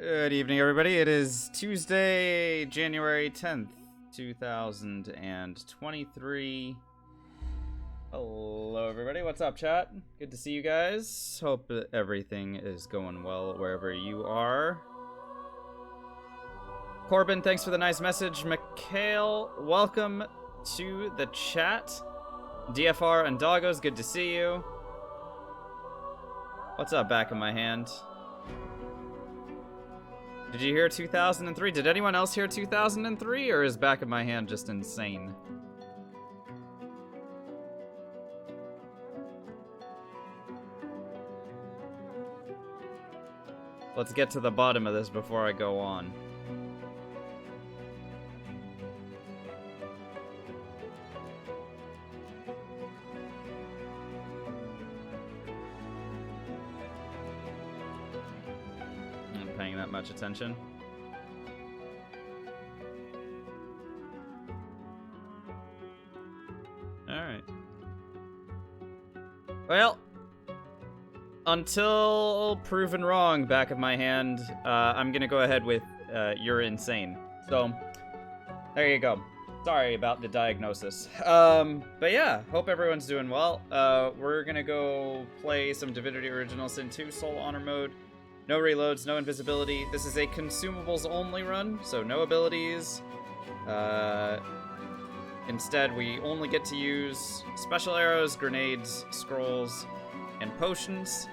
Good evening, everybody. It is Tuesday, January 10th, 2023. Hello, everybody. What's up, chat? Good to see you guys. Hope that everything is going well wherever you are. Corbin, thanks for the nice message. Mikhail, welcome to the chat. DFR and Doggos, good to see you. What's up, back of my hand? Did you hear 2003? Did anyone else hear 2003, or is back of my hand just insane? Let's get to the bottom of this before I go on. Paying that much attention. Alright. Well, until proven wrong, back of my hand, I'm gonna go ahead with you're insane. So, there you go. Sorry about the diagnosis. But yeah, hope everyone's doing well. We're gonna go play some Divinity Original Sin 2 Soul Honor mode. No reloads, no invisibility. This is a consumables only run, so no abilities. Instead, we only get to use special arrows, grenades, scrolls, and potions.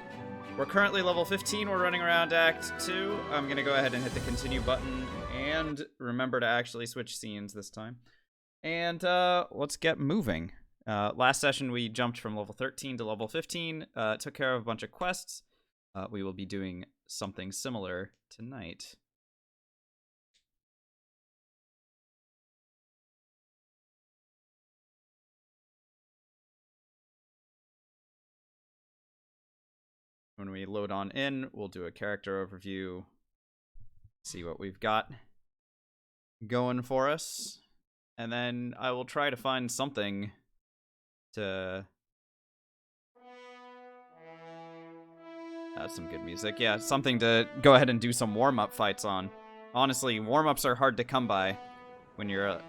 We're currently level 15. We're running around Act 2. I'm going to go ahead and hit the continue button and remember to actually switch scenes this time. And let's get moving. Last session, we jumped from level 13 to level 15, took care of a bunch of quests. We will be doing something similar tonight. When we load on in, we'll do a character overview, see what we've got going for us, and then I will try to find something to... That's some good music. Yeah, something to go ahead and do some warm-up fights on. Honestly, warm-ups are hard to come by when you're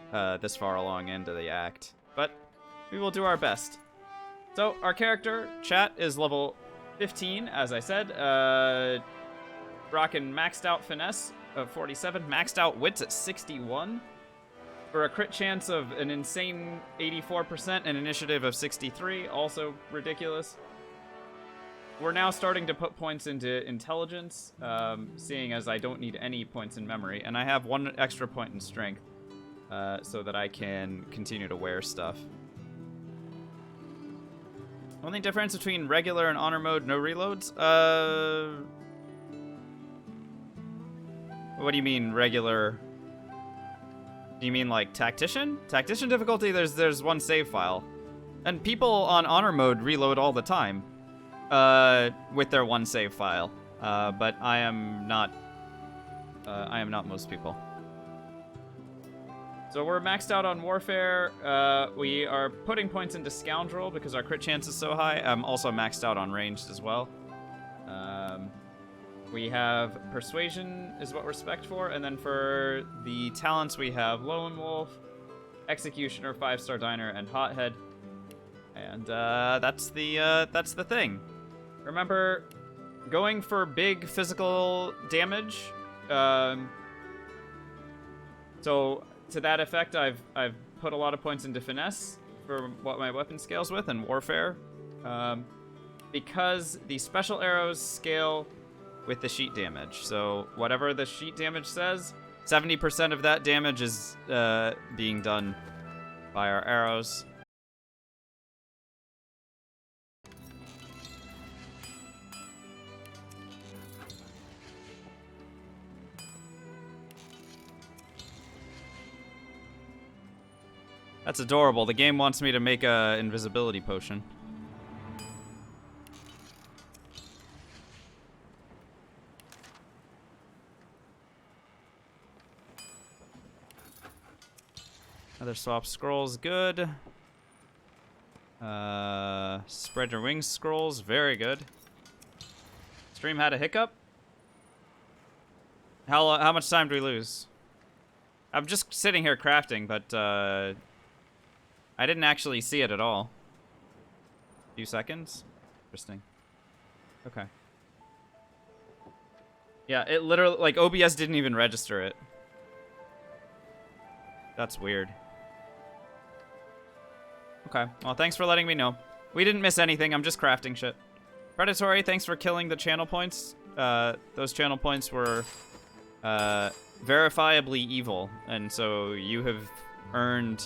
this far along into the act. But we will do our best. So, our character, chat, is level 15, as I said. Rockin' maxed out finesse of 47, maxed out wits at 61. For a crit chance of an insane 84% and initiative of 63, also ridiculous. We're now starting to put points into intelligence, seeing as I don't need any points in memory, and I have one extra point in strength, so that I can continue to wear stuff. Only difference between regular and honor mode, no reloads? What do you mean, regular? Do you mean, like, tactician? Tactician difficulty, there's one save file. And people on honor mode reload all the time. With their one save file, but I am not most people. So we're maxed out on Warfare. We are putting points into Scoundrel because our crit chance is so high. I'm also maxed out on Ranged as well. We have Persuasion is what we're spec'd for, and then for the talents we have Lone Wolf, Executioner, 5-star Diner, and Hothead. And that's the thing. Remember, going for big physical damage. So to that effect, I've put a lot of points into finesse for what my weapon scales with, and warfare, because the special arrows scale with the sheet damage. So whatever the sheet damage says, 70% of that damage is being done by our arrows. That's adorable. The game wants me to make a invisibility potion. Other swap scrolls, good. Spread your wings scrolls, very good. Stream had a hiccup. How much time do we lose? I'm just sitting here crafting, but I didn't actually see it at all. A few seconds? Interesting. Okay. Yeah, it literally, like, OBS didn't even register it. That's weird. Okay, well, thanks for letting me know. We didn't miss anything, I'm just crafting shit. Predatory, thanks for killing the channel points. Those channel points were, verifiably evil, and so you have earned,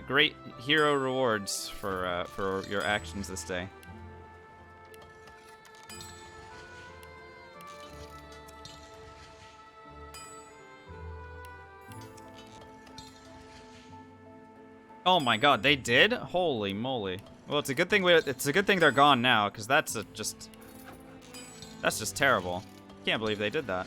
great hero rewards for your actions this day. Oh my god, they did? Holy moly. Well, it's a good thing they're gone now, because that's just terrible. Can't believe they did that.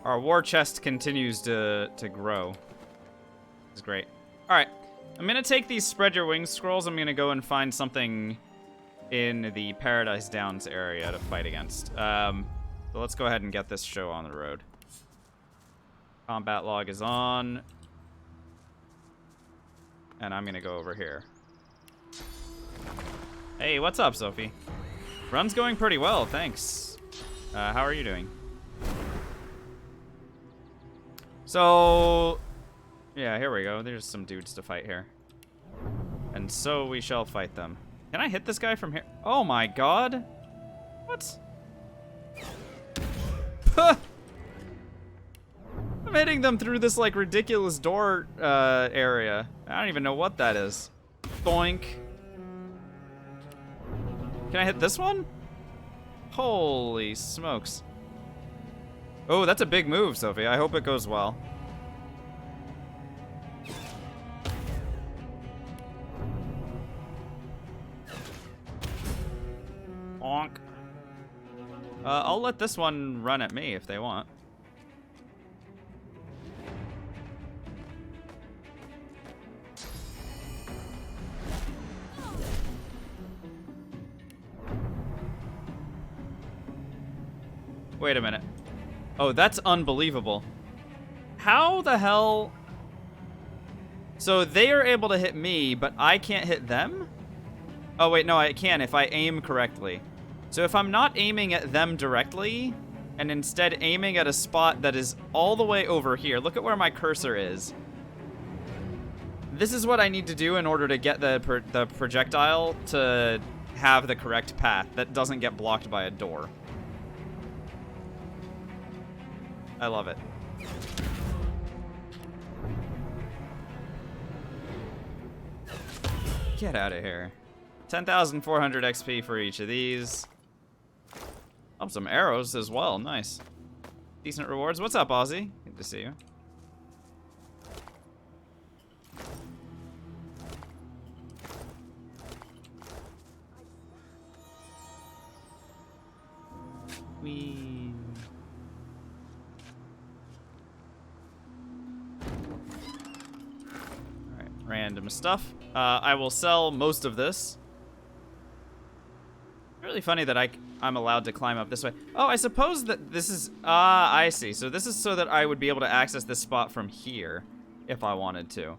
Our war chest continues to grow. It's great. All right, I'm gonna take these spread your wings scrolls. I'm gonna go and find something in the Paradise Downs area to fight against. So let's go ahead and get this show on the road. Combat log is on. And I'm gonna go over here. Hey, what's up, Sophie? Run's going pretty well, thanks. How are you doing? So, yeah, here we go. There's some dudes to fight here. And so we shall fight them. Can I hit this guy from here? Oh my god. What? I'm hitting them through this, like, ridiculous door area. I don't even know what that is. Boink. Can I hit this one? Holy smokes. Oh, that's a big move, Sophie. I hope it goes well. Bonk. I'll let this one run at me if they want. Wait a minute. Oh, that's unbelievable. How the hell? So they are able to hit me, but I can't hit them? Oh, wait, no, I can if I aim correctly. So if I'm not aiming at them directly, and instead aiming at a spot that is all the way over here, look at where my cursor is. This is what I need to do in order to get the projectile to have the correct path that doesn't get blocked by a door. I love it. Get out of here. 10,400 XP for each of these. Oh, some arrows as well. Nice. Decent rewards. What's up, Ozzy? Good to see you. Whee. Alright, random stuff. I will sell most of this. Really funny that I'm allowed to climb up this way. Oh, I suppose that this is... I see. So this is so that I would be able to access this spot from here if I wanted to.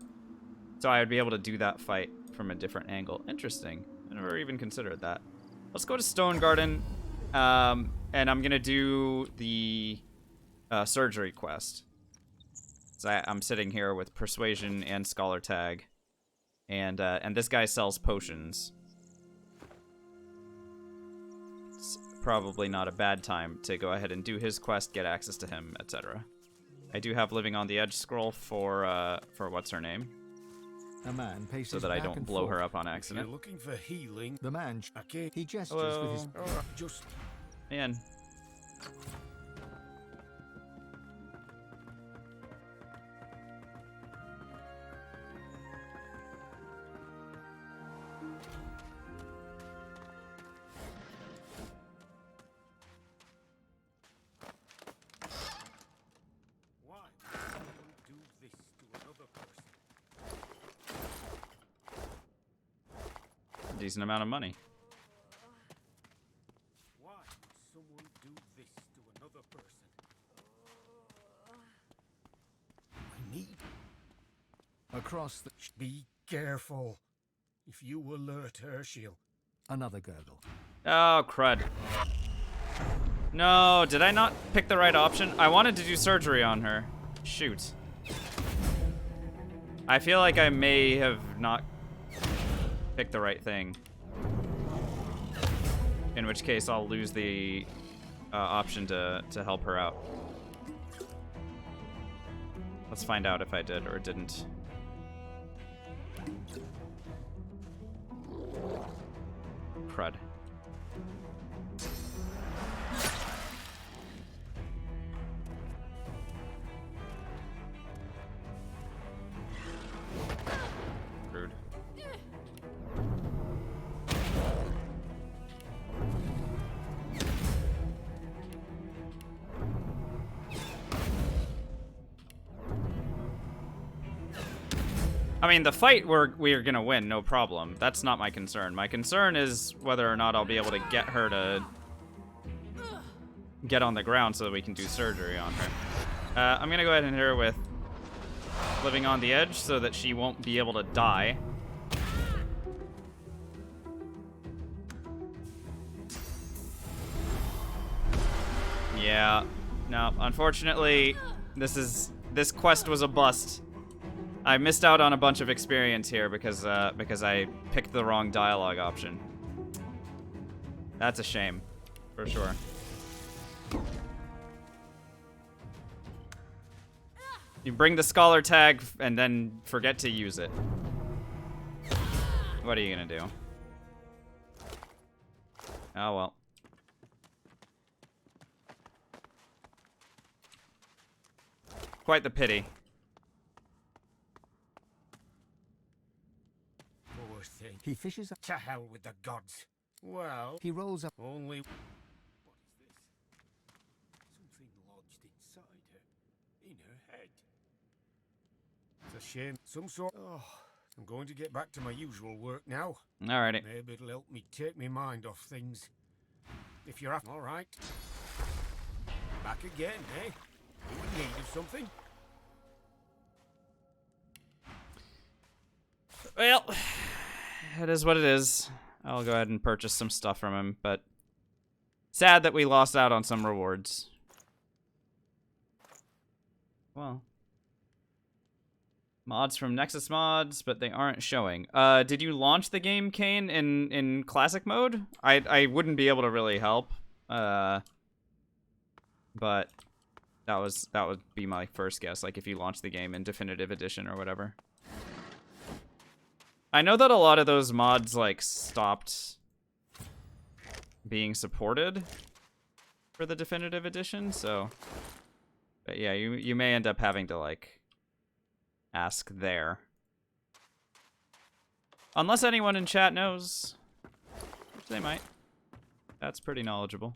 So I would be able to do that fight from a different angle. Interesting. I never even considered that. Let's go to Stone Garden. And I'm going to do the surgery quest. So I'm sitting here with Persuasion and Scholar Tag. And this guy sells potions. It's probably not a bad time to go ahead and do his quest, get access to him, etc. I do have Living on the Edge scroll for what's her name, A man paces so that I back don't and blow forth. her up on If accident. you're looking for healing, The man, he gestures with his... Hello. just Man. why would someone do this to another person? Decent amount of money. Why would someone do this to another person? I need. Across the... Be careful. If you alert her, she'll. Another gurgle. Oh, crud. No, did I not pick the right option? I wanted to do surgery on her. Shoot. I feel like I may have not picked the right thing. In which case, I'll lose the option to help her out. Let's find out if I did or didn't. Crud. Rude. I mean, the fight we're gonna win, no problem. That's not my concern. My concern is whether or not I'll be able to get her to get on the ground so that we can do surgery on her. I'm gonna go ahead and hit her with Living on the Edge so that she won't be able to die. Yeah. No, unfortunately, this quest was a bust. I missed out on a bunch of experience here because I picked the wrong dialogue option. That's a shame, for sure. You bring the scholar tag and then forget to use it. What are you gonna do? Oh well. Quite the pity. Poor thing. He fishes up... To hell with the gods. Well, He rolls up... only. What is this? Something lodged inside her. In her head. It's a shame. Some sort. Oh, I'm going to get back to my usual work now. Alrighty. Maybe it'll help me take my mind off things. If you're up, all right. Back again, eh? You in need of something? Well, it is what it is. I'll go ahead and purchase some stuff from him, but sad that we lost out on some rewards. Well, mods from Nexus Mods, but they aren't showing. Did you launch the game, Kane, in classic mode? I wouldn't be able to really help. But that would be my first guess. Like if you launch the game in Definitive Edition or whatever. I know that a lot of those mods like stopped being supported for the Definitive Edition, so but yeah, you may end up having to like ask there. Unless anyone in chat knows, which they might. That's pretty knowledgeable.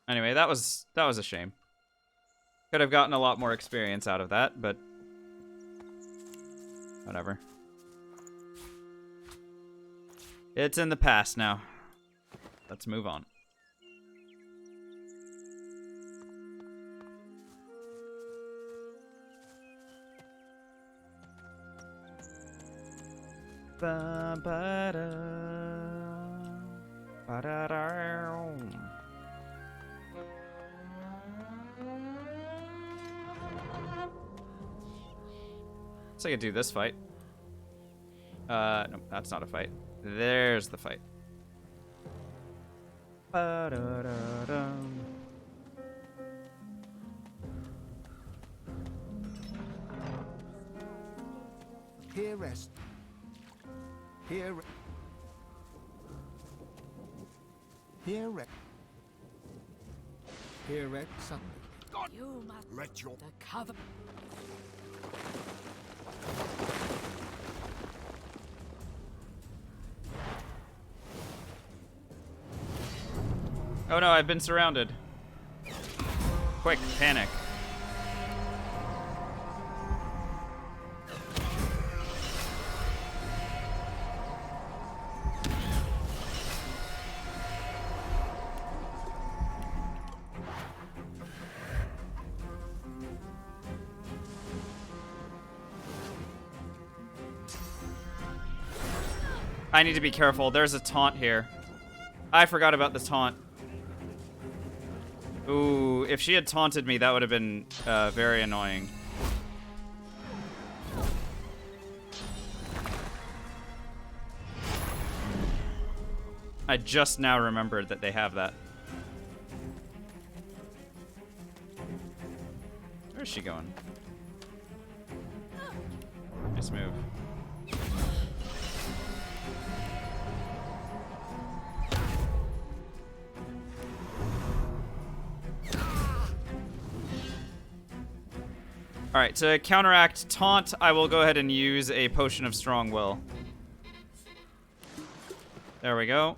Anyway, that was a shame. Could have gotten a lot more experience out of that, but whatever. It's in the past now. Let's move on. Ba ba da ba da da. So I could do this fight. No, that's not a fight. There's the fight. Ba-da-da-dum. Here rest. Here. Here rest. Here rest suddenly. You must Let your the cover. Oh no, I've been surrounded. Quick, panic. I need to be careful. There's a taunt here. I forgot about the taunt. Ooh, if she had taunted me, that would have been very annoying. I just now remembered that they have that. Where's she going? Nice move. Alright, to counteract taunt, I will go ahead and use a potion of strong will. There we go.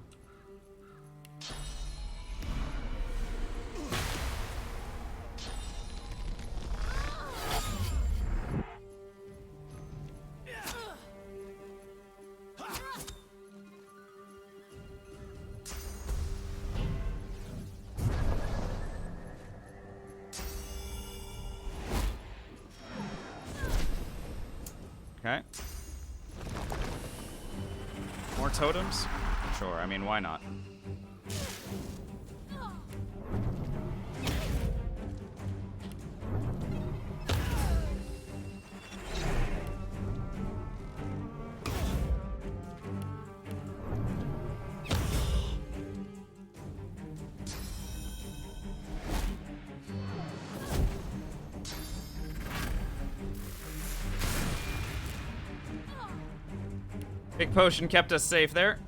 Okay. More totems? Sure, I mean, why not? Big potion kept us safe there.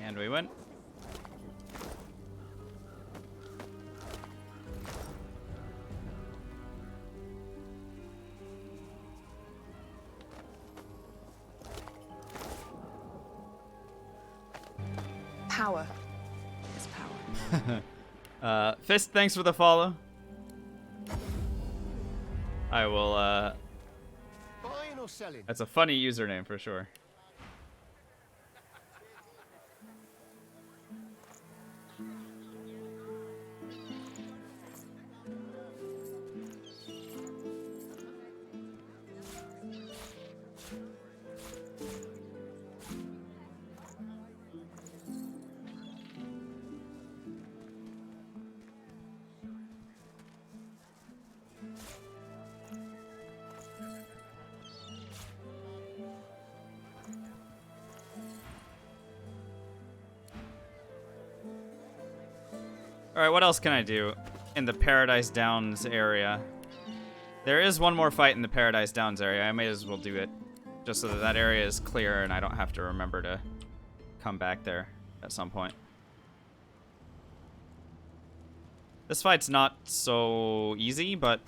And we win. Power is power. Fist, thanks for the follow. I will, buying or selling? that's a funny username for sure. Alright, what else can I do in the Paradise Downs area? There is one more fight in the Paradise Downs area. I may as well do it just so that that area is clear and I don't have to remember to come back there at some point. This fight's not so easy, but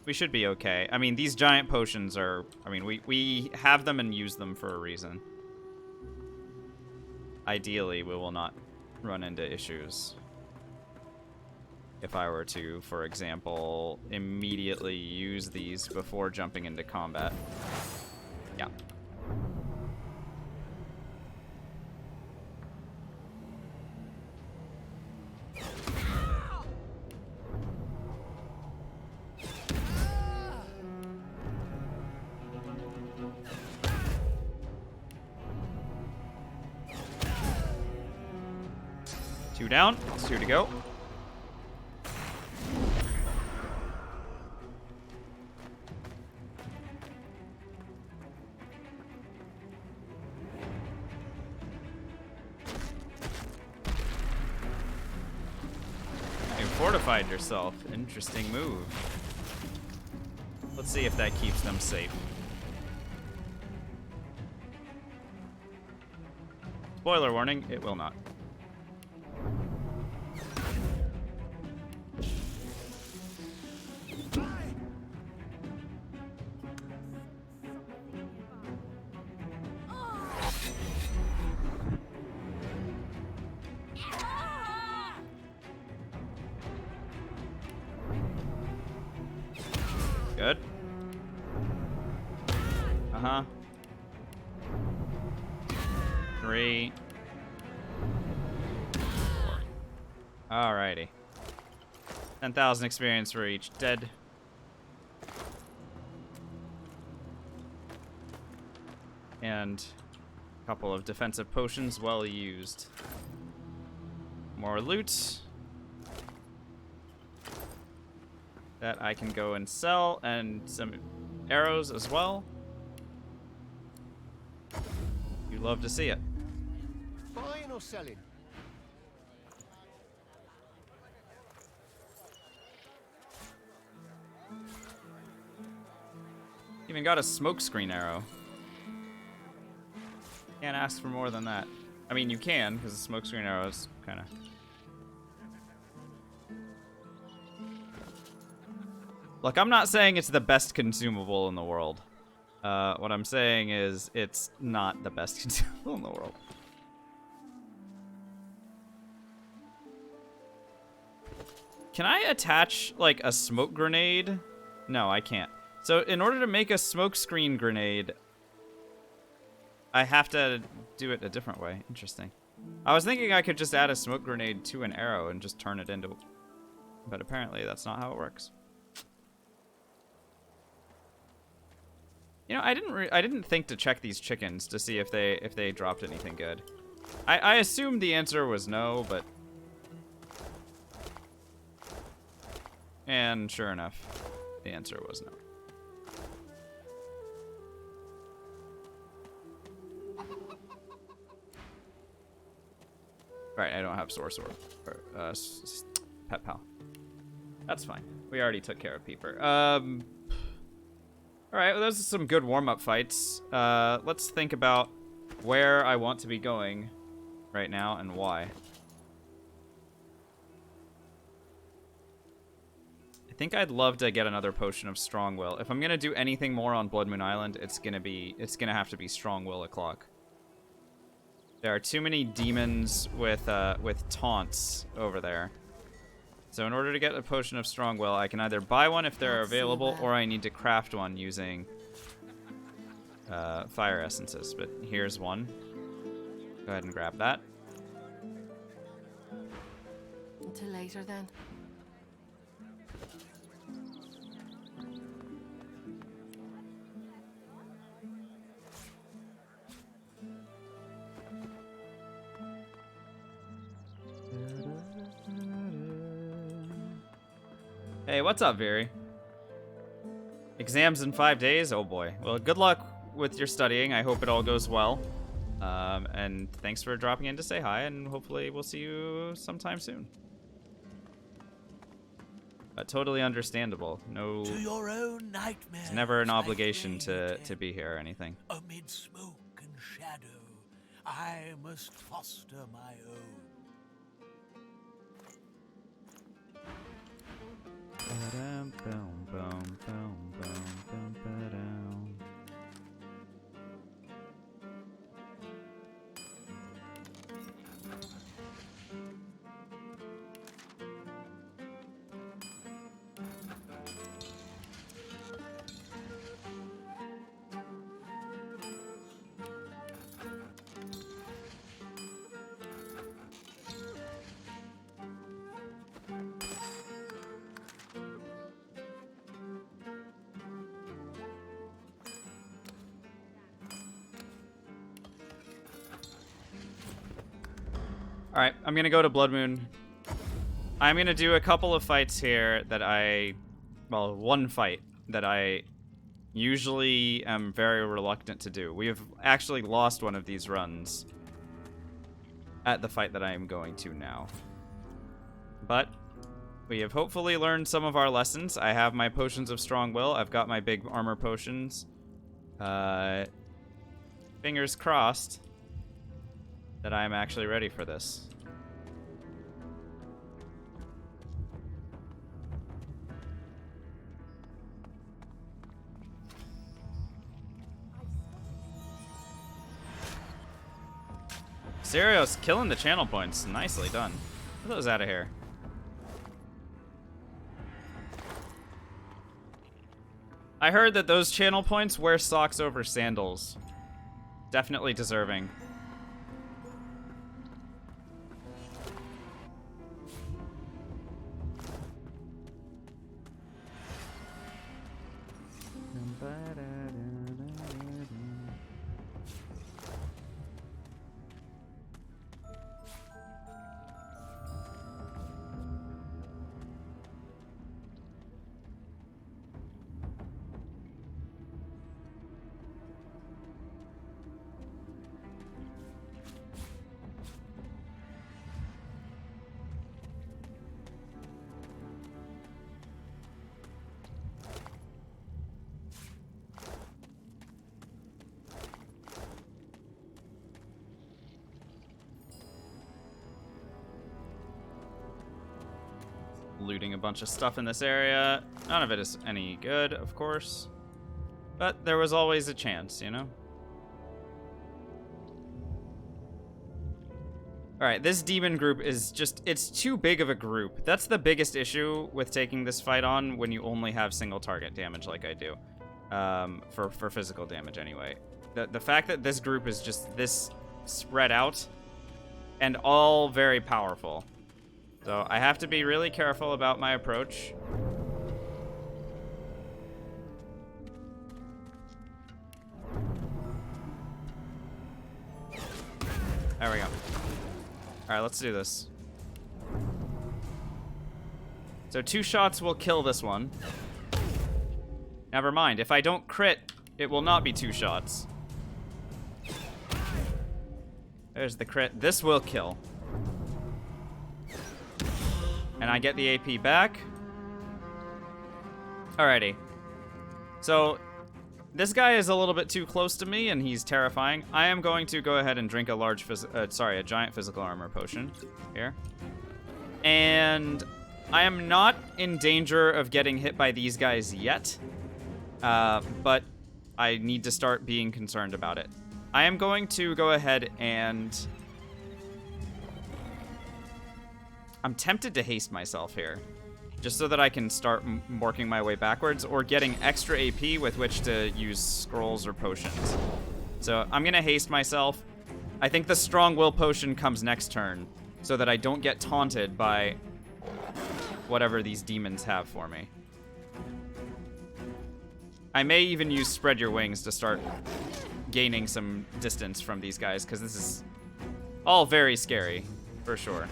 we should be okay. I mean, these giant potions are... I mean, we have them and use them for a reason. Ideally, we will not run into issues. If I were to, for example, immediately use these before jumping into combat. Yeah. Two down, 2 to go. fortified yourself. Interesting move. Let's see if that keeps them safe. Spoiler warning, it will not. Good. Uh-huh. 3. 4. Alrighty. 10,000 experience for each dead. And a couple of defensive potions well used. More loot. That I can go and sell, and some arrows as well. You love to see it. Buying or selling? Even got a smokescreen arrow. Can't ask for more than that. I mean, you can, because the smokescreen arrow is kind of... Look, I'm not saying it's the best consumable in the world. What I'm saying is it's not the best consumable in the world. Can I attach, like, a smoke grenade? No, I can't. So, in order to make a smoke screen grenade, I have to do it a different way. Interesting. I was thinking I could just add a smoke grenade to an arrow and just turn it into... But apparently that's not how it works. You know, I didn't think to check these chickens to see if they dropped anything good. I assumed the answer was no, but... And sure enough, the answer was no. Right, I don't have sorcerer or pet pal. That's fine. We already took care of Peeper. All right, well, those are some good warm-up fights. Let's think about where I want to be going right now and why. I think I'd love to get another potion of Strong Will. If I'm gonna do anything more on Blood Moon Island, it's gonna have to be Strong Will o'clock. There are too many demons with taunts over there. So in order to get a potion of Strong Will, I can either buy one if they're available, or I need to craft one using fire essences. But here's one. Go ahead and grab that. Until later, then. Hey, what's up, Viri? Exams in 5 days? Oh boy. Well, good luck with your studying. I hope it all goes well. And thanks for dropping in to say hi, and hopefully we'll see you sometime soon. Totally understandable. No, To your own nightmares, it's never an I obligation fade to be here or anything. amid smoke and shadow, I must foster my own. Alright, I'm gonna go to Blood Moon. I'm gonna do a couple of fights here that well, one fight that I usually am very reluctant to do. We have actually lost one of these runs at the fight that I am going to now. But We have hopefully learned some of our lessons. I have my potions of strong will. I've got my big armor potions. Fingers crossed that I'm actually ready for this. Serio's killing the channel points. Nicely done. Get those out of here. I heard that those channel points wear socks over sandals. Definitely deserving. Looting a bunch of stuff in this area. None of it is any good, of course. But there was always a chance, you know? Alright, this demon group is just... It's too big of a group. That's the biggest issue with taking this fight on when you only have single target damage like I do. For physical damage, anyway. The fact that this group is just this spread out and all very powerful. So I have to be really careful about my approach. There we go. Alright, let's do this. So 2 shots will kill this one. Never mind, if I don't crit, it will not be 2 shots. There's the crit. This will kill. And I get the AP back. Alrighty. So, this guy is a little bit too close to me, and he's terrifying. I am going to go ahead and drink a giant physical armor potion here. And I am not in danger of getting hit by these guys yet, but I need to start being concerned about it. I am going to go ahead and... I'm tempted to haste myself here, just so that I can start working my way backwards, or getting extra AP with which to use scrolls or potions. So I'm gonna haste myself. I think the strong will potion comes next turn, so that I don't get taunted by whatever these demons have for me. I may even use spread your wings to start gaining some distance from these guys, because this is all very scary, for sure.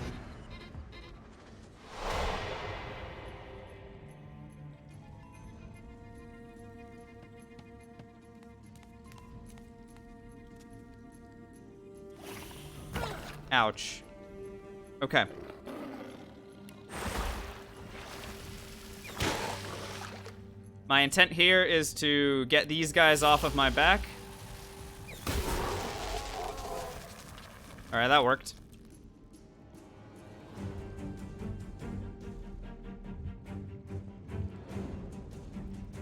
Ouch. Okay. My intent here is to get these guys off of my back. Alright, that worked.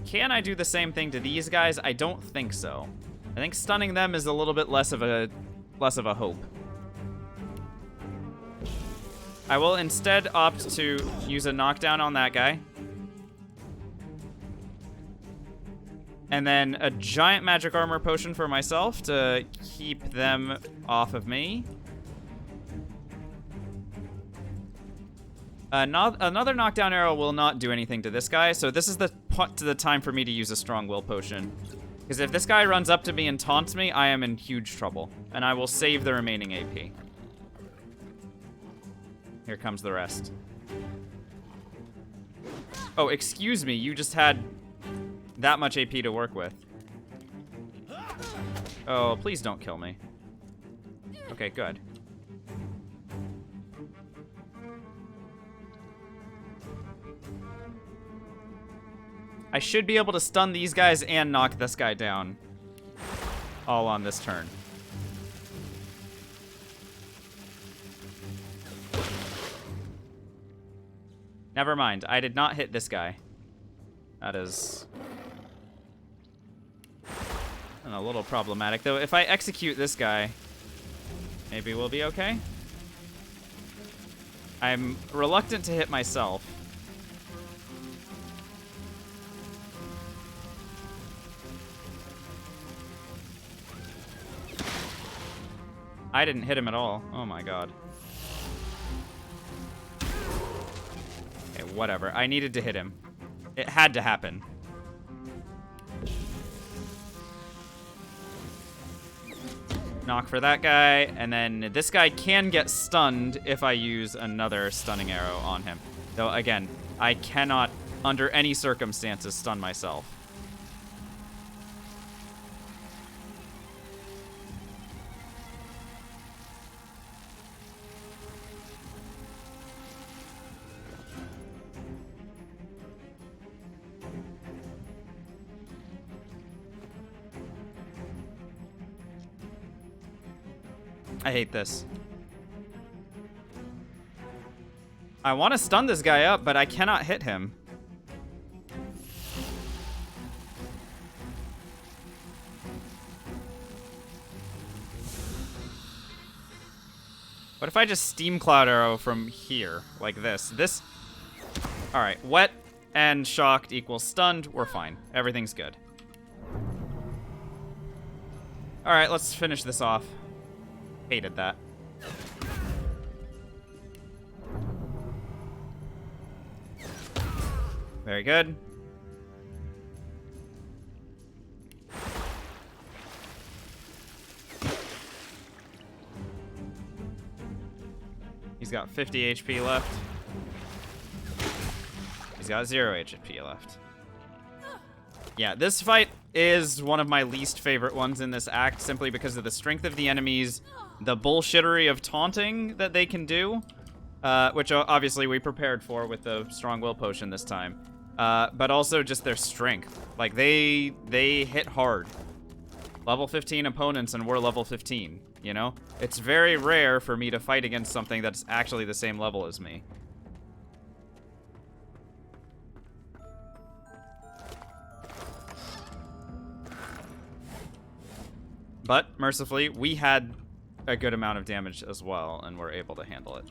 Can I do the same thing to these guys? I don't think so. I think stunning them is a little bit less of a hope. I will instead opt to use a knockdown on that guy. And then a giant magic armor potion for myself to keep them off of me. Another knockdown arrow will not do anything to this guy, so this is the time for me to use a strong will potion. Because if this guy runs up to me and taunts me, I am in huge trouble. And I will save the remaining AP. Here comes the rest. Oh, excuse me, you just had that much AP to work with. Oh, please don't kill me. Okay, good. I should be able to stun these guys and knock this guy down. All on this turn. Never mind. I did not hit this guy. That is a little problematic. Though, if I execute this guy, maybe we'll be okay. I'm reluctant to hit myself. I didn't hit him at all. Oh my god. Okay, whatever. I needed to hit him. It had to happen. Knock for that guy, and then this guy can get stunned if I use another stunning arrow on him. Though, again, I cannot, under any circumstances, stun myself. I hate this. I want to stun this guy up, but I cannot hit him. What if I just Steam Cloud Arrow from here, like this? Alright, wet and shocked equals stunned. We're fine. Everything's good. Alright, let's finish this off. Hated that. Very good. He's got 50 HP left. He's got 0 HP left. Yeah, this fight is one of my least favorite ones in this act, simply because of the strength of the enemies, the bullshittery of taunting that they can do, which obviously we prepared for with the strong will potion this time, but also just their strength. Like, they hit hard. Level 15 opponents, and we're level 15, you know? It's very rare for me to fight against something that's actually the same level as me. But, mercifully, we had a good amount of damage as well, and were able to handle it.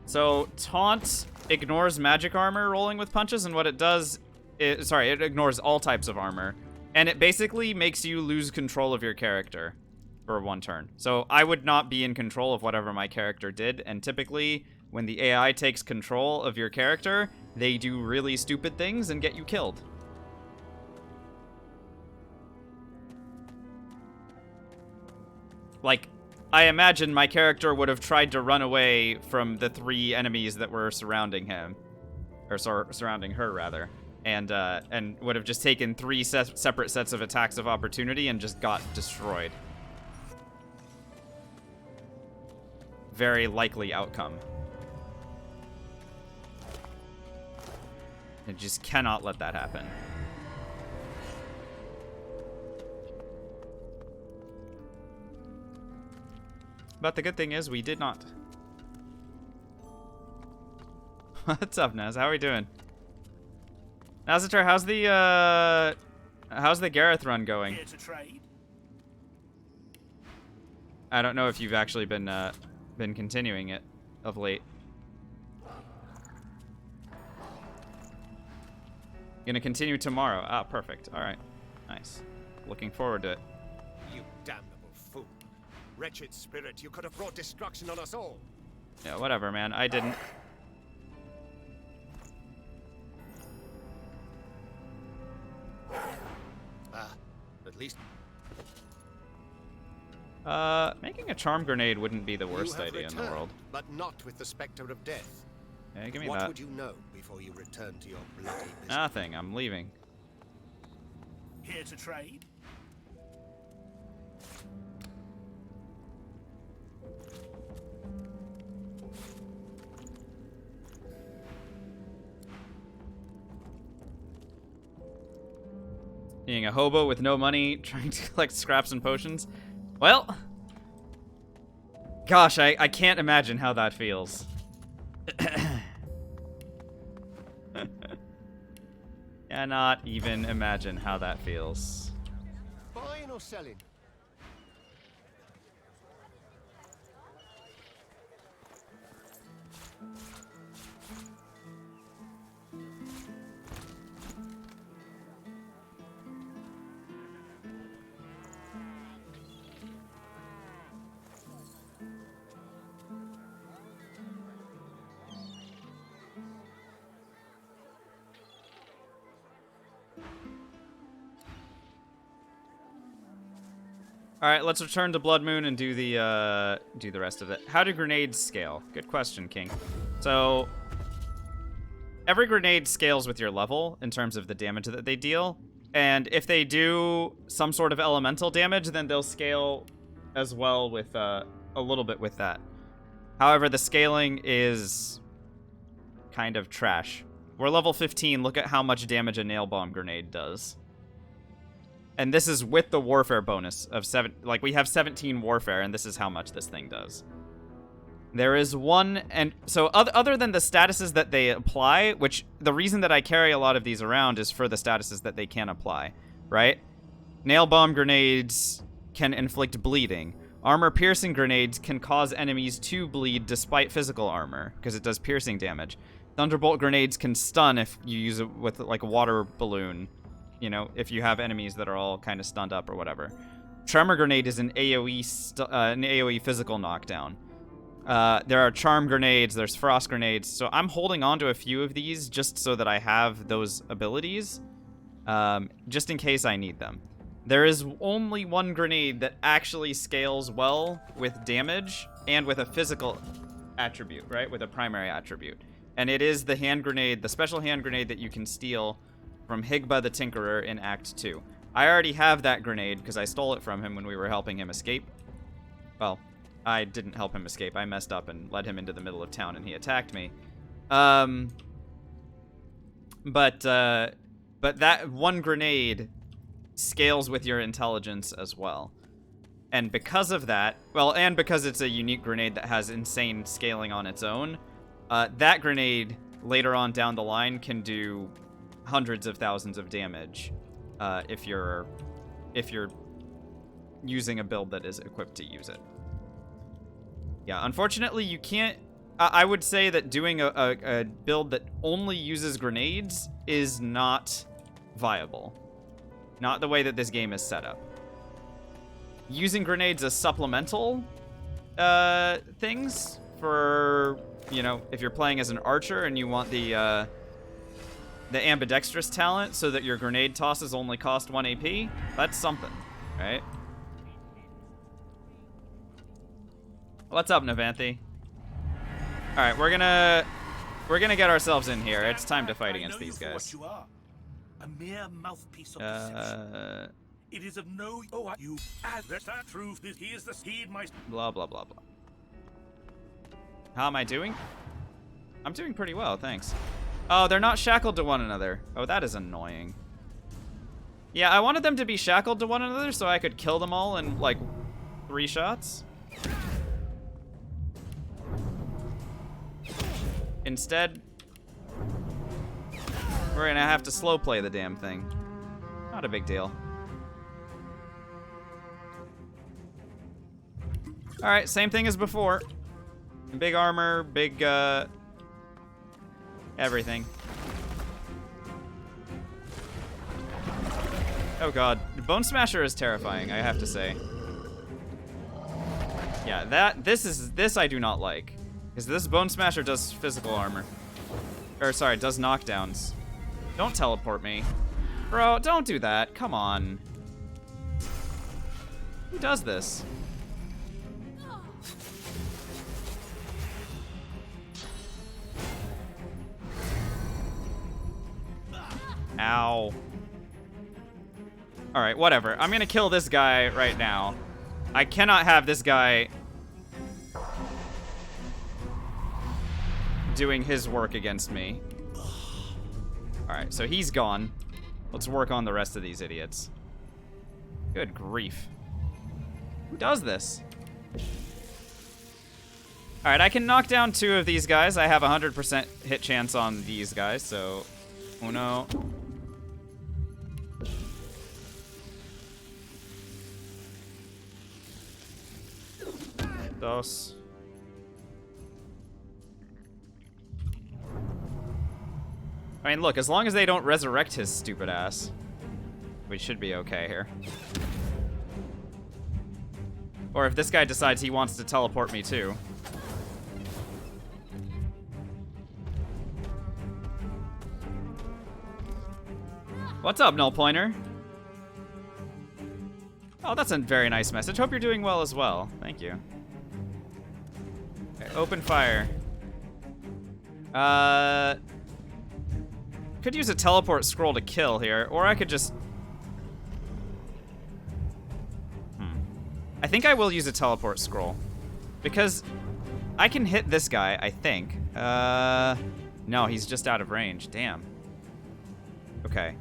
So, Taunt ignores magic armor rolling with punches, and what it does is... Sorry, it ignores all types of armor. And it basically makes you lose control of your character for one turn. So, I would not be in control of whatever my character did, and typically, when the AI takes control of your character, they do really stupid things and get you killed. Like, I imagine my character would have tried to run away from the 3 enemies that were surrounding him. Or surrounding her, rather. And would have just taken 3 separate sets of attacks of opportunity and just got destroyed. Very likely outcome. I just cannot let that happen. But the good thing is, we did not. What's up, Naz? How are we doing? Nazatar, how's the Gareth run going? Here to trade. I don't know if you've actually been continuing it of late. Gonna continue tomorrow. Ah, perfect. All right, nice. Looking forward to it. You damnable fool. Wretched spirit, you could have brought destruction on us all. Yeah, whatever, man. I didn't. At least Making a charm grenade wouldn't be the worst you have idea in the returned, world. but not with the specter of death. Yeah, give me What that. would you know before you return to your bloody business? Nothing. I'm leaving. Here to trade. Being a hobo with no money, trying to collect scraps and potions. Well, gosh, I can't imagine how that feels. Cannot even imagine how that feels. Buying or selling? All right, let's return to Blood Moon and do the rest of it. How do grenades scale? Good question, King. So every grenade scales with your level in terms of the damage that they deal, and if they do some sort of elemental damage, then they'll scale as well with a little bit with that. However, the scaling is kind of trash. We're level 15. Look at how much damage a nail bomb grenade does. And this is with the warfare bonus of 7. Like, we have 17 warfare, and this is how much this thing does. There is one, and so other than the statuses that they apply, which the reason that I carry a lot of these around is for the statuses that they can apply, right? Nail bomb grenades can inflict bleeding. Armor-piercing grenades can cause enemies to bleed despite physical armor, because it does piercing damage. Thunderbolt grenades can stun if you use it with, like, a water balloon. You know, if you have enemies that are all kind of stunned up or whatever. Tremor grenade is an AoE physical knockdown. There are charm grenades, there's frost grenades, so I'm holding on to a few of these just so that I have those abilities, just in case I need them. There is only one grenade that actually scales well with damage and with a physical attribute, right? With a primary attribute. And it is the hand grenade, the special hand grenade that you can steal from Higba the Tinkerer in Act 2. I already have that grenade because I stole it from him when we were helping him escape. Well, I didn't help him escape. I messed up and led him into the middle of town and he attacked me. But that one grenade scales with your intelligence as well. And because of that, well, and because it's a unique grenade that has insane scaling on its own, that grenade later on down the line can do hundreds of thousands of damage if you're using a build that is equipped to use it. Yeah, unfortunately you can't. I would say that doing a build that only uses grenades is not viable. Not the way that this game is set up. Using grenades as supplemental things for, you know, if you're playing as an archer and you want the ambidextrous talent so that your grenade tosses only cost 1 AP, that's something, right? What's up, Navanthi? All right, we're gonna get ourselves in here. It's time to fight against these guys. A mere mouthpiece of deception. It is of no. Oh, you as that truth. He is the seed. My blah blah blah blah. How am I doing? I'm doing pretty well, thanks. Oh, they're not shackled to one another. Oh, that is annoying. Yeah, I wanted them to be shackled to one another so I could kill them all in, like, 3 shots. Instead, we're gonna have to slow play the damn thing. Not a big deal. Alright, same thing as before. Big armor, big, everything. Oh god. Bone Smasher is terrifying, I have to say. Yeah, this I do not like. Because this Bone Smasher does physical armor. Or, sorry, does knockdowns. Don't teleport me. Bro, don't do that. Come on. Who does this? Ow. Alright, whatever. I'm gonna kill this guy right now. I cannot have this guy doing his work against me. Alright, so he's gone. Let's work on the rest of these idiots. Good grief. Who does this? Alright, I can knock down 2 of these guys. I have a 100% hit chance on these guys, so... Uno. Dos. I mean, look, as long as they don't resurrect his stupid ass, we should be okay here. Or if this guy decides he wants to teleport me too. What's up, Null Pointer? Oh, that's a very nice message. Hope you're doing well as well. Thank you. Okay, open fire. Could use a teleport scroll to kill here, or I could just... I think I will use a teleport scroll. Because I can hit this guy, I think. No, he's just out of range. Damn. Okay.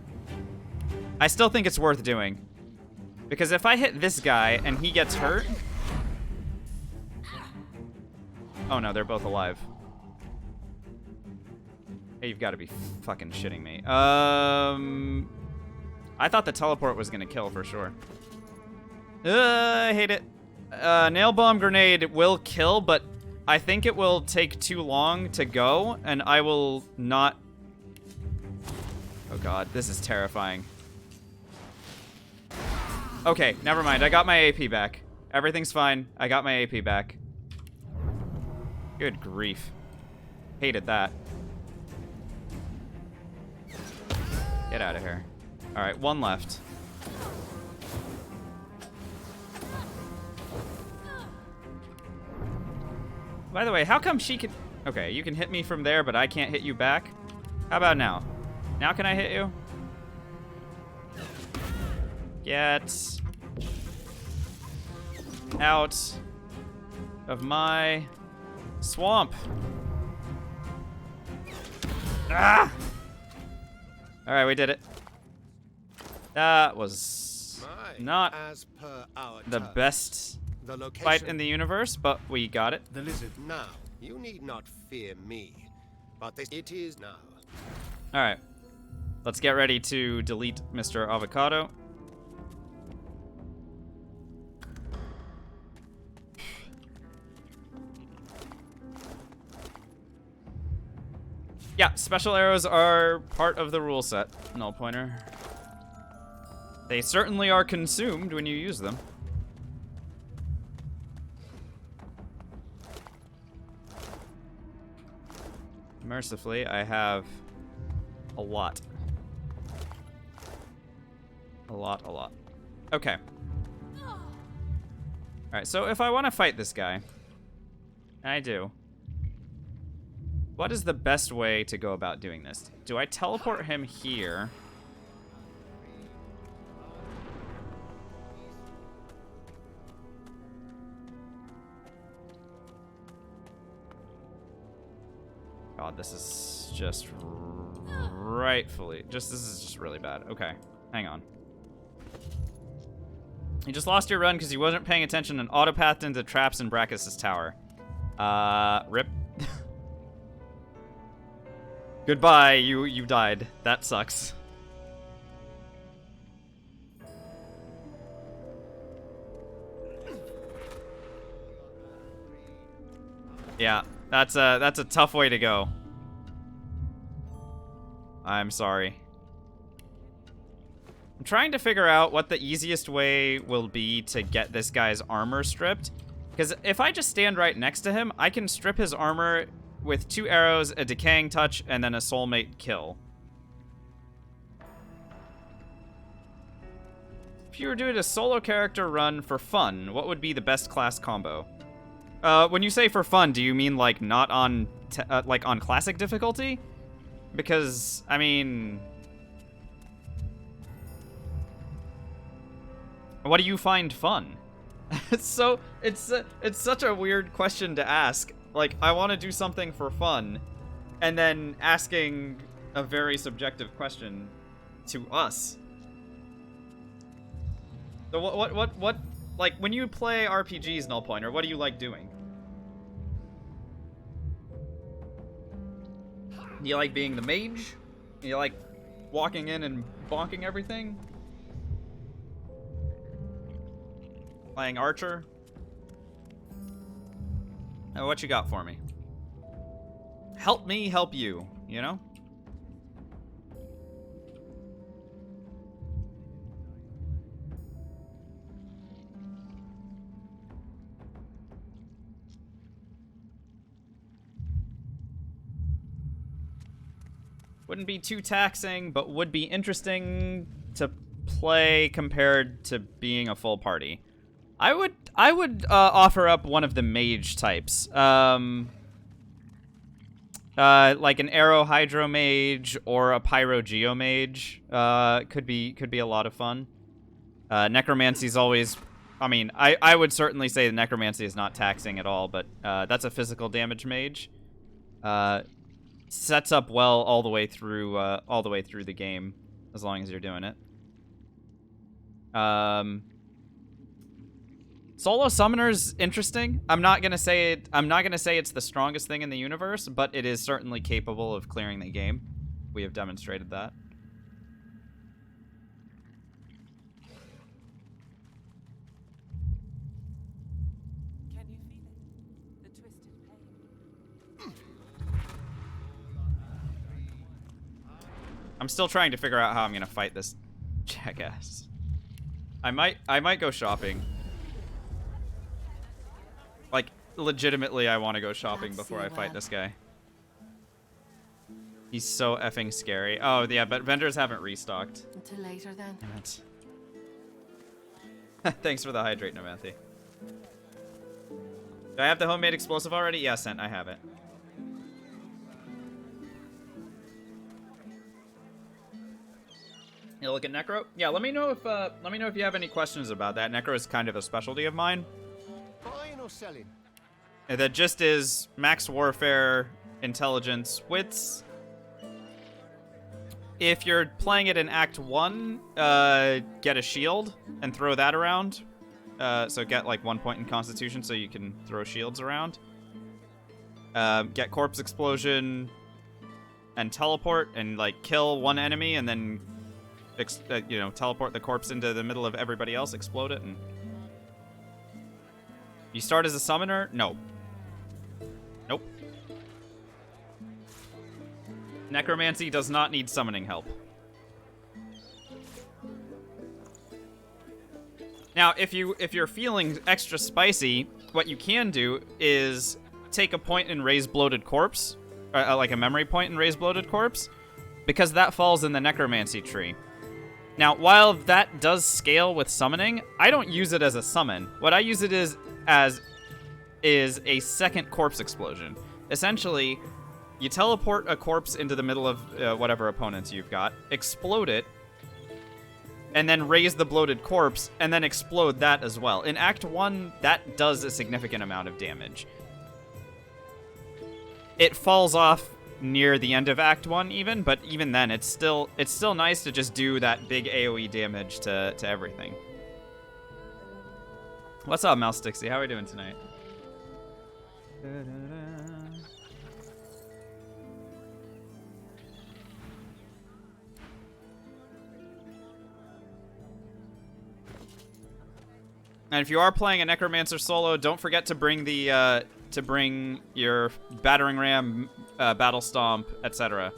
I still think it's worth doing. Because if I hit this guy and he gets hurt... Oh no, they're both alive. Hey, you've got to be fucking shitting me. I thought the teleport was gonna kill for sure. I hate it. Nail bomb grenade will kill, but I think it will take too long to go, and I will not... Oh god, this is terrifying. Okay, never mind. I got my AP back. Everything's fine. I got my AP back. Good grief. Hated that. Get out of here. Alright, 1 left. By the way, how come she can... Okay, you can hit me from there, but I can't hit you back? How about now? Now can I hit you? Get... out of my swamp. Ah! Alright, we did it. That was not As per our the terms, best the location... fight in the universe, but we got it. The lizard. Now, you need not fear me, but this it is now. Alright. Let's get ready to delete Mr. Avocado. Yeah, special arrows are part of the rule set, Null Pointer. They certainly are consumed when you use them. Mercifully, I have a lot. A lot. Okay. Alright, so if I want to fight this guy, and I do, what is the best way to go about doing this? Do I teleport him here? God, this is just rightfully... this is just really bad. Okay, hang on. You just lost your run because you wasn't paying attention and autopathed into traps in Brachus' tower. Rip. Goodbye, you died. That sucks. Yeah, that's a tough way to go. I'm sorry. I'm trying to figure out what the easiest way will be to get this guy's armor stripped. Because if I just stand right next to him, I can strip his armor with 2 arrows, a decaying touch, and then a soulmate kill. If you were doing a solo character run for fun, what would be the best class combo? When you say for fun, do you mean like not on like on classic difficulty? Because I mean, what do you find fun? It's such a weird question to ask. Like, I want to do something for fun, and then asking a very subjective question to us. So what, like, when you play RPGs, Null Pointer, what do you like doing? Do you like being the mage? Do you like walking in and bonking everything? Playing archer? What you got for me? Help me help you, you know? Wouldn't be too taxing, but would be interesting to play compared to being a full party. I would offer up one of the mage types. Like an Arrow Hydro Mage or a Pyro Geo Mage. Could be a lot of fun. Necromancy's always, I mean, I would certainly say the Necromancy is not taxing at all, but that's a physical damage mage. Sets up well all the way through the game, as long as you're doing it. Solo Summoner's interesting. I'm not gonna say it's the strongest thing in the universe, but it is certainly capable of clearing the game. We have demonstrated that. Can you feel it? The twisted pain. I'm still trying to figure out how I'm gonna fight this jackass. I might go shopping. Like, legitimately, I want to go shopping before I fight this guy. He's so effing scary. Oh, yeah, but vendors haven't restocked. Until later, then. Damn it. Thanks for the hydrate, Nomathy. Do I have the homemade explosive already? Yeah, Sent, I have it. You look at Necro? Yeah, let me know if you have any questions about that. Necro is kind of a specialty of mine. Buying or selling? That just is max warfare, intelligence, wits. If you're playing it in Act 1, get a shield and throw that around. So get like 1 point in Constitution so you can throw shields around. Get Corpse Explosion and teleport and like kill one enemy and then teleport the corpse into the middle of everybody else, explode it, and... You start as a summoner? No. Nope. Necromancy does not need summoning help. Now, if you're feeling extra spicy, what you can do is take a point and raise Bloated Corpse, like a memory point and raise Bloated Corpse, because that falls in the Necromancy tree. Now, while that does scale with summoning, I don't use it as a summon. What I use it is a second corpse explosion. Essentially, you teleport a corpse into the middle of whatever opponents you've got, explode it, and then raise the bloated corpse, and then explode that as well. In Act 1, that does a significant amount of damage. It falls off near the end of Act 1 even, but even then, it's still nice to just do that big AoE damage to everything. What's up, Mouse Stixie? How are we doing tonight? And if you are playing a Necromancer solo, don't forget to bring the your battering ram, battle stomp, etc.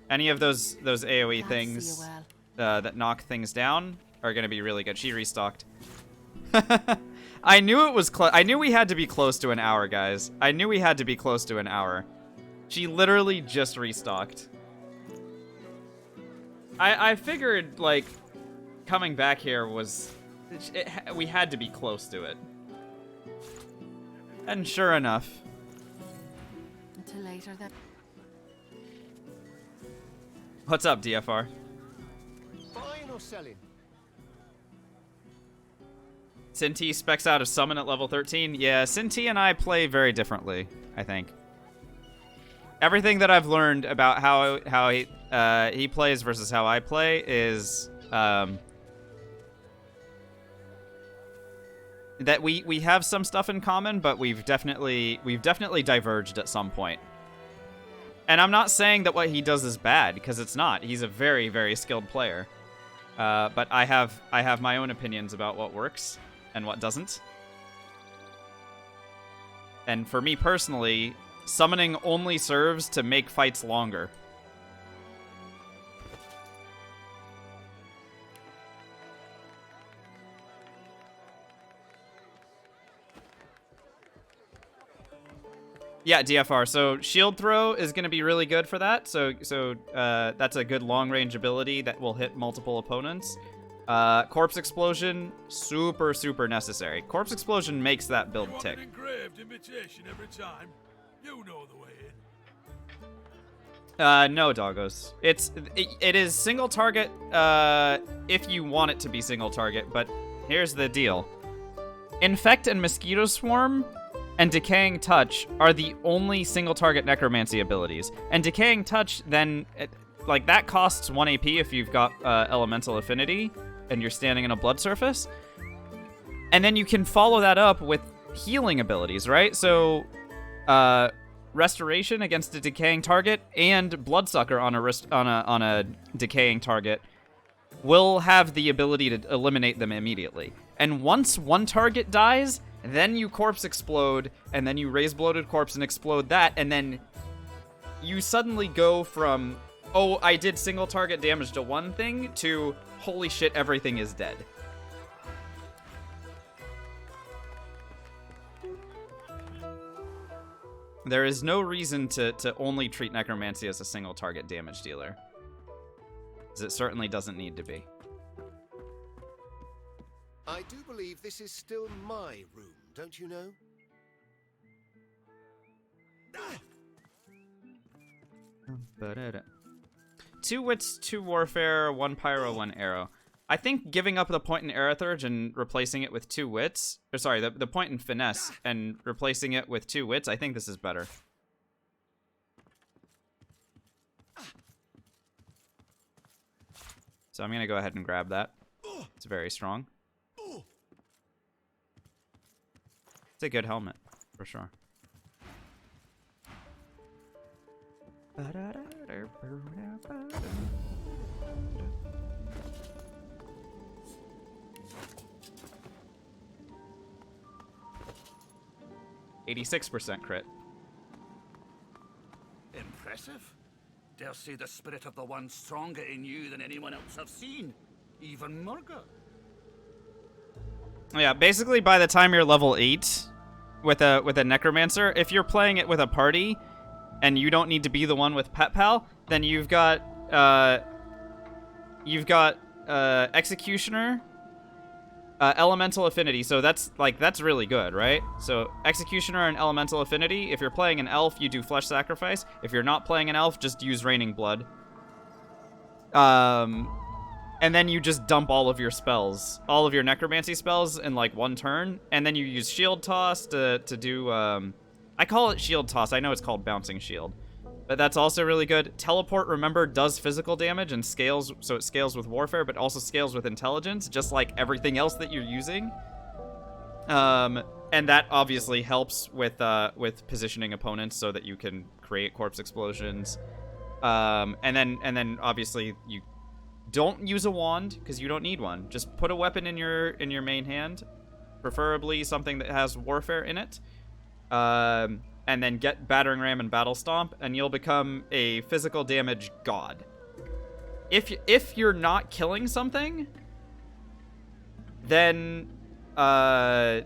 Any of those AoE things that knock things down are gonna be really good. She restocked. I knew it was close. I knew we had to be close to an hour, guys. I knew we had to be close to an hour. She literally just restocked. I figured, like, coming back here was... we had to be close to it. And sure enough. Until later, then. What's up, DFR? Buying or selling? Sinti specs out a summon at level 13. Yeah, Sinti and I play very differently, I think. Everything that I've learned about how he plays versus how I play is that we have some stuff in common, but we've definitely diverged at some point. And I'm not saying that what he does is bad, because it's not. He's a very, very skilled player. But I have my own opinions about what works and what doesn't. And for me personally, summoning only serves to make fights longer. Yeah, DFR. So shield throw is going to be really good for that. So that's a good long range ability that will hit multiple opponents. Corpse explosion, super necessary. Corpse explosion makes that build tick. An engraved invitation every time. You know the way in. No, doggos. It is single target if you want it to be single target, but here's the deal. Infect and Mosquito Swarm and Decaying Touch are the only single target necromancy abilities. And Decaying Touch then, like, that costs 1 AP if you've got elemental affinity and you're standing in a blood surface. And then you can follow that up with healing abilities, right? So, Restoration against a decaying target and Bloodsucker on a decaying target will have the ability to eliminate them immediately. And once one target dies, then you corpse explode, and then you raise bloated corpse and explode that, and then you suddenly go from, oh, I did single target damage to one thing, to, holy shit, everything is dead. There is no reason to only treat Necromancy as a single target damage dealer, as it certainly doesn't need to be. I do believe this is still my room, don't you know? Two wits, 2 warfare, 1 pyro, 1 arrow. I think giving up the point in Aerithurge and replacing it with 2 wits, or sorry, the point in finesse and replacing it with 2 wits, I think this is better. So I'm gonna go ahead and grab that. It's very strong. It's a good helmet, for sure. 86% crit. Impressive. Dare say the spirit of the one stronger in you than anyone else I've seen. Even Murga. Yeah, basically by the time you're level 8 with a Necromancer, if you're playing it with a party and you don't need to be the one with Pet Pal, then you've got Executioner, Elemental Affinity, so that's really good, right? So Executioner and Elemental Affinity. If you're playing an elf, you do Flesh Sacrifice. If you're not playing an elf, just use Raining Blood. And then you just dump all of your spells, all of your Necromancy spells in like one turn, and then you use Shield Toss to do, I call it Shield Toss, I know it's called Bouncing Shield, but that's also really good. Teleport, remember, does physical damage and scales, so it scales with Warfare, but also scales with Intelligence, just like everything else that you're using. And that obviously helps with positioning opponents so that you can create corpse explosions. And then obviously you don't use a wand, because you don't need one. Just put a weapon in your main hand, preferably something that has Warfare in it, and then get Battering Ram and Battle Stomp, and you'll become a physical damage god. If you're not killing something, then well,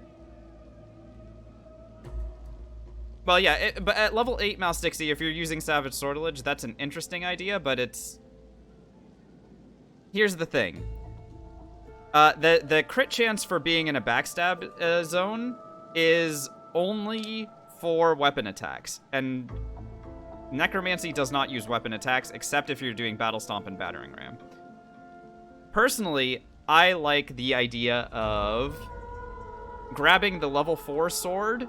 yeah, but at level 8 Mouse Dixie, if you're using Savage Sortilege, that's an interesting idea, but it's... Here's the thing. The crit chance for being in a backstab zone is only for weapon attacks, and Necromancy does not use weapon attacks except if you're doing Battle Stomp and Battering Ram. Personally, I like the idea of grabbing the level 4 sword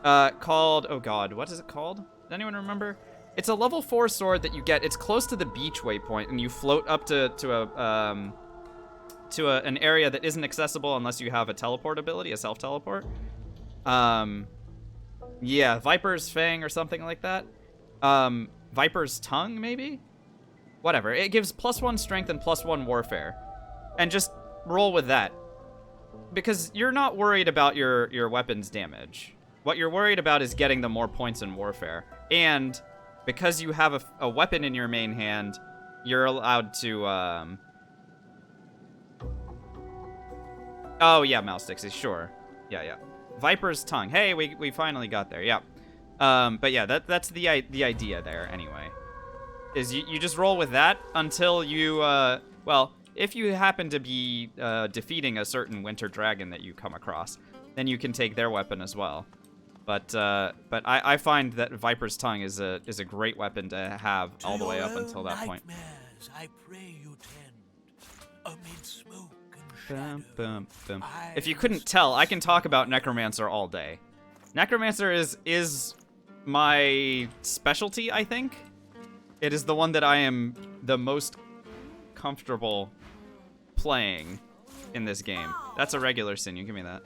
called, oh god, what is it called? Does anyone remember? It's a level 4 sword that you get. It's close to the beach waypoint, and you float up to an area that isn't accessible unless you have a teleport ability, a self-teleport. Yeah, Viper's Fang or something like that. Viper's Tongue, maybe? Whatever. It gives +1 strength and +1 warfare. And just roll with that. Because you're not worried about your weapon's damage. What you're worried about is getting the more points in warfare. And because you have a weapon in your main hand, you're allowed to, Oh, yeah, mouse sticks, sure. Yeah. Viper's Tongue. Hey, we finally got there, yeah. But yeah, that's the idea there, anyway. Is you just roll with that until you, well, if you happen to be defeating a certain winter dragon that you come across, then you can take their weapon as well. But I find that Viper's Tongue is a great weapon to have all the way up until that point. I pray you tend amid smoke and shadow. If you couldn't tell, I can talk about Necromancer all day. Necromancer is my specialty, I think. It is the one that I am the most comfortable playing in this game. That's a regular sinew. Give me that.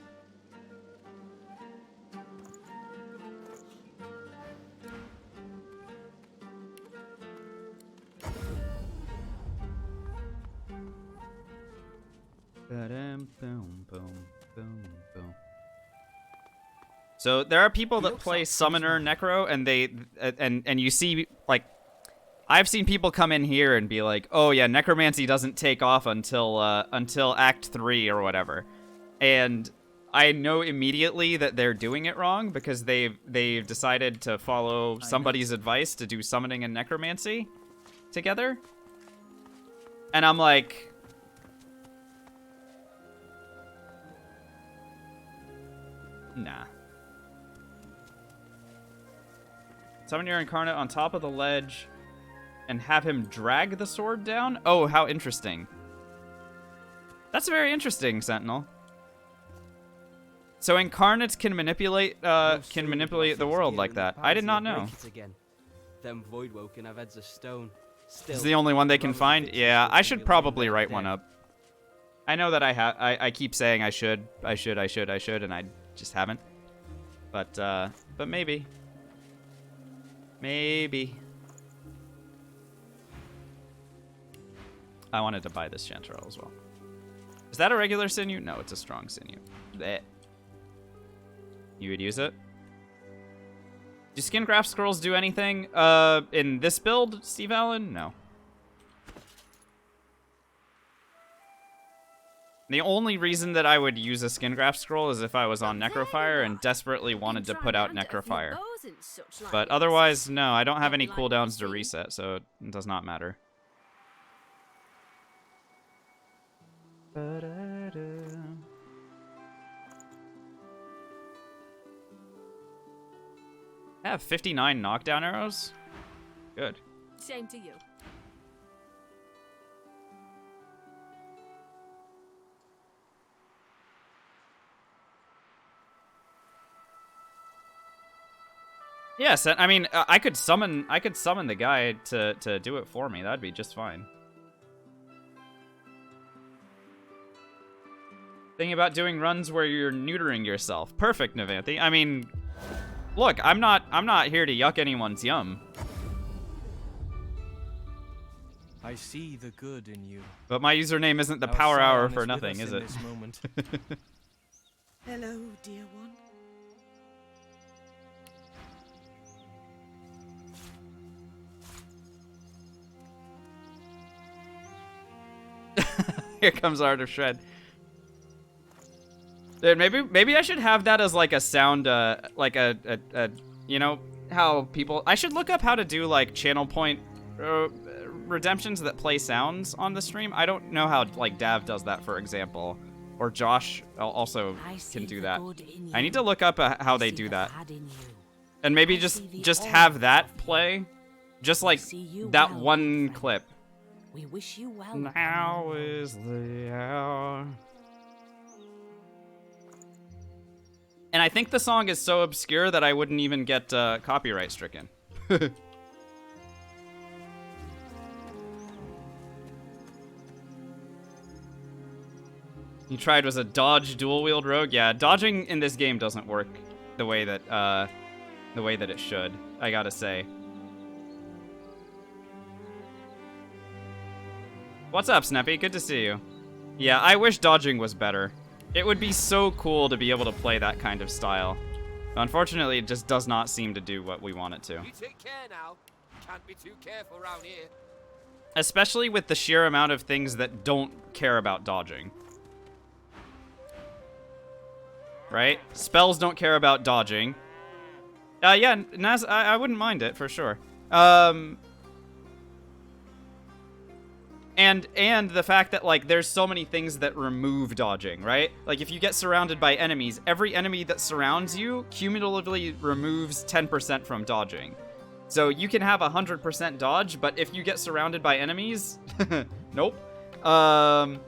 So there are people that play Summoner Necro, and and you see, like, I've seen people come in here and be like, "Oh yeah, necromancy doesn't take off until Act 3 or whatever," and I know immediately that they're doing it wrong because they've decided to follow somebody's advice to do summoning and necromancy together, and I'm like, nah. Summon your incarnate on top of the ledge and have him drag the sword down? Oh, how interesting. That's very interesting, Sentinel. So incarnates can manipulate the world like that. I did not know. Them voidwoken have heads of stone. It's the only one they can find? Yeah, I should probably write one up. I know that I keep saying I should, and I just haven't. But maybe. Maybe. I wanted to buy this chanterelle as well. Is that a regular sinew? No, it's a strong sinew. Blech. You would use it? Do skin graft scrolls do anything in this build, Steve Allen? No. The only reason that I would use a skin graft scroll is if I was on Necrofire and desperately wanted to put out Necrofire. But otherwise, no, I don't have any cooldowns to reset, so it does not matter. I have 59 knockdown arrows? Good. Same to you. Yes, I mean, I could summon the guy to do it for me. That'd be just fine. Thinking about doing runs where you're neutering yourself. Perfect, Navanthi. I mean, look, I'm not here to yuck anyone's yum. I see the good in you. But my username isn't the Power Hour for nothing, is it? Hello, dear one. Here comes Art of Shred. Dude, maybe I should have that as like a sound, like a you know how people. I should look up how to do like channel point redemptions that play sounds on the stream. I don't know how like Dav does that, for example, or Josh also can do that. I need to look up how they do that, and maybe just have that play, just like that one clip. We wish you well. Now is the hour. And I think the song is so obscure that I wouldn't even get copyright stricken. You tried was a dodge dual-wield rogue? Yeah, dodging in this game doesn't work the way that it should, I gotta say. What's up, Snappy? Good to see you. Yeah, I wish dodging was better. It would be so cool to be able to play that kind of style. Unfortunately, it just does not seem to do what we want it to. You take care now. Can't be too careful around here. Especially with the sheer amount of things that don't care about dodging. Right? Spells don't care about dodging. Yeah, Naz, I wouldn't mind it, for sure. And the fact that, like, there's so many things that remove dodging, right? Like, if you get surrounded by enemies, every enemy that surrounds you cumulatively removes 10% from dodging. So you can have 100% dodge, but if you get surrounded by enemies, nope. And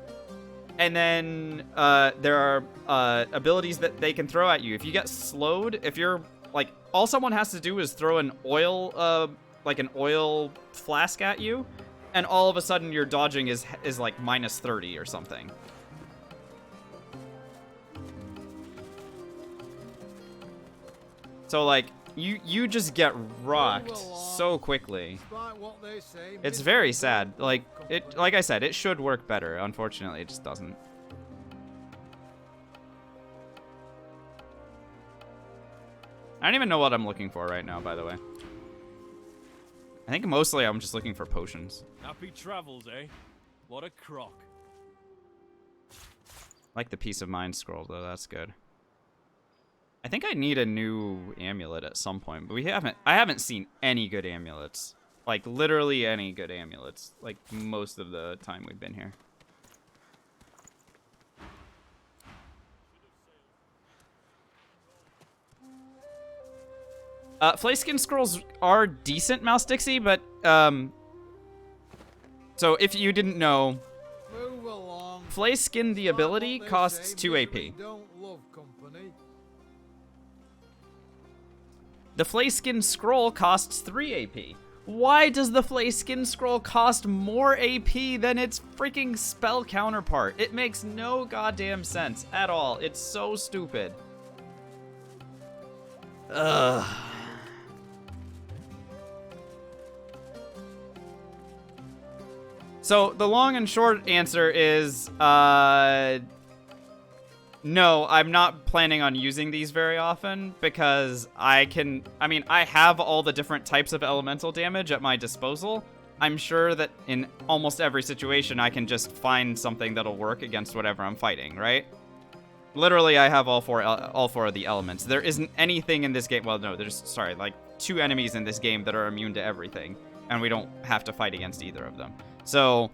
then there are abilities that they can throw at you. If you get slowed, if you're, like, all someone has to do is throw an oil, like an oil flask at you, and all of a sudden your dodging is like minus 30 or something. So, like, you just get rocked so quickly. It's very sad. Like I said, it should work better. Unfortunately, it just doesn't. I don't even know what I'm looking for right now, by the way. I think mostly I'm just looking for potions. Happy travels, eh? What a crock. Like the peace of mind scroll, though. That's good. I think I need a new amulet at some point, but I haven't seen any good amulets. Like, literally any good amulets. Like, most of the time we've been here. Flayskin scrolls are decent, Mouse Dixie, but, so if you didn't know, Flayskin, the ability, costs 2 AP. The Flayskin scroll costs 3 AP. Why does the Flayskin scroll cost more AP than its freaking spell counterpart? It makes no goddamn sense at all. It's so stupid. Ugh. So the long and short answer is, no, I'm not planning on using these very often because I have all the different types of elemental damage at my disposal. I'm sure that in almost every situation I can just find something that'll work against whatever I'm fighting, right? Literally, I have all four of the elements. There isn't anything in this game, well, no, there's, like 2 enemies in this game that are immune to everything, and we don't have to fight against either of them. So,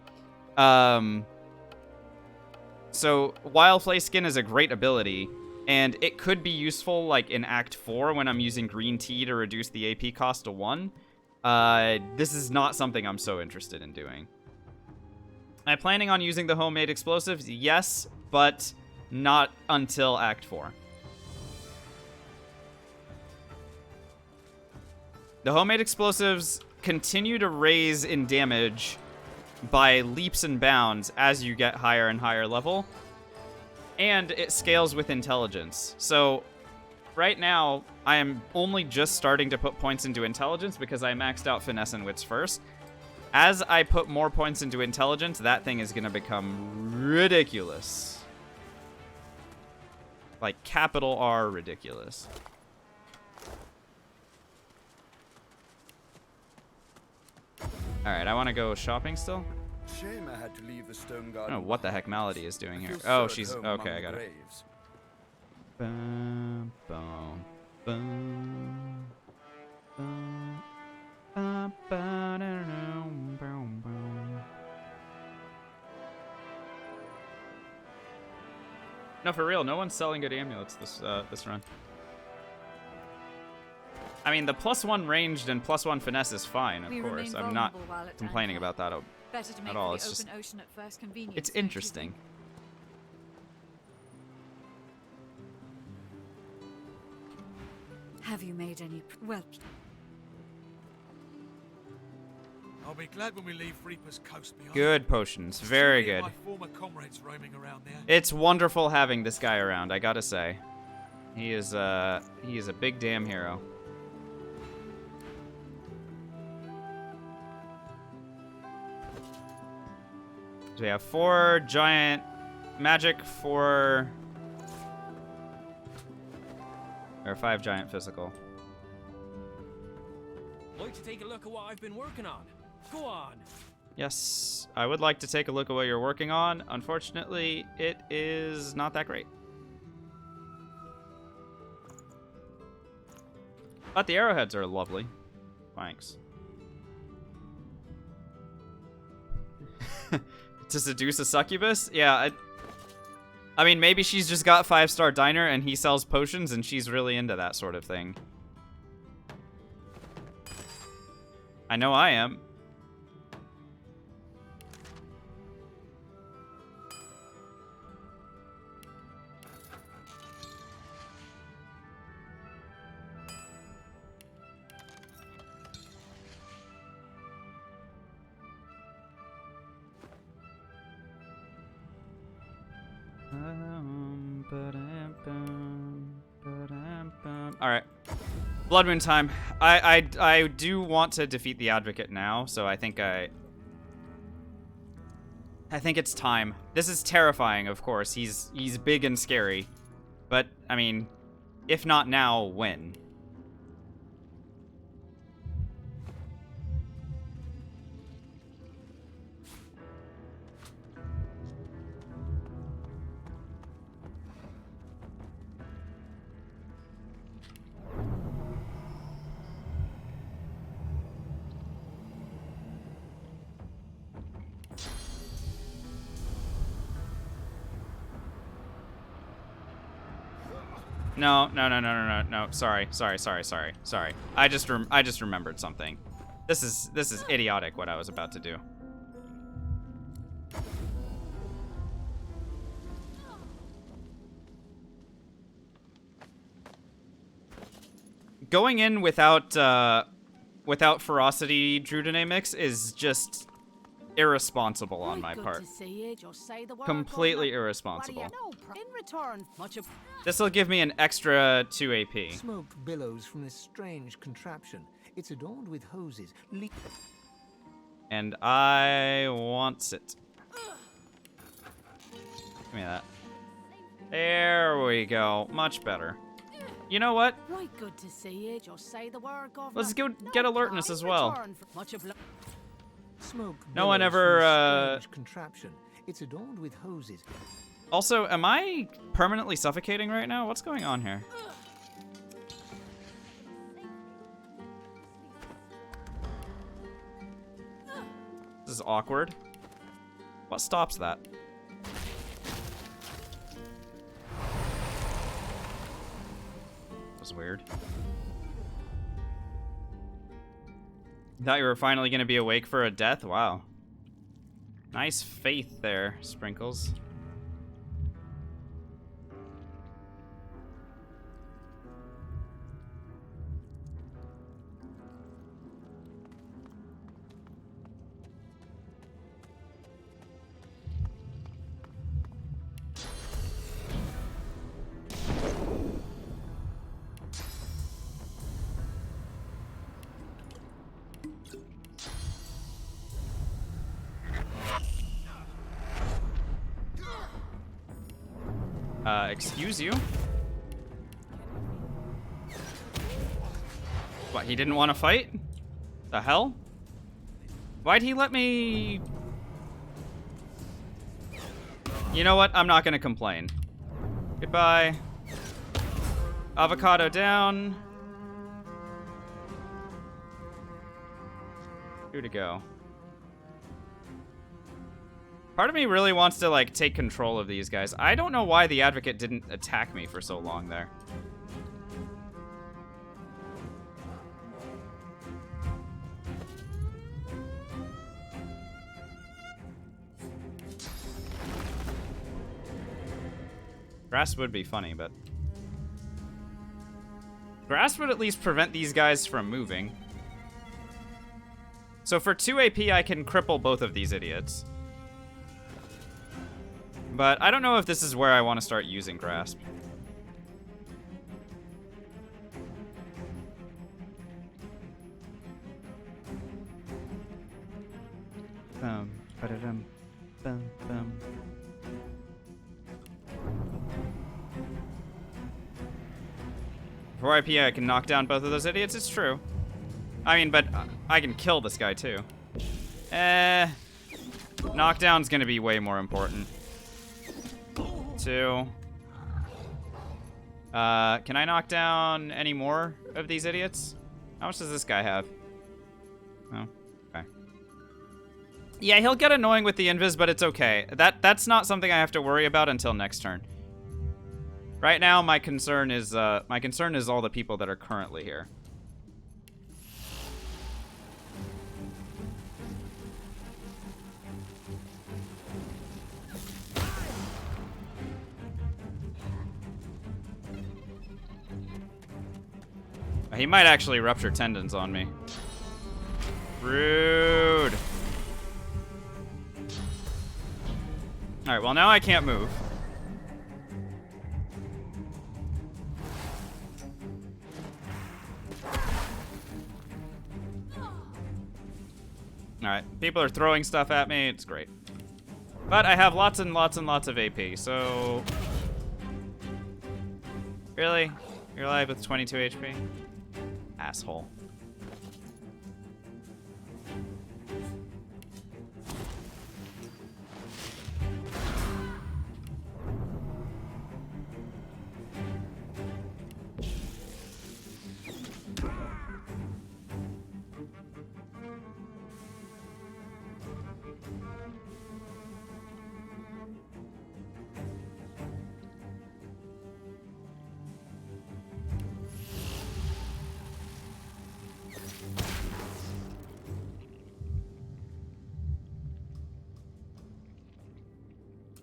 so while Flayskin is a great ability, and it could be useful like in Act 4 when I'm using green tea to reduce the AP cost to 1, this is not something I'm so interested in doing. Am I planning on using the homemade explosives? Yes, but not until Act 4. The homemade explosives continue to raise in damage by leaps and bounds as you get higher and higher level, and it scales with intelligence. So right now I am only just starting to put points into intelligence because I maxed out finesse and wits first. As I put more points into intelligence, that thing is going to become ridiculous. Like capital R ridiculous. Alright, I want to go shopping still. Shame I had to leave the stone I garden. don't know what the heck Melody is doing here. I feel Oh, so at she's... home Okay, among I got the it. graves. Bum, bum, bum, bum, bum, ba-da-dum, bum, bum. No, for real, no one's selling good amulets this run. I mean, the +1 ranged and +1 finesse is fine, of course. I'm not complaining about that at all. It's just, it's interesting. Have you made any... Well... I I'll be glad when we leave Reaper's Coast behind. Good potions. Very good. My former comrades roaming around there. It's wonderful having this guy around, I gotta say. He is a big damn hero. So we have 4 giant magic, 4... or 5 giant physical. Like to take a look at what I've been working on. Go on. Yes, I would like to take a look at what you're working on. Unfortunately, it is not that great. But the arrowheads are lovely. Thanks. To seduce a succubus? Yeah, I mean, maybe she's just got 5-star diner and he sells potions and she's really into that sort of thing. I know I am. All right, Blood Moon time. I do want to defeat the Advocate now, so I think it's time. This is terrifying, of course. He's big and scary, but I mean, if not now, when? No. Sorry. I just remembered something. This is idiotic what I was about to do. Going in without ferocity Drudene mix is just irresponsible on my part. Completely irresponsible. This will give me an extra 2 AP. Smoke billows from this strange contraption. It's adorned with hoses. And I want it. Give me that. There we go. Much better. You know what? Right good to see you. Just say the word, Governor. Let's go get alertness as well. Smoke no one ever contraption. It's adorned with hoses. Also, am I permanently suffocating right now? What's going on here? This is awkward. What stops that? That was weird. Thought you were finally gonna be awake for a death? Wow. Nice faith there, Sprinkles. Excuse you? What, he didn't want to fight? The hell? Why'd he let me... You know what? I'm not gonna complain. Goodbye. Avocado down. 2 to go. Part of me really wants to, like, take control of these guys. I don't know why the Advocate didn't attack me for so long there. Grass would be funny, but... Grass would at least prevent these guys from moving. So for 2 AP, I can cripple both of these idiots. But I don't know if this is where I want to start using Grasp. Ba-da-dum, bum, bum. For IP, I can knock down both of those idiots. It's true. I mean, but I can kill this guy too. Knockdown's gonna be way more important. 2. Can I knock down any more of these idiots? How much does this guy have? Oh, okay. Yeah, he'll get annoying with the invis, but it's okay. That's not something I have to worry about until next turn. Right now, my concern is all the people that are currently here. He might actually rupture tendons on me. Rude. All right, well now I can't move. All right, people are throwing stuff at me. It's great. But I have lots and lots and lots of AP, so... Really? You're alive with 22 HP? Asshole.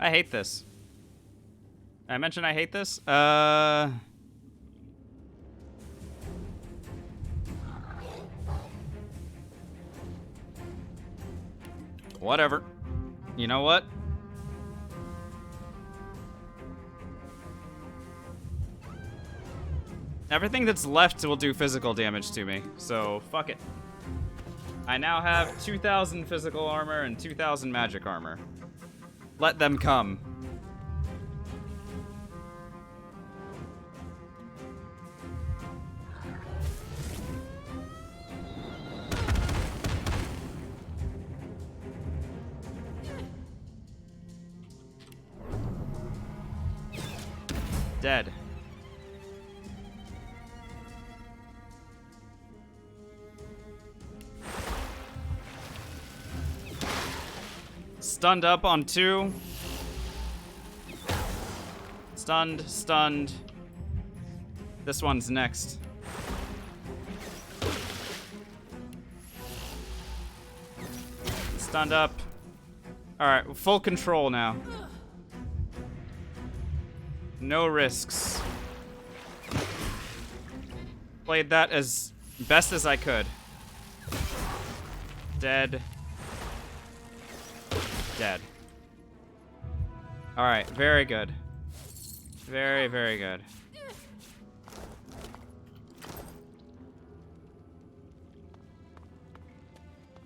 I hate this. I mentioned I hate this? Whatever. You know what? Everything that's left will do physical damage to me, so fuck it. I now have 2,000 physical armor and 2,000 magic armor. Let them come. Dead. Stunned up on 2. Stunned, stunned. This one's next. Stunned up. Alright, full control now. No risks. Played that as best as I could. Dead. Dead. Alright, very good. Very, very good.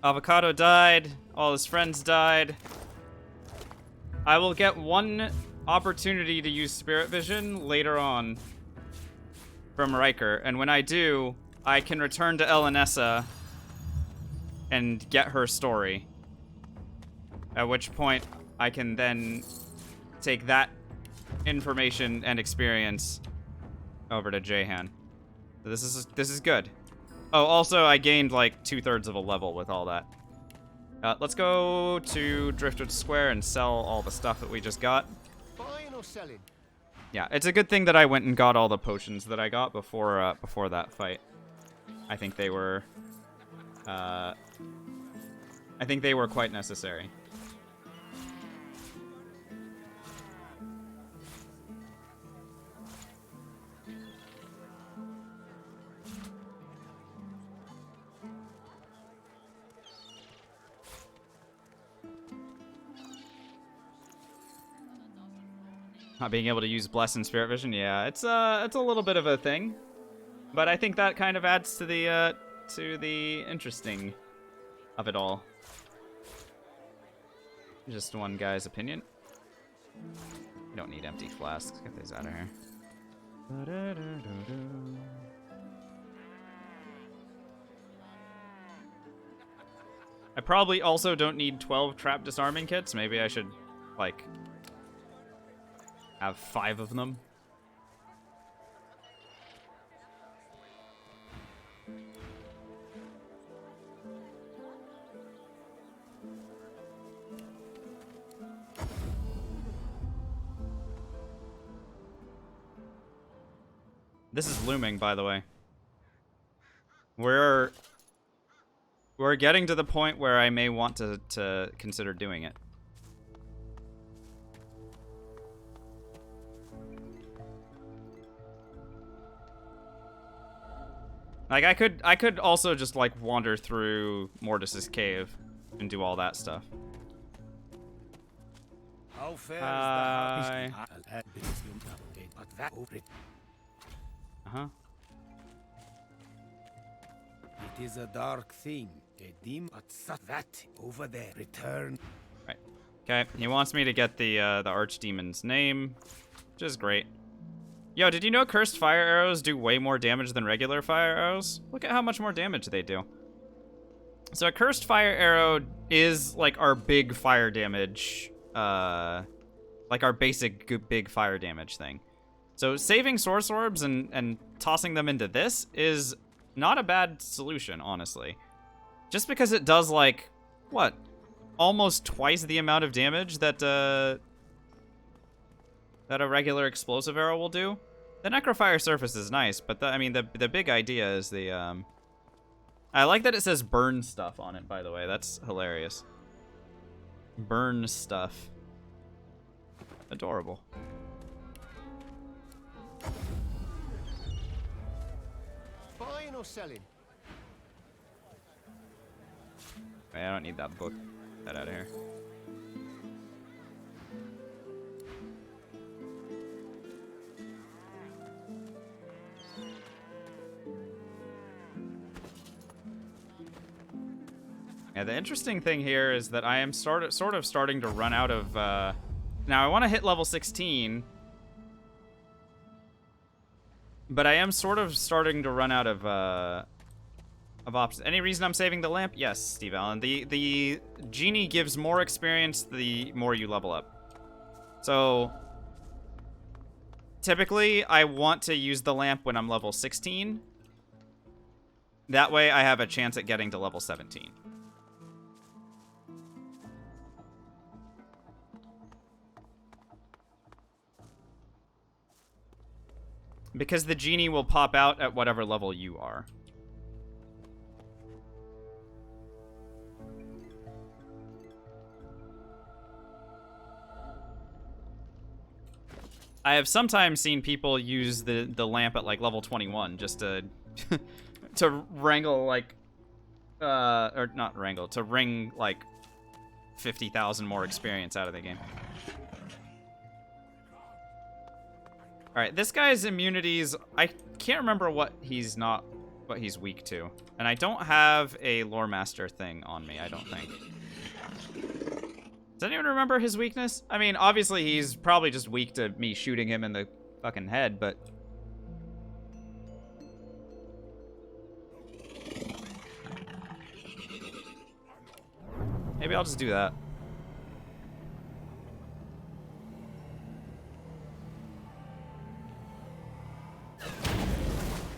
Avocado died. All his friends died. I will get one opportunity to use Spirit Vision later on from Riker, and when I do, I can return to Elenessa and get her story. At which point, I can then take that information and experience over to Jahan. So this is good. Oh, also, I gained like 2/3 of a level with all that. Let's go to Driftwood Square and sell all the stuff that we just got. Buying or selling? Yeah, it's a good thing that I went and got all the potions that I got before before that fight. I think they were quite necessary. Not being able to use Bless and Spirit Vision, yeah, it's a little bit of a thing. But I think that kind of adds to the interesting of it all. Just one guy's opinion. You don't need empty flasks. Get these out of here. I probably also don't need 12 trap disarming kits. Maybe I should, like, have 5 of them. This is looming, by the way. We're getting to the point where I may want to consider doing it. Like, I could also just, like, wander through Mortis's cave and do all that stuff. How fair Hi. Uh-huh. It is a dark thing. A dim that over there. Return. Right. Okay. He wants me to get the archdemon's name, which is great. Yo, did you know cursed fire arrows do way more damage than regular fire arrows? Look at how much more damage they do. So a cursed fire arrow is like our big fire damage, like our basic big fire damage thing. So saving source orbs and tossing them into this is not a bad solution, honestly. Just because it does, like, what? Almost twice the amount of damage that a regular explosive arrow will do. The Necrofire surface is nice, but I mean, the big idea is the, I like that it says burn stuff on it, by the way. That's hilarious. Burn stuff. Adorable. Buying or selling? I don't need that book. Get that out of here. Yeah, the interesting thing here is that I am sort of starting to run out of, now I want to hit level 16, but I am sort of starting to run out of options. Any reason I'm saving the lamp? Yes, Steve Allen. The genie gives more experience the more you level up. So, typically, I want to use the lamp when I'm level 16. That way, I have a chance at getting to level 17. Because the genie will pop out at whatever level you are. I have sometimes seen people use the lamp at like level 21 just to to wrangle like or not wrangle, to wring like 50,000 more experience out of the game. All right, this guy's immunities, I can't remember what he's weak to. And I don't have a lore master thing on me, I don't think. Does anyone remember his weakness? I mean, obviously he's probably just weak to me shooting him in the fucking head, but... maybe I'll just do that.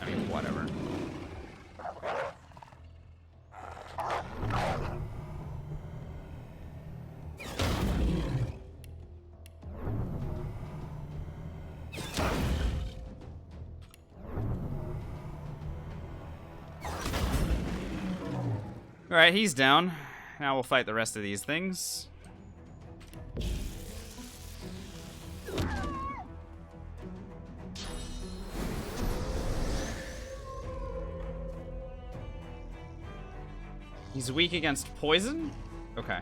I mean, whatever. Alright, he's down. Now we'll fight the rest of these things. He's weak against poison? Okay.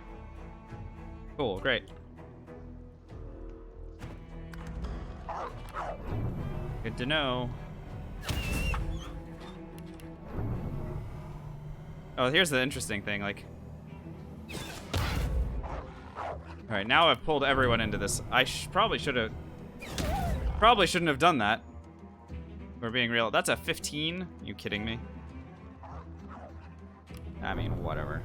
Cool, great. Good to know. Oh, here's the interesting thing, like... Alright, now I've pulled everyone into this. I probably should have... Probably shouldn't have done that. We're being real. That's a 15? You kidding me? I mean, whatever.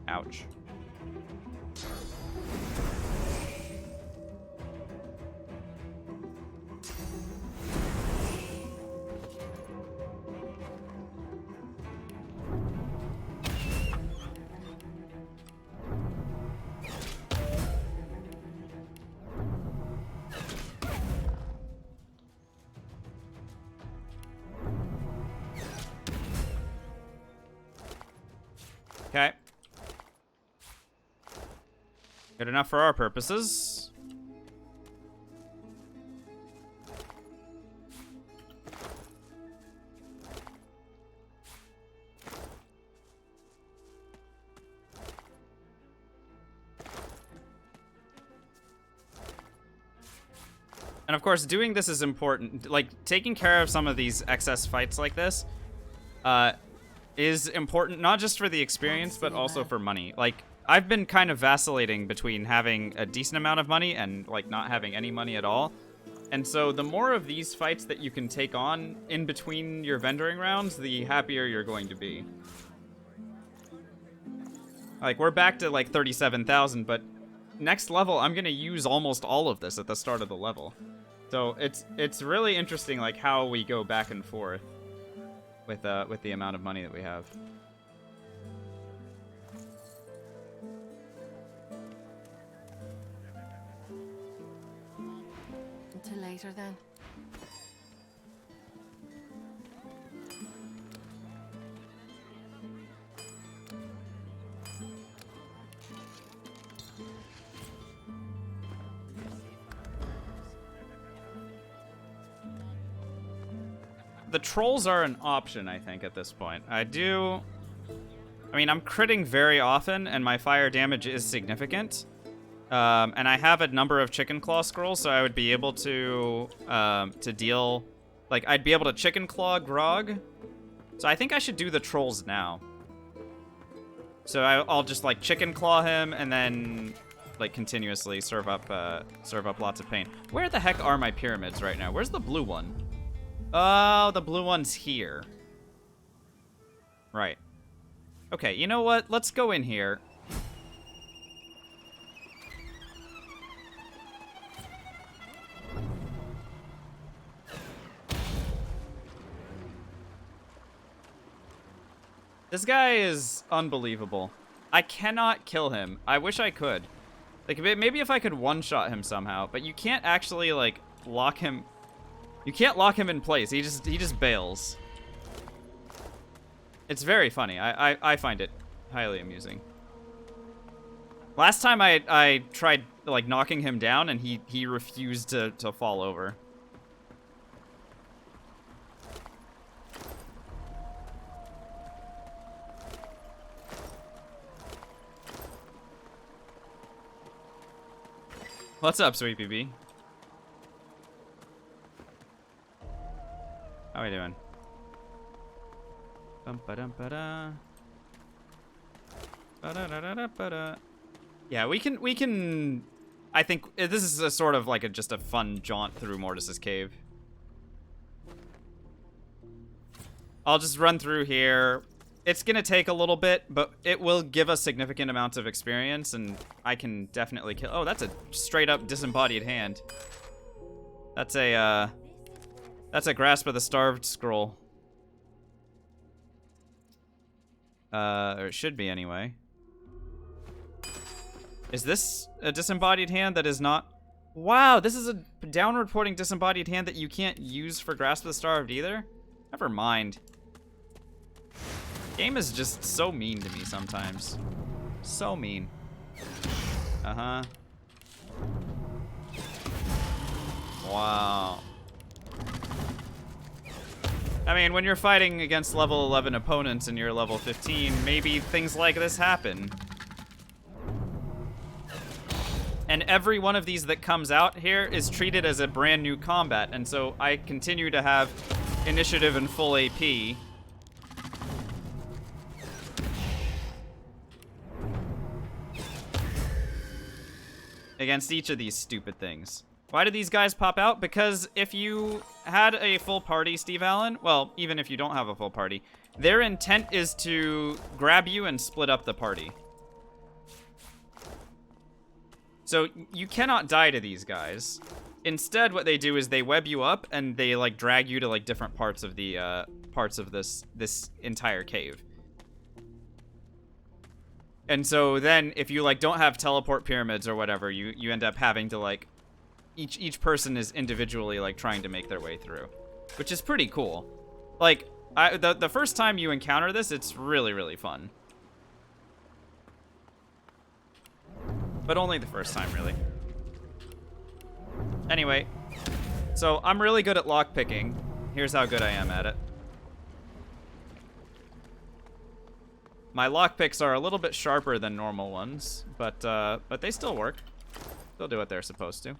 Ouch. Okay. Good enough for our purposes. And of course, doing this is important. Like, taking care of some of these excess fights like this, is important, not just for the experience, but also for money. Like, I've been kind of vacillating between having a decent amount of money and, like, not having any money at all. And so the more of these fights that you can take on in between your vendoring rounds, the happier you're going to be. Like, we're back to, like, 37,000, but next level, I'm gonna use almost all of this at the start of the level. So it's really interesting, like, how we go back and forth with the amount of money that we have. Until later, then. The trolls are an option, I think, at this point. I mean, I'm critting very often, and my fire damage is significant. And I have a number of chicken claw scrolls, so I would be able to deal... Like, I'd be able to chicken claw Grog. So I think I should do the trolls now. So I'll just, like, chicken claw him, and then, like, continuously serve up lots of pain. Where the heck are my pyramids right now? Where's the blue one? Oh, the blue one's here. Right. Okay, you know what? Let's go in here. This guy is unbelievable. I cannot kill him. I wish I could. Like, maybe if I could one-shot him somehow, but you can't actually, like, lock him... You can't lock him in place. He just bails. It's very funny. I find it highly amusing. Last time I tried, like, knocking him down, and he refused to fall over. What's up, Sweet BB? How are we doing? Yeah, we can. I think this is a sort of like just a fun jaunt through Mortis's cave. I'll just run through here. It's gonna take a little bit, but it will give us significant amounts of experience, and I can definitely kill. Oh, that's a straight up disembodied hand. That's a Grasp of the Starved scroll. Or it should be anyway. Is this a disembodied hand that is not... Wow, this is a downward pointing disembodied hand that you can't use for Grasp of the Starved either? Never mind. Game is just so mean to me sometimes. So mean. Uh-huh. Wow. I mean, when you're fighting against level 11 opponents and you're level 15, maybe things like this happen. And every one of these that comes out here is treated as a brand new combat, and so I continue to have initiative and full AP. Against each of these stupid things. Why do these guys pop out? Because if you had a full party, Steve Allen, well, even if you don't have a full party, their intent is to grab you and split up the party. So you cannot die to these guys. Instead, what they do is they web you up and they like drag you to like different parts of the this entire cave. And so then if you like don't have teleport pyramids or whatever, you end up having to like each person is individually like trying to make their way through, which is pretty cool. Like the first time you encounter this, it's really, really fun. But only the first time, really. Anyway, so I'm really good at lockpicking. Here's how good I am at it. My lockpicks are a little bit sharper than normal ones, but they still work. They'll do what they're supposed to.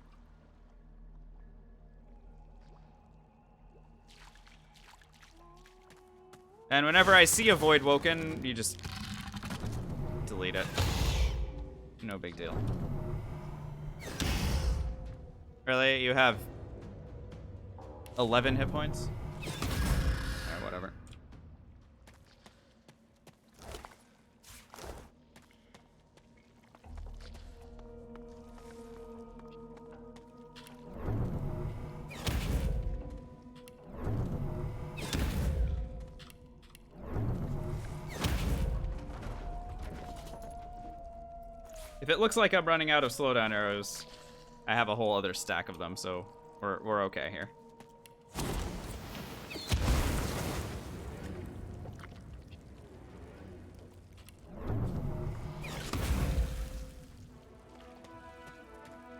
And whenever I see a Void Woken, you just delete it. No big deal. Really? You have 11 hit points? Alright, whatever. If it looks like I'm running out of slowdown arrows, I have a whole other stack of them, so we're okay here.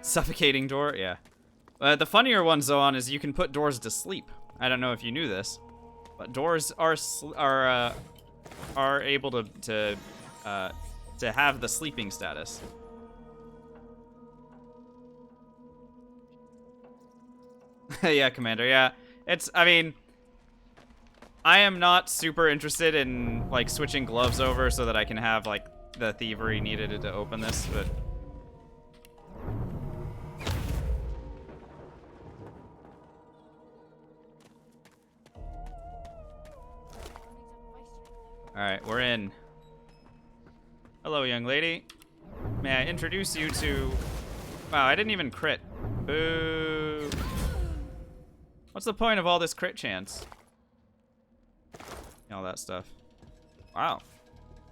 Suffocating door, yeah. The funnier one, Zoan, is you can put doors to sleep. I don't know if you knew this, but doors are able to have the sleeping status. Yeah, Commander, yeah. I mean, I am not super interested in, like, switching gloves over so that I can have, like, the thievery needed to open this, but... Alright, we're in. Hello, young lady. May I introduce you to... Wow, I didn't even crit. Boo. What's the point of all this crit chance? All that stuff. Wow.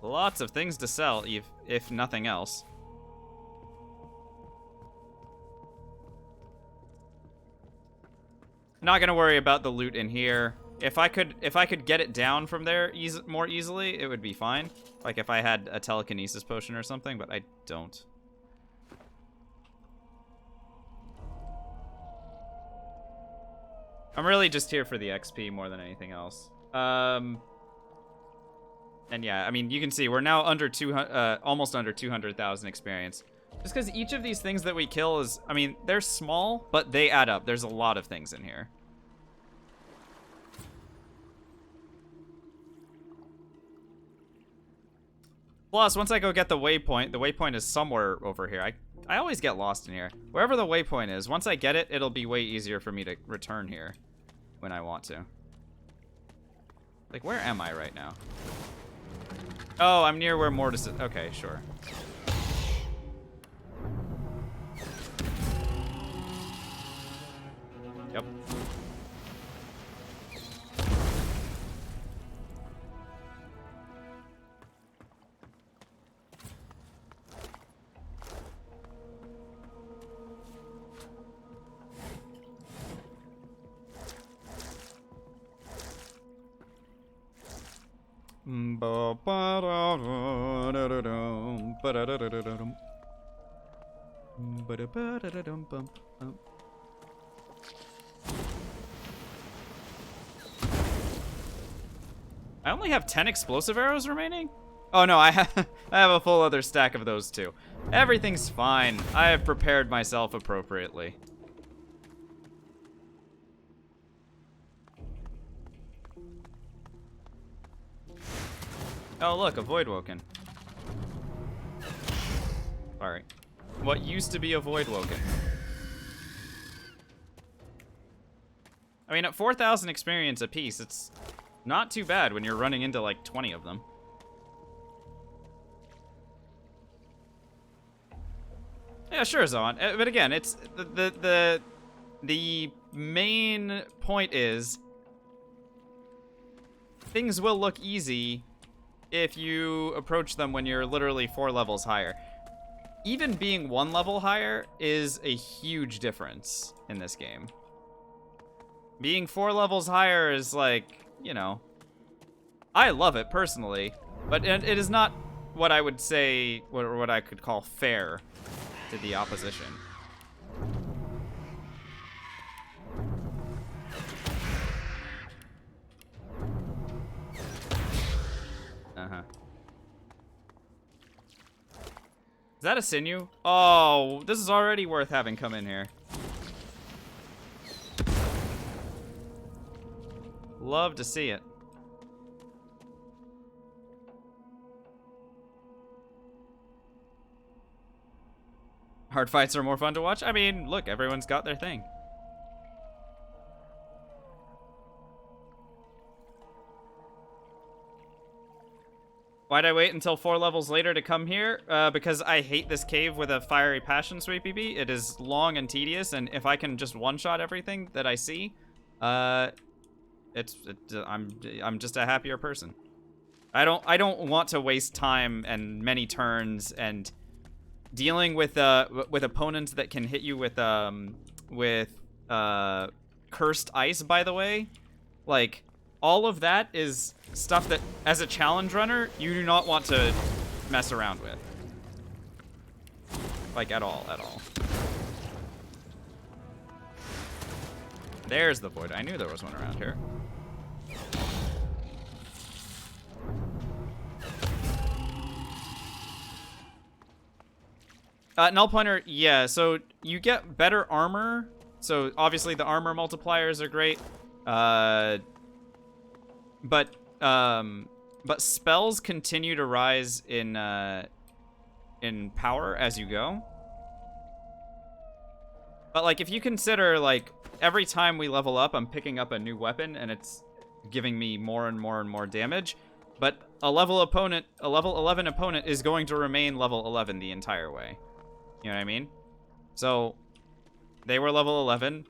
Lots of things to sell, if nothing else. Not gonna worry about the loot in here. If I could get it down from there more easily, it would be fine. Like if I had a telekinesis potion or something, but I don't. I'm really just here for the XP more than anything else. And yeah, I mean, you can see we're now under almost under 200,000 experience. Just because each of these things that we kill is, I mean, they're small, but they add up. There's a lot of things in here. Plus, once I go get the waypoint is somewhere over here. I always get lost in here. Wherever the waypoint is, once I get it, it'll be way easier for me to return here when I want to. Like, where am I right now? Oh, I'm near where Mortis is. Okay, sure. Yep. I only have 10 explosive arrows remaining? Oh no, I have a full other stack of those too. Everything's fine. I have prepared myself appropriately. Oh look, a Void Woken. Sorry. What used to be a Void Woken. I mean, at 4,000 experience apiece, it's not too bad when you're running into like 20 of them. Yeah, sure, Zoan. But again, it's the main point is things will look easy if you approach them when you're literally 4 levels higher. Even being 1 level higher is a huge difference in this game. Being 4 levels higher is like, you know, I love it personally, but it is not what I would say, what I could call fair to the opposition. Is that a sinew? Oh, this is already worth having come in here. Love to see it. Hard fights are more fun to watch? I mean, look, everyone's got their thing. Why'd I wait until 4 levels later to come here? Because I hate this cave with a fiery passion, Sweepy B. It is long and tedious, and if I can just one-shot everything that I see, I'm just a happier person. I don't want to waste time and many turns and dealing with opponents that can hit you with cursed ice, by the way. Like, all of that is stuff that, as a challenge runner, you do not want to mess around with. Like, at all. There's the void. I knew there was one around here. Null pointer, yeah, so you get better armor. So obviously the armor multipliers are great. But spells continue to rise in power as you go. But like, if you consider, like, every time we level up, I'm picking up a new weapon and it's giving me more and more and more damage. But a level 11 opponent is going to remain level 11 the entire way. You know what I mean? So they were level 11.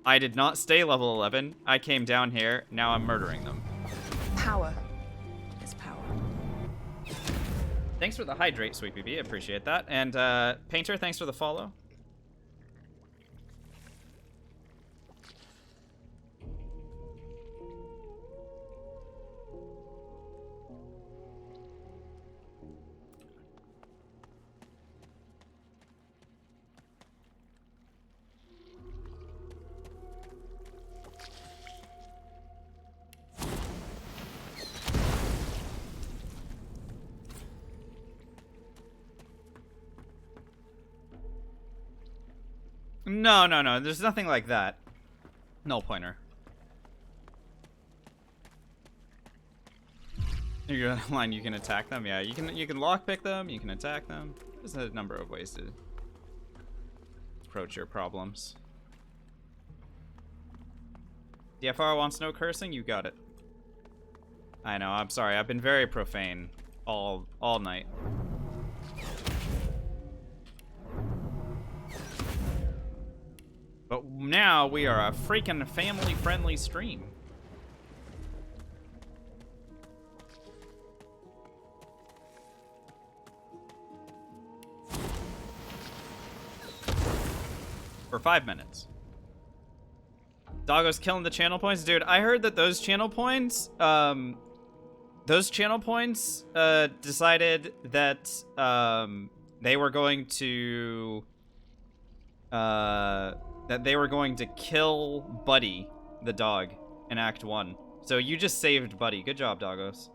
I did not stay level 11. I came down here. Now I'm murdering them. Power is power. Thanks for the hydrate, Sweet BB. I appreciate that. And Painter, thanks for the follow. No. There's nothing like that. Null pointer. You're online. You can attack them. Yeah, you can lockpick them. You can attack them. There's a number of ways to approach your problems. DFR wants no cursing. You got it. I know. I'm sorry. I've been very profane all night. But now we are a freaking family-friendly stream. For 5 minutes. Doggo's killing the channel points. Dude, I heard that those channel points, decided that, they were going to, that they were going to kill Buddy, the dog, in Act 1. So you just saved Buddy. Good job, doggos.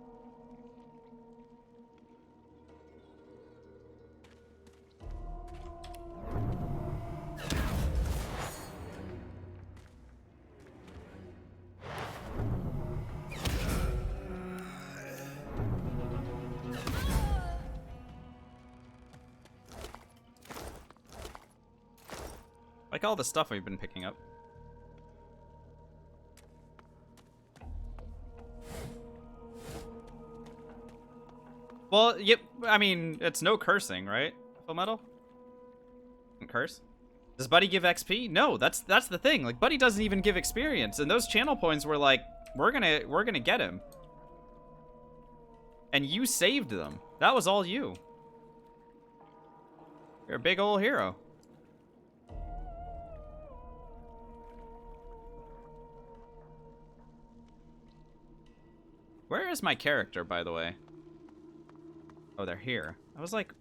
Like all the stuff we've been picking up. Well, yep. I mean, it's no cursing, right? Full metal. Can curse. Does Buddy give XP? No, that's the thing. Like Buddy doesn't even give experience, and those channel points were like, we're gonna get him. And you saved them. That was all you. You're a big old hero. Where is my character, by the way? Oh, they're here. I was like...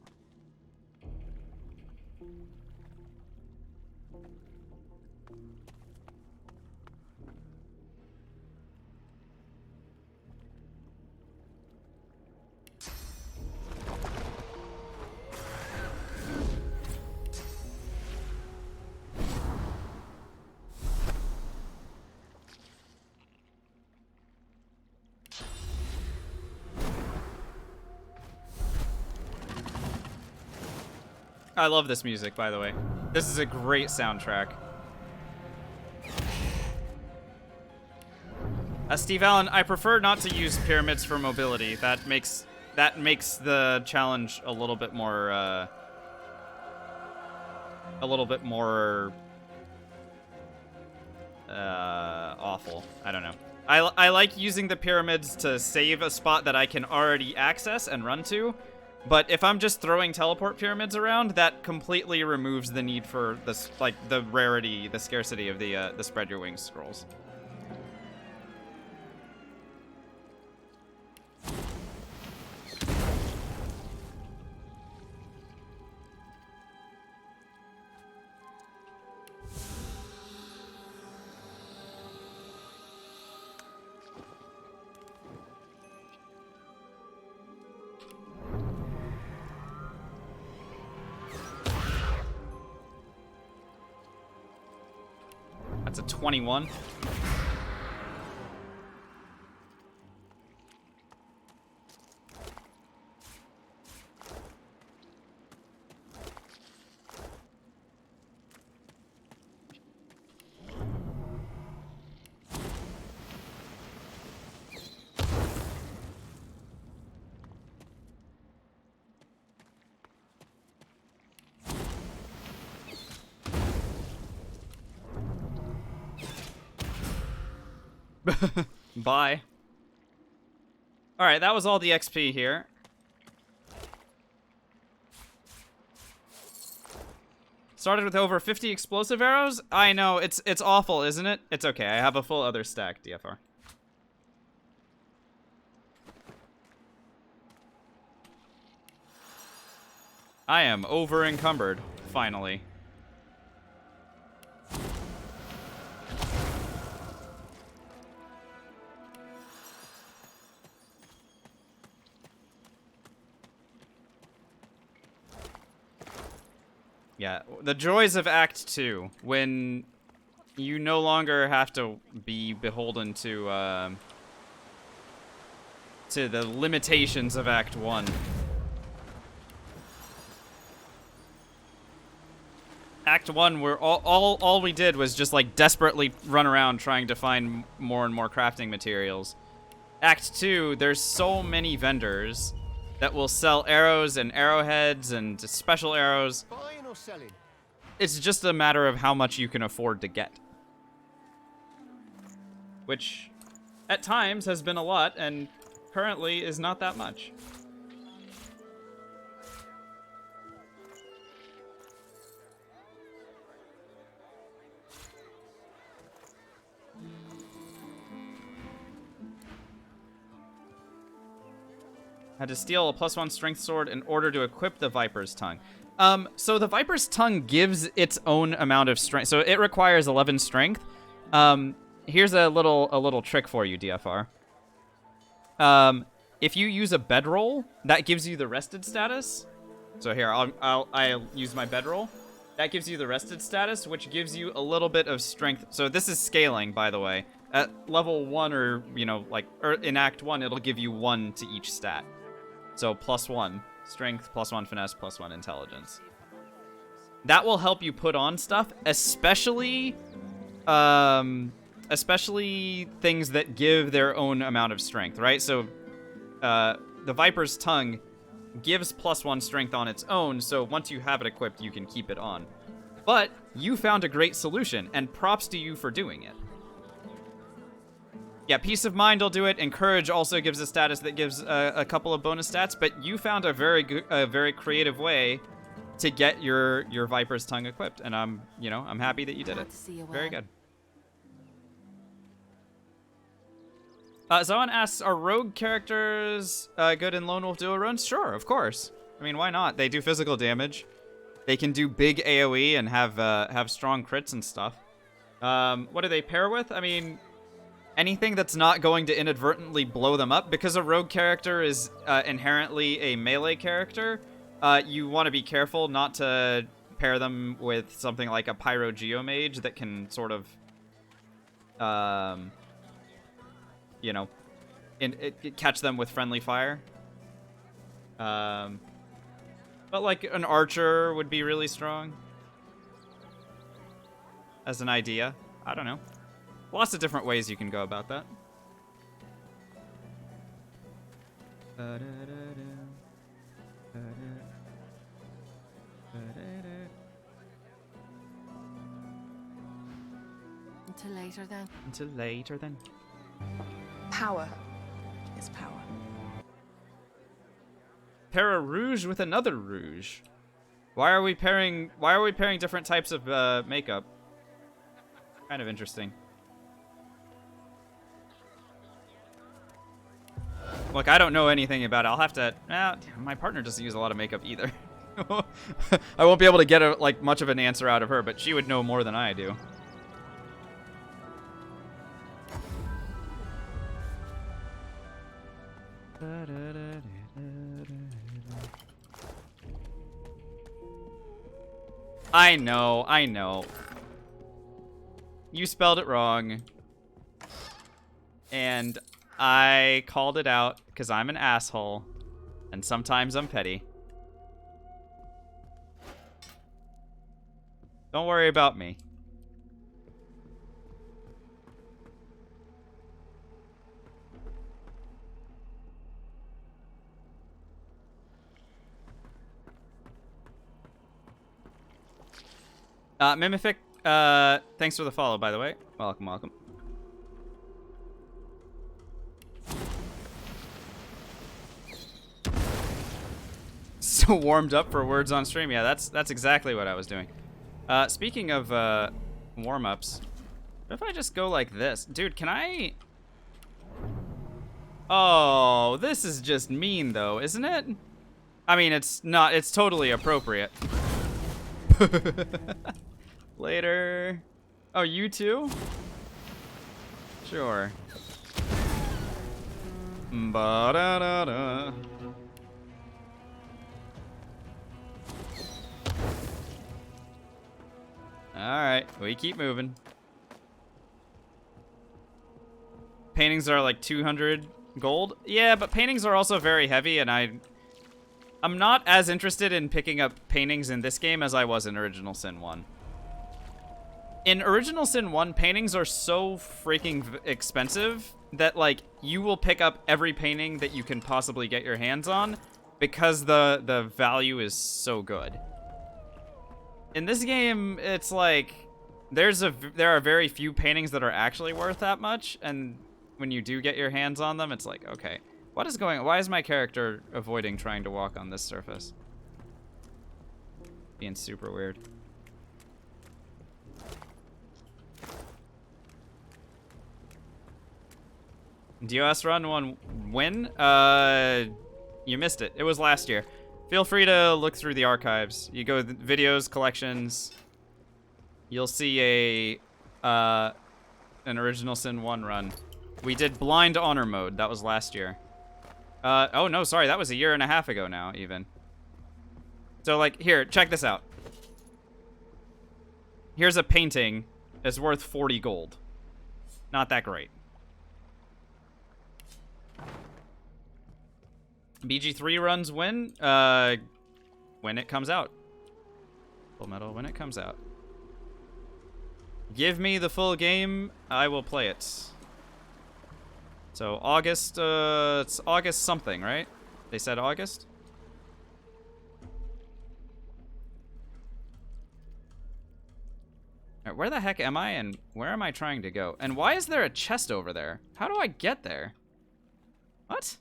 I love this music, by the way. This is a great soundtrack. Steve Allen, I prefer not to use pyramids for mobility. That makes the challenge a little bit more awful. I don't know. I like using the pyramids to save a spot that I can already access and run to. But if I'm just throwing teleport pyramids around, that completely removes the need for this, like the rarity, the scarcity of the spread your wings scrolls. That's a 21. Bye. Alright, that was all the XP here. Started with over 50 explosive arrows? I know, it's awful, isn't it? It's okay, I have a full other stack, DFR. I am over encumbered, finally. Yeah, the joys of Act 2, when you no longer have to be beholden to the limitations of Act 1. Act 1, where all we did was just like desperately run around trying to find more and more crafting materials. Act 2, there's so many vendors that will sell arrows and arrowheads and special arrows. Buying or selling? It's just a matter of how much you can afford to get. Which, at times, has been a lot, and currently is not that much. Had to steal a +1 strength sword in order to equip the Viper's Tongue. So the Viper's Tongue gives its own amount of strength. So it requires 11 strength. here's a little trick for you, DFR. If you use a bedroll, that gives you the rested status. So here, I'll use my bedroll. That gives you the rested status, which gives you a little bit of strength. So this is scaling, by the way. At level 1 or, you know, like, or in Act 1, it'll give you 1 to each stat. So +1 strength, +1 finesse, +1 intelligence. That will help you put on stuff, especially things that give their own amount of strength, right? So the Viper's Tongue gives +1 strength on its own, so once you have it equipped, you can keep it on. But you found a great solution, and props to you for doing it. Yeah, Peace of Mind will do it, and Courage also gives a status that gives a couple of bonus stats, but you found a very creative way to get your Viper's Tongue equipped, and I'm happy that you did it. Very good. Zoan asks, are rogue characters good in Lone Wolf Duo runs? Sure, of course. I mean, why not? They do physical damage. They can do big AoE and have strong crits and stuff. What do they pair with? I mean, anything that's not going to inadvertently blow them up. Because a rogue character is inherently a melee character, you want to be careful not to pair them with something like a Pyro Geomage that can sort of... catch them with friendly fire. But like an archer would be really strong. As an idea. I don't know. Lots of different ways you can go about that. Until later then. Until later then. Power is power. Pair a rouge with another rouge. Why are we pairing different types of makeup? Kind of interesting. Look, I don't know anything about it. I'll have to... my partner doesn't use a lot of makeup either. I won't be able to get much of an answer out of her, but she would know more than I do. I know. You spelled it wrong. And I called it out because I'm an asshole. And sometimes I'm petty. Don't worry about me. Mimific, thanks for the follow, by the way. Welcome. So warmed up for words on stream. Yeah, that's exactly what I was doing. Speaking of warm-ups, what if I just go like this? Dude, can I... Oh, this is just mean, though, isn't it? I mean, it's not. It's totally appropriate. Later. Oh, you too? Sure. Ba-da-da-da. Alright, we keep moving. Paintings are like 200 gold? Yeah, but paintings are also very heavy, and I'm not as interested in picking up paintings in this game as I was in Original Sin 1. In Original Sin 1, paintings are so freaking expensive that, like, you will pick up every painting that you can possibly get your hands on because the value is so good. In this game, it's like, there are very few paintings that are actually worth that much, and when you do get your hands on them, it's like, okay, what is going on? Why is my character avoiding trying to walk on this surface? Being super weird. DOS run one win? You missed it. It was last year. Feel free to look through the archives. You go videos, collections. You'll see a an Original Sin 1 run. We did Blind Honor mode. That was last year. Oh no, sorry, that was a year and a half ago now, even. So, like, here, check this out. Here's a painting that's worth 40 gold. Not that great. BG3 runs when? When it comes out. Full Metal, when it comes out. Give me the full game, I will play it. So, August, it's August something, right? They said August? Alright, where the heck am I, and where am I trying to go? And why is there a chest over there? How do I get there? What?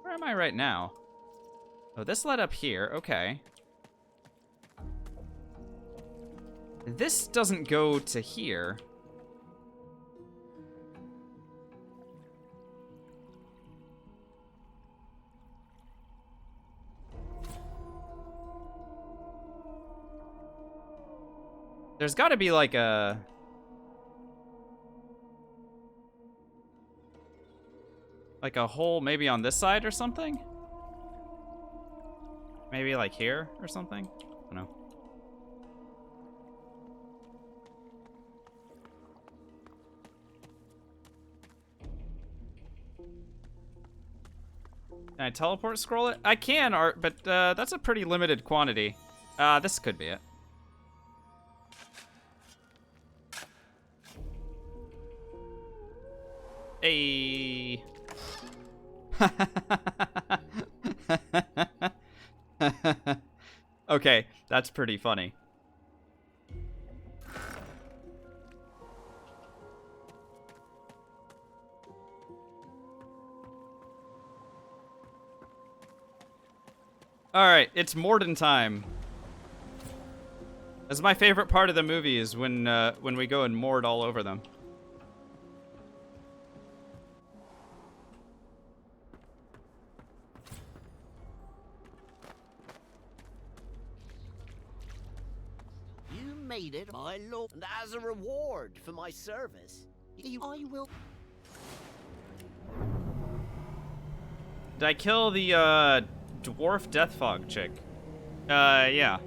Where am I right now? Oh, this led up here. Okay. This doesn't go to here. There's got to be like a... like a hole maybe on this side or something? Maybe like here or something? I don't know. Can I teleport scroll it? I can, Art, but that's a pretty limited quantity. This could be it. Hey. Okay, that's pretty funny. Alright, it's Morden time. That's my favorite part of the movie is when we go and Mord all over them. You made it, my lord, and as a reward for my service, I will... Did I kill the, dwarf death fog chick? Yeah.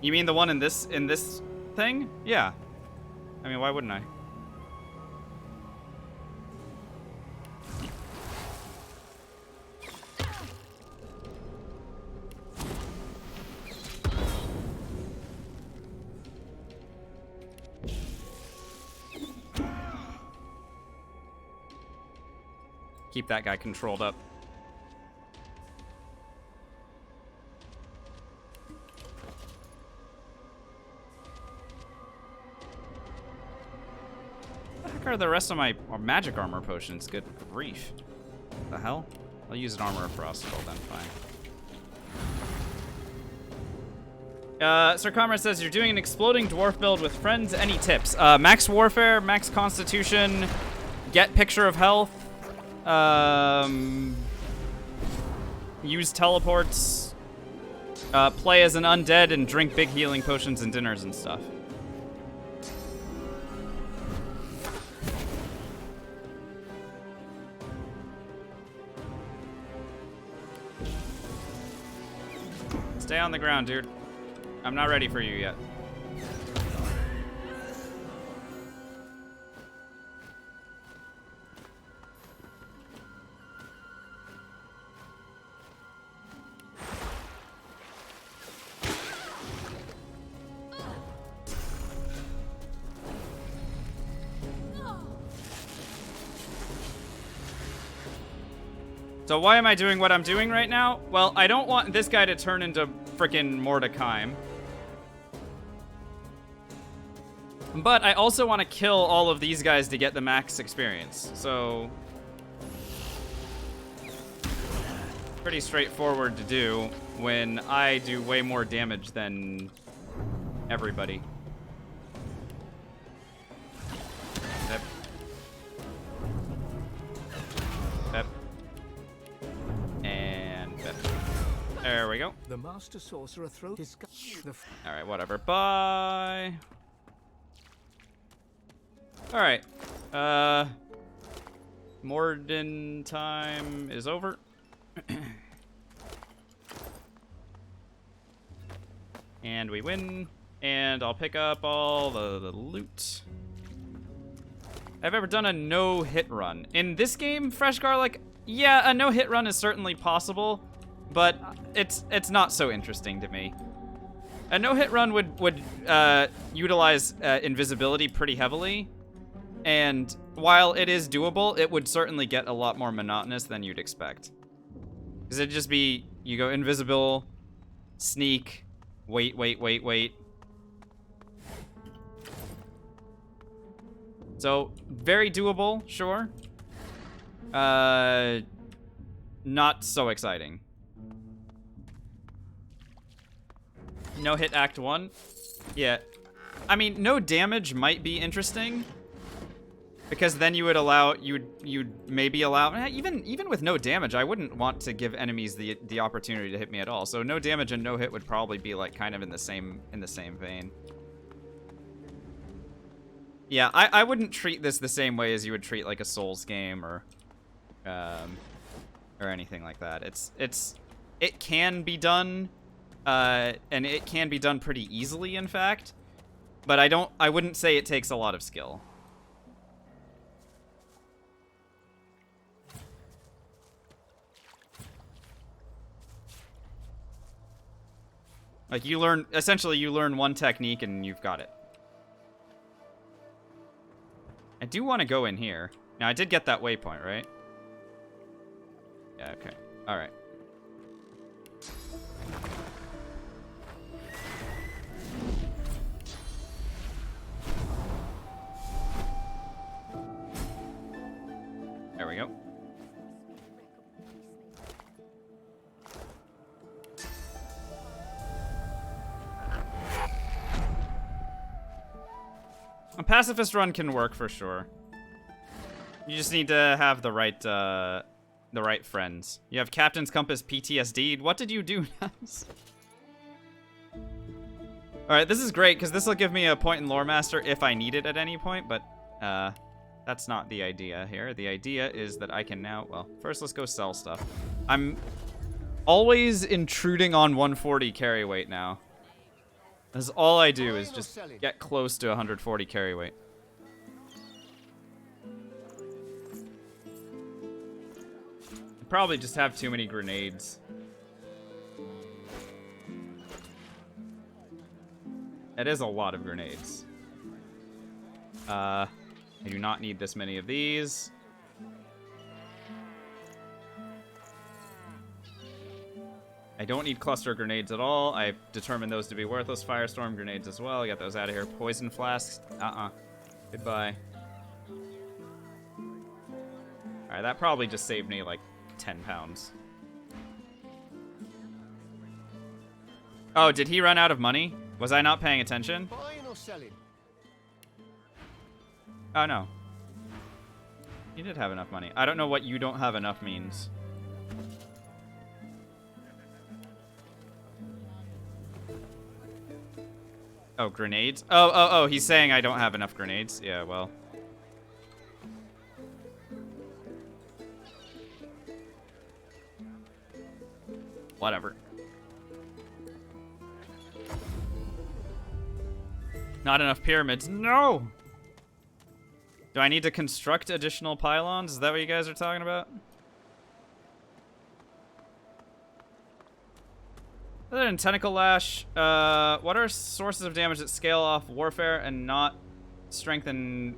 You mean the one in this thing? Yeah. I mean, why wouldn't I? Keep that guy controlled up. What the heck are the rest of my magic armor potions? Good grief. What the hell? I'll use an armor of frost spell then, fine. Sir Comrade says, you're doing an exploding dwarf build with friends. Any tips? Max warfare, max constitution, get picture of health, use teleports, play as an undead, and drink big healing potions and dinners and stuff. Stay on the ground, dude. I'm not ready for you yet. So why am I doing what I'm doing right now? Well, I don't want this guy to turn into frickin' Mordecai. But I also want to kill all of these guys to get the max experience. So... pretty straightforward to do when I do way more damage than everybody. Yep. Yep. And There we go. The Master Sorcerer throws his... Alright, whatever. Bye. Alright. Morden time is over. And we win. And I'll pick up all the loot. I've ever done a no-hit run. In this game, Fresh Garlic, yeah, a no-hit run is certainly possible, but it's not so interesting to me. A no-hit run would utilize invisibility pretty heavily, and while it is doable, it would certainly get a lot more monotonous than you'd expect. Because it'd just be, you go invisible, sneak, wait. So, very doable, sure. Not so exciting. No hit Act 1. Yeah. I mean, no damage might be interesting. Because then you would allow, you'd maybe allow, even with no damage, I wouldn't want to give enemies the opportunity to hit me at all. So no damage and no hit would probably be like kind of in the same vein. Yeah, I wouldn't treat this the same way as you would treat like a Souls game or anything like that. It can be done, and it can be done pretty easily, in fact. But I wouldn't say it takes a lot of skill. Like essentially you learn one technique and you've got it. I do want to go in here. Now, I did get that waypoint, right? Yeah, okay. Alright. There we go. A pacifist run can work for sure. You just need to have the right friends. You have Captain's Compass PTSD. What did you do, Naz? Alright, this is great, because this will give me a point in Lore Master if I need it at any point, but that's not the idea here. The idea is that I can now, well, first let's go sell stuff. I'm always intruding on 140 carry weight now. That's all I do is just get close to 140 carry weight. I probably just have too many grenades. That is a lot of grenades. I do not need this many of these. I don't need cluster grenades at all. I've determined those to be worthless. Firestorm grenades as well. Get those out of here. Poison flasks. Goodbye. Alright, that probably just saved me like 10 pounds. Oh, did he run out of money? Was I not paying attention? Buying or selling? Oh, no. He did have enough money. I don't know what you don't have enough means. Oh, grenades? Oh, he's saying I don't have enough grenades. Yeah, well. Whatever. Not enough pyramids. No! Do I need to construct additional pylons? Is that what you guys are talking about? Other than Tentacle Lash, what are sources of damage that scale off warfare and not strengthen?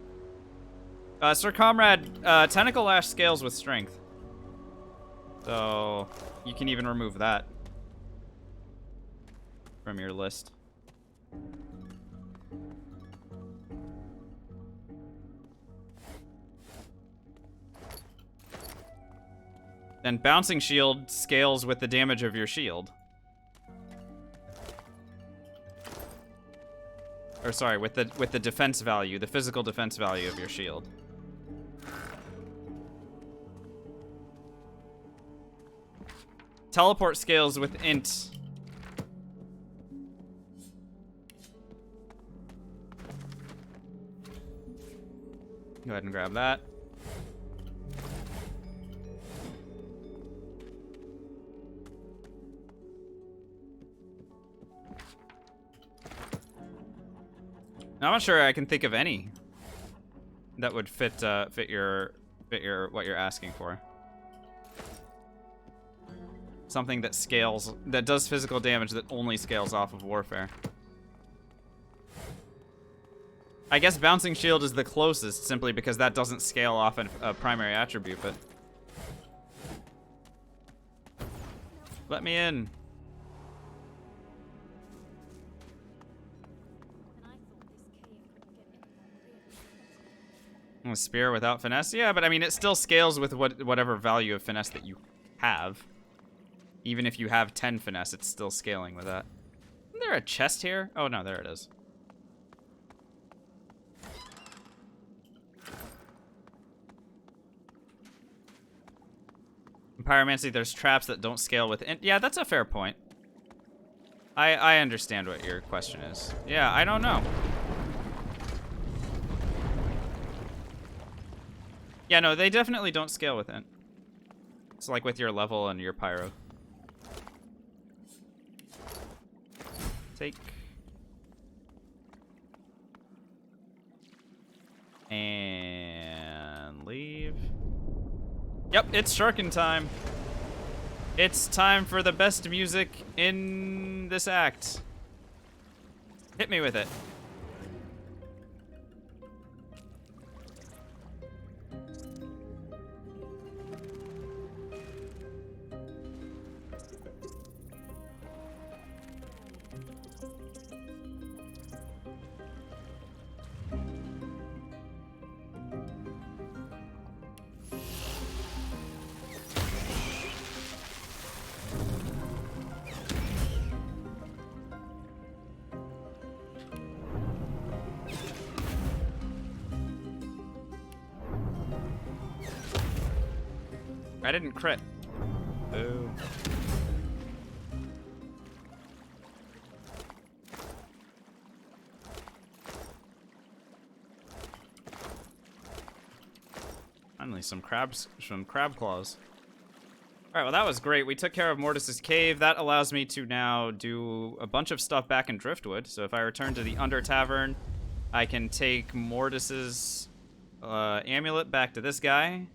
Sir Comrade, Tentacle Lash scales with strength. So, you can even remove that from your list. And Bouncing Shield scales with the damage of your shield. Or sorry, with the defense value, the physical defense value of your shield. Teleport scales with int. Go ahead and grab that. I'm not sure I can think of any that would fit your what you're asking for. Something that scales, that does physical damage that only scales off of warfare. I guess Bouncing Shield is the closest, simply because that doesn't scale off a primary attribute, but... Let me in. A spear without finesse? Yeah, but I mean, it still scales with whatever value of finesse that you have. Even if you have 10 finesse, it's still scaling with that. Isn't there a chest here? Oh, no, there it is. In Pyromancy, there's traps that don't scale with... Yeah, that's a fair point. I understand what your question is. Yeah, I don't know. Yeah, no, they definitely don't scale with it. It's like with your level and your pyro. Take. And leave. Yep, it's Sharkin time. It's time for the best music in this act. Hit me with it. I didn't crit. Boo. Finally, some crab claws. All right, well that was great. We took care of Mortis's cave. That allows me to now do a bunch of stuff back in Driftwood. So if I return to the Under Tavern, I can take Mortis's amulet back to this guy.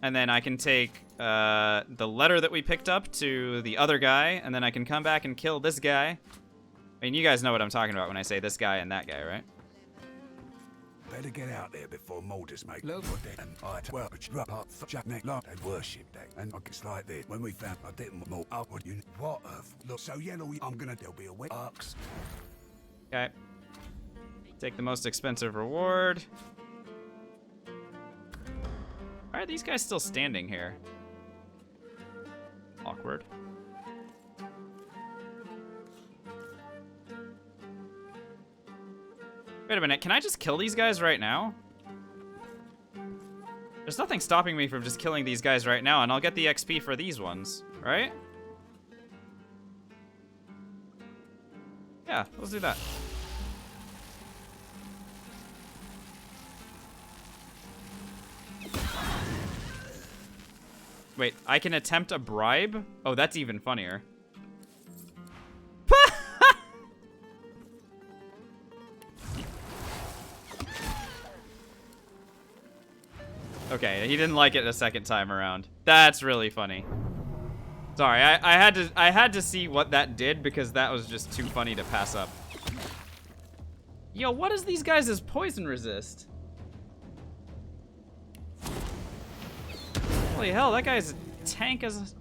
And then I can take the letter that we picked up to the other guy, and then I can come back and kill this guy. I mean, you guys know what I'm talking about when I say this guy and that guy, right? Better get out there before Mortis make love with it. And I'd well drop up for Jack Nick Lot and worship that. And it's like this. When we found I didn't more upward you what of look so yellow I'm gonna there'll be a wet ox. Okay. Take the most expensive reward. Why are these guys still standing here? Awkward. Wait a minute, can I just kill these guys right now? There's nothing stopping me from just killing these guys right now, and I'll get the XP for these ones, right? Yeah, let's do that. Wait, I can attempt a bribe? Oh, that's even funnier. Okay, he didn't like it a second time around. That's really funny. Sorry, I had to see what that did because that was just too funny to pass up. Yo, what is these guys' poison resist? Holy hell, that guy's tank as...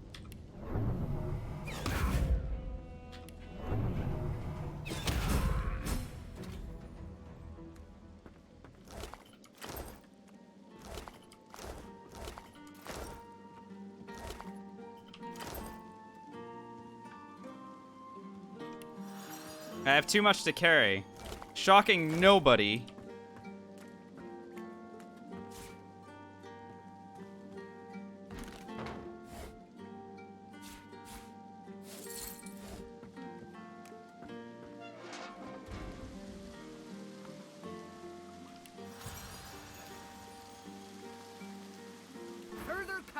I have too much to carry. Shocking nobody.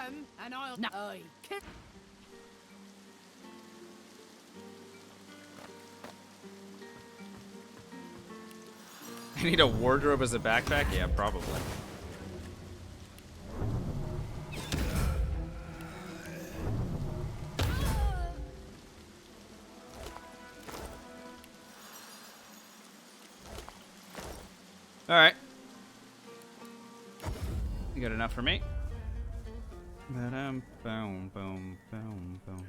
them, and I'll... No. I need a wardrobe as a backpack? Yeah, probably. Alright. Good enough for me. Boom, boom, boom, boom.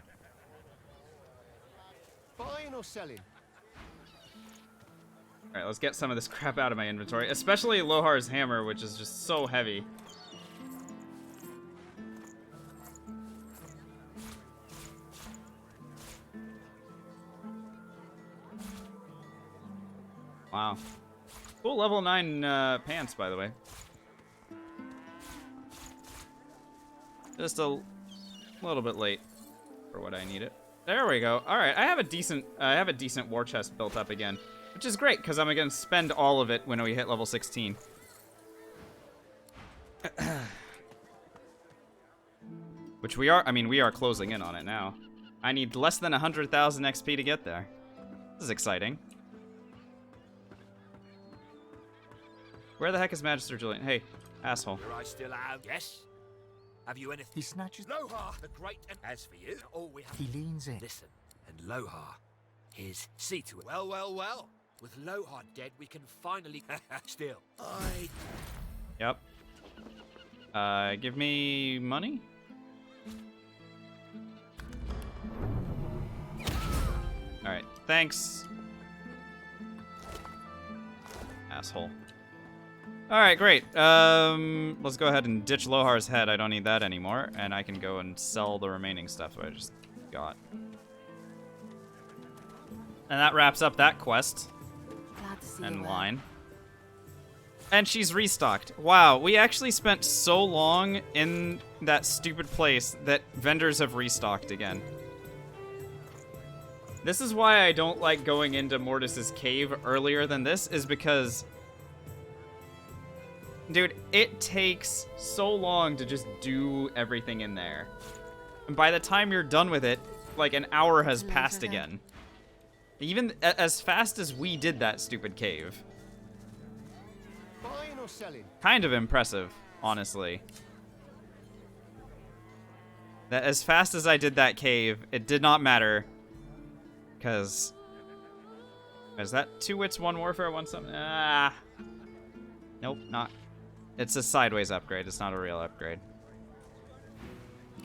Buying or selling? Alright, let's get some of this crap out of my inventory. Especially Lohar's hammer, which is just so heavy. Wow. Cool level 9 pants, by the way. Just a little bit late for what I need it. There we go. All right, I have a decent war chest built up again, which is great because I'm gonna spend all of it when we hit level 16. Which we are. I mean, we are closing in on it now. I need less than 100,000 XP to get there. This is exciting. Where the heck is Magister Julian? Hey, asshole. Here I still am. Yes? Have you anything? He snatches... Lohar, the great, and as for you, all we have... He leans in. Listen, and Lohar, see to it. Well, well, well. With Lohar dead, we can finally... Still, Yep. Give me money? Alright, thanks. Asshole. Alright, great. Let's go ahead and ditch Lohar's head. I don't need that anymore. And I can go and sell the remaining stuff I just got. And that wraps up that quest. Glad to see And you line. And she's restocked. Wow, we actually spent so long in that stupid place that vendors have restocked again. This is why I don't like going into Mortis's cave earlier than this, is because... Dude, it takes so long to just do everything in there. And by the time you're done with it, like an hour has passed again. Even as fast as we did that stupid cave. Buying or selling? Kind of impressive, honestly. That as fast as I did that cave, it did not matter. Because... Is that 2 wits, 1 warfare, 1 something? Ah. Nope, not. It's a sideways upgrade. It's not a real upgrade.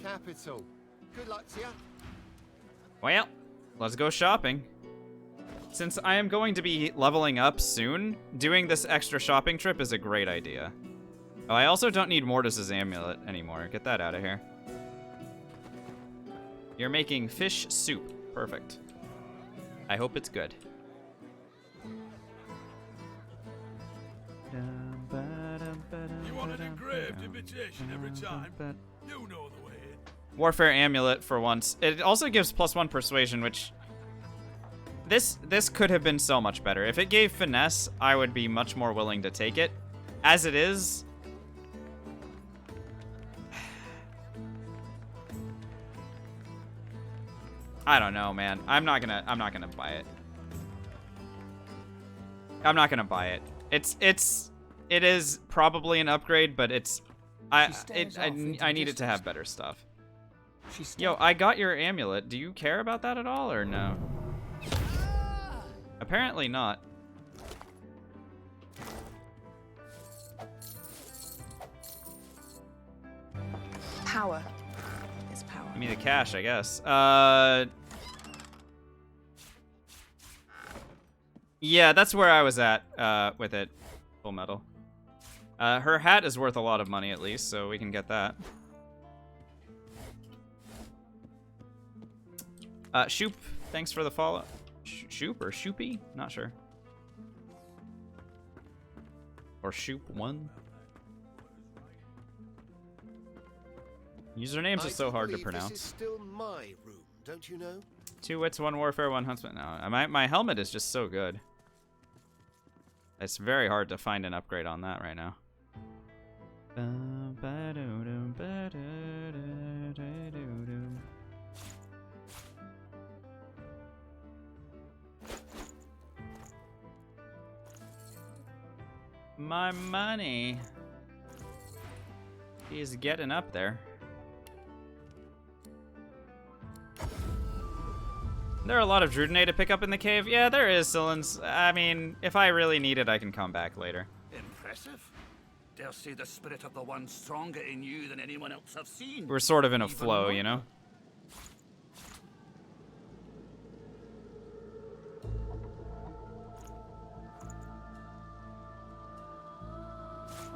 Capital. Good luck to you. Well, let's go shopping. Since I am going to be leveling up soon, doing this extra shopping trip is a great idea. Oh, I also don't need Mortis's amulet anymore. Get that out of here. You're making fish soup. Perfect. I hope it's good. You want an engraved imitation every time? You know the way. Warfare amulet for once. It also gives +1 persuasion, which this could have been so much better. If it gave finesse, I would be much more willing to take it. As it is, I don't know, man. I'm not gonna buy it. I'm not gonna buy it. It is probably an upgrade, but I need it to have better stuff. Yo, I got your amulet. Do you care about that at all, or no? Apparently not. Power is power. Give me the cash, I guess. Yeah, that's where I was at with it. Full metal. Her hat is worth a lot of money at least, so we can get that. Shoop, thanks for the follow. Shoop or Shoopy? Not sure. Or Shoop1. Usernames are so hard to pronounce. This is still my room, don't you know? 2 wits, 1 warfare, 1 huntsman. No, my helmet is just so good. It's very hard to find an upgrade on that right now. my money. He's getting up there. There are a lot of Drudene to pick up in the cave. Yeah, there is, Sillins. I mean, if I really need it, I can come back later. Impressive. Dare say the spirit of the one stronger in you than anyone else I've seen. We're sort of in a Even flow, more. you know?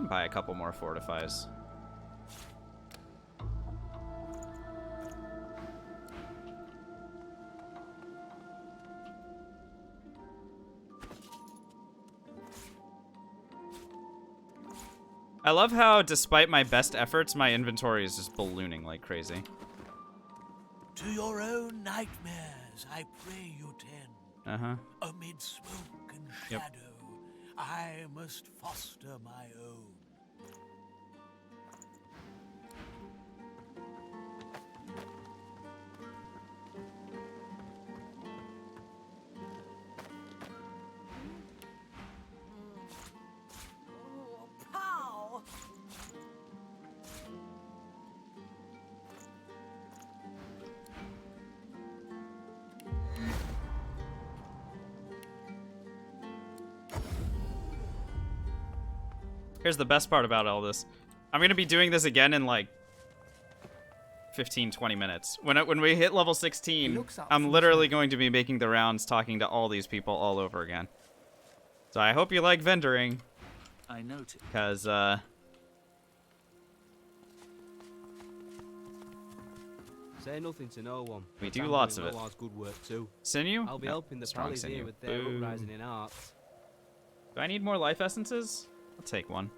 Buy a couple more fortifies. I love how, despite my best efforts, my inventory is just ballooning like crazy. To your own nightmares, I pray you tend. Uh-huh. Amid smoke and Yep. shadow, I must foster my own. Pow! Here's the best part about all this. I'm gonna be doing this again in like 15, 20 minutes. When we hit level 16, I'm literally going to be making the rounds talking to all these people all over again. So I hope you like vendoring. I noted. Because, Say nothing to no one. We but do I'm lots doing of it. Lowell's good work too. Sinew? I'll be No, helping the strong pals sinew. here with their Boo. uprising in arts. Do I need more life essences? I'll take one.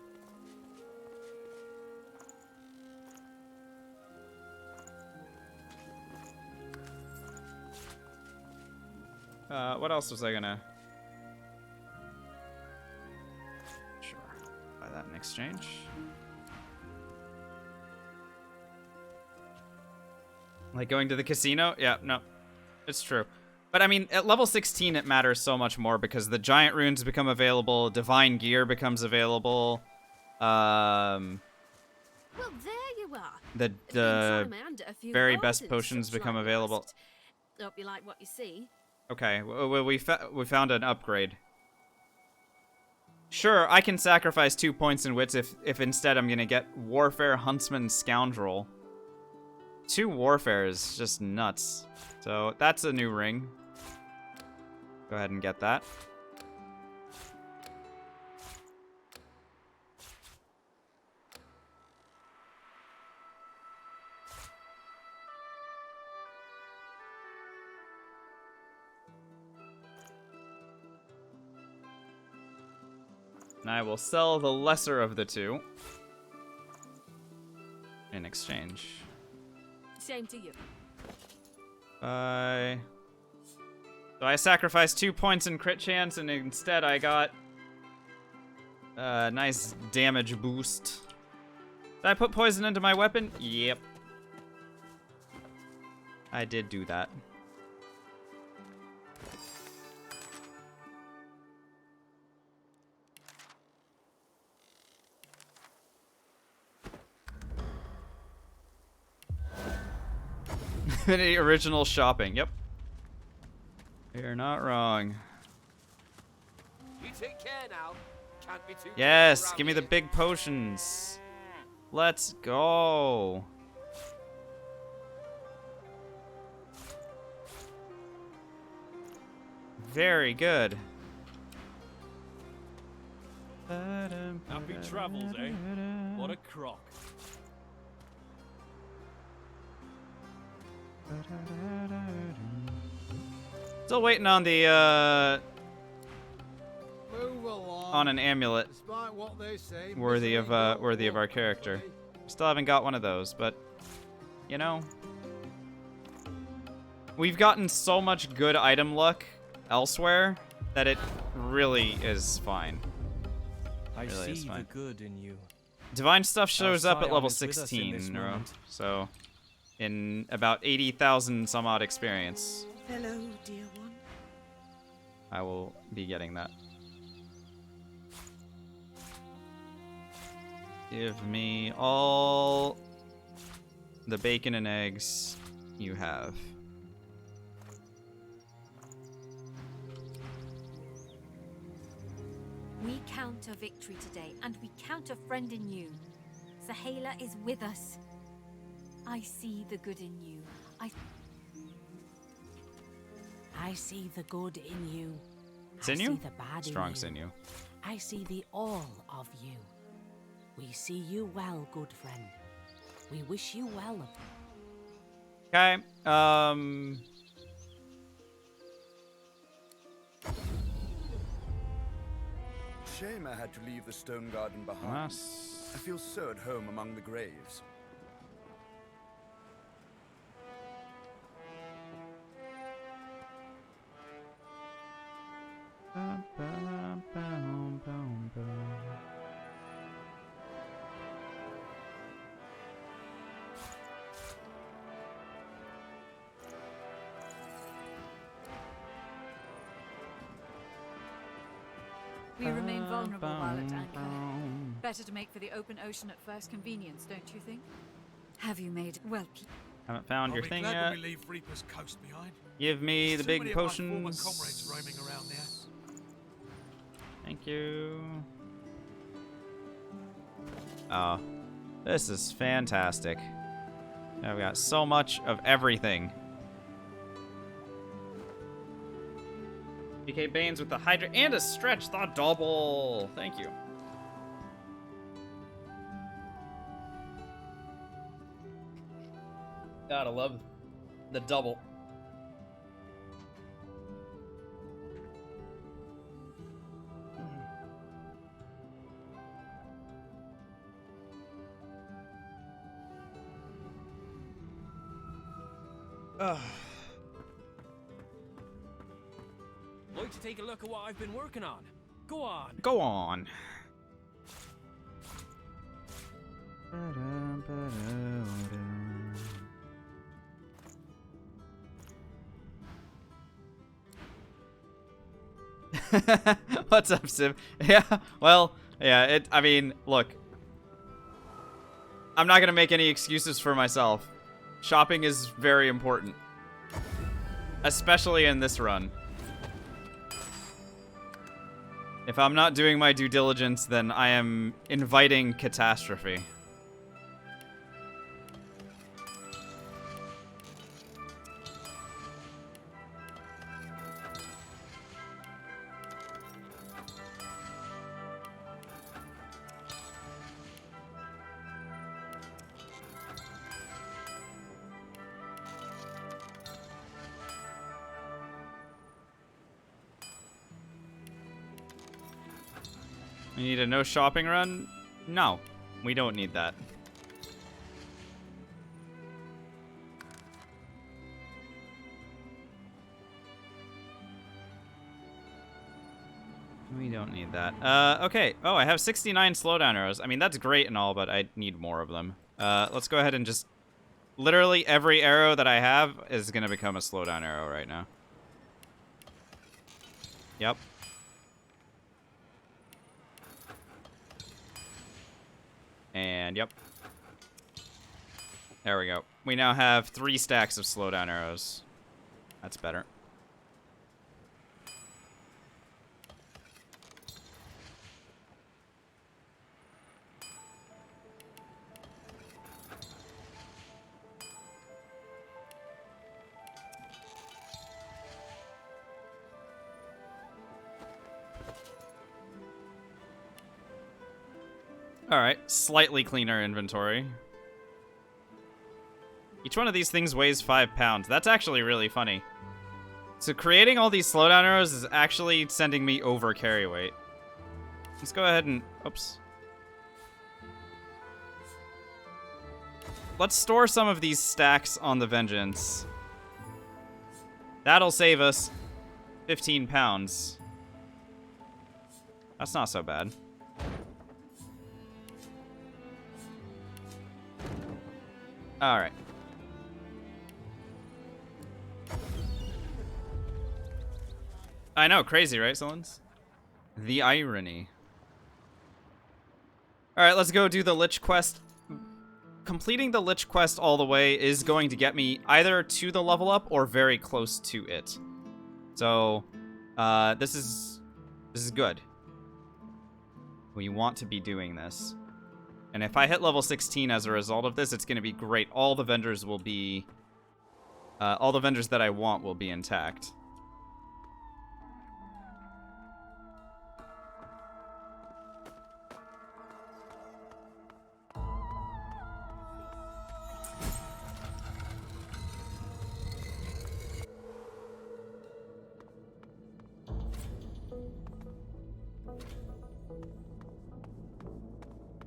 What else was I gonna... Sure. Buy that in exchange. Like going to the casino? Yeah, no. It's true. But I mean, at level 16 it matters so much more because the giant runes become available, divine gear becomes available, Well, there you are. the Been trying my hand at a few very bars best and potions such become like available. last. Hope you like what you see. Okay, we found an upgrade. Sure, I can sacrifice 2 points in wits if instead I'm gonna get Warfare Huntsman Scoundrel. 2 Warfare is just nuts. So that's a new ring. Go ahead and get that. And I will sell the lesser of the 2 in exchange. Same to you. So I sacrificed 2 points in crit chance, and instead I got a nice damage boost. Did I put poison into my weapon? Yep. I did do that. The original shopping, yep. You're not wrong. You take care now. Can't be too Yes, careful give me around the here. big potions. Let's go. Very good. Happy travels, eh? What a crock. Still waiting on the Move along. on an amulet Despite what they say, worthy of misery don't worthy of our walk character. away. Still haven't got one of those, but you know, we've gotten so much good item luck elsewhere that it really is fine. I Really is see the fine. good in you. Divine stuff shows up at Scion level is with us in 16, this Nero. moment. So, in about 80,000 some odd experience, Hello, dear one. I will be getting that. Give me all the bacon and eggs you have. We count a victory today, and we count a friend in you. Sahela is with us. I see the good in you. I see the good in you. Sinew? I see the bad Strong in you. sinew. I see the all of you. We see you well, good friend. We wish you well. Okay. Shame I had to leave the stone garden behind. I feel so at home among the graves. We remain vulnerable while at anchor. Better to make for the open ocean at first convenience, don't you think? Have you made well, Pete? Haven't found your thing yet. When we leave Reaper's Coast behind. Give me the So big many of my potions. former comrades roaming around there. Thank you. Oh, this is fantastic. Now we got so much of everything. BK Banes with the Hydra and a stretch, the double. Thank you. Gotta love the double. Like to take a look at what I've been working on? Go on. Go on. What's up, Sim? Yeah, well, yeah, I mean, look. I'm not gonna make any excuses for myself. Shopping is very important. Especially in this run. If I'm not doing my due diligence, then I am inviting catastrophe. We need a no shopping run? No, we don't need that. We don't need that. Okay. Oh, I have 69 slowdown arrows. I mean, that's great and all, but I need more of them. Let's go ahead and just... Literally every arrow that I have is going to become a slowdown arrow right now. Yep. And yep. There we go. We now have 3 stacks of slowdown arrows. That's better. Alright, slightly cleaner inventory. Each one of these things weighs 5 pounds. That's actually really funny. So creating all these slowdown arrows is actually sending me over carry weight. Let's go ahead and... Oops. Let's store some of these stacks on the Vengeance. That'll save us 15 pounds. That's not so bad. Alright. I know, crazy, right, Solons? The irony. Alright, let's go do the Lich quest. Completing the Lich quest all the way is going to get me either to the level up or very close to it. So, this is good. We want to be doing this. And if I hit level 16 as a result of this, it's going to be great. All the vendors will be... all the vendors that I want will be intact.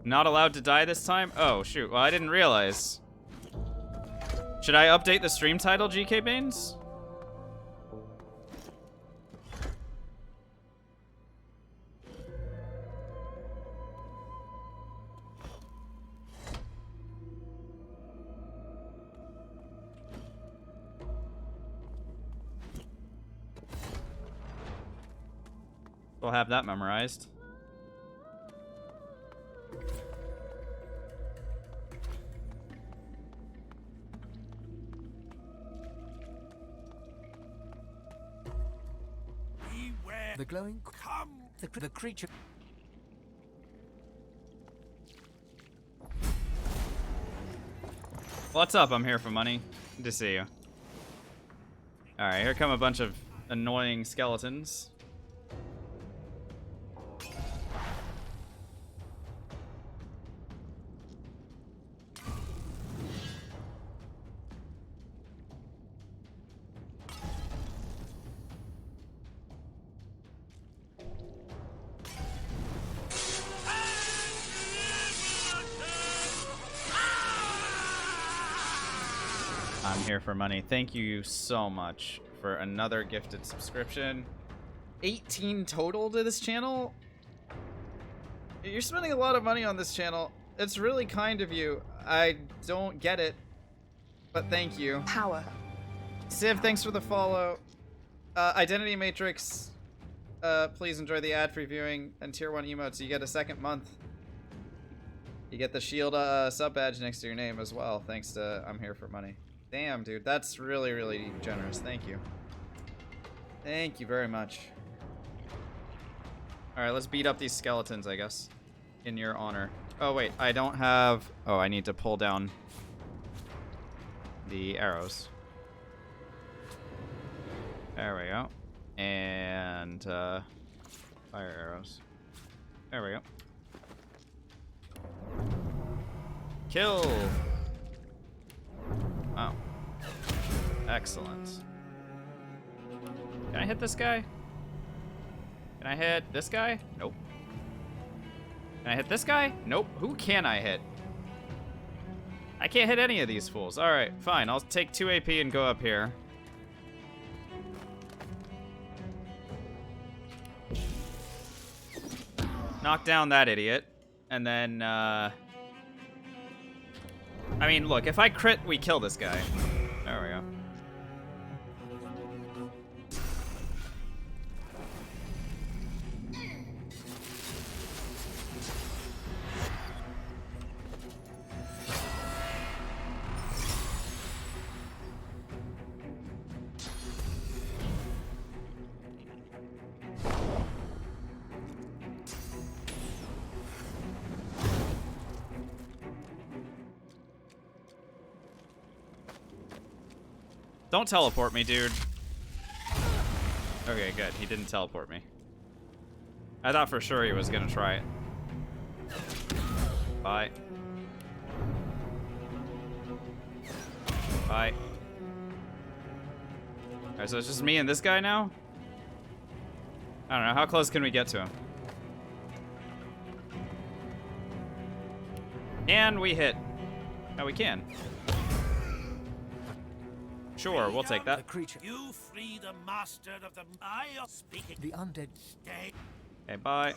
Not allowed to die this time? Oh, shoot. Well, I didn't realize. Should I update the stream title, GK Banes? We'll have that memorized. The glowing... Come! The creature... What's up? I'm here for money. Good to see you. Alright, here come a bunch of annoying skeletons. I'm here for money. Thank you so much for another gifted subscription. 18 total to this channel? You're spending a lot of money on this channel. It's really kind of you. I don't get it, but thank you. Power. Civ, thanks for the follow. Identity Matrix, please enjoy the ad-free viewing and tier 1 emotes. You get a second month. You get the shield sub badge next to your name as well, thanks to I'm here for money. Damn, dude, that's really, really generous. Thank you. Thank you very much. Alright, let's beat up these skeletons, I guess. In your honor. Oh, wait, I don't have... Oh, I need to pull down the arrows. There we go. And, fire arrows. There we go. Kill! Oh. Excellent. Can I hit this guy? Can I hit this guy? Nope. Can I hit this guy? Nope. Who can I hit? I can't hit any of these fools. Alright, fine. I'll take 2 AP and go up here. Knock down that idiot. And then, I mean, look, if I crit, we kill this guy. There we go. Don't teleport me, dude. Okay, good. He didn't teleport me. I thought for sure he was gonna try it. Bye. Bye. Alright, so it's just me and this guy now? I don't know. How close can we get to him? And we hit. Oh, we can. Sure, we'll take that. The creature. You free the master of the I speaking. The undead. Stay. Okay, bye.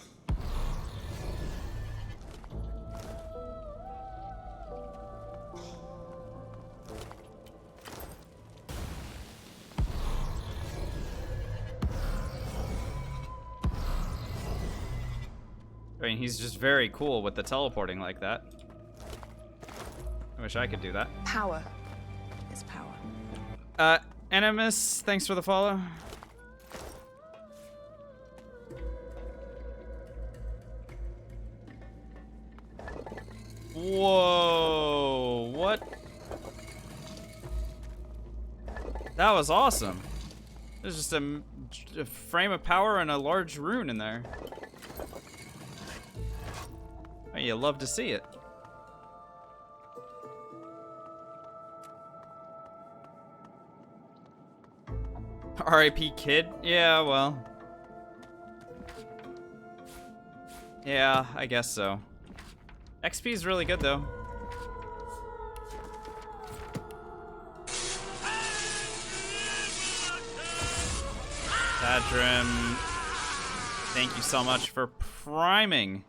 Do mean, he's just very cool with the teleporting like that. I wish I could do that. Power is power. Animus, thanks for the follow. Whoa, what? That was awesome. There's just a frame of power and a large rune in there. Oh, you love to see it. R.I.P. Kid? Yeah, well. Yeah, I guess so. XP is really good, though. Tadrim, thank you so much for priming.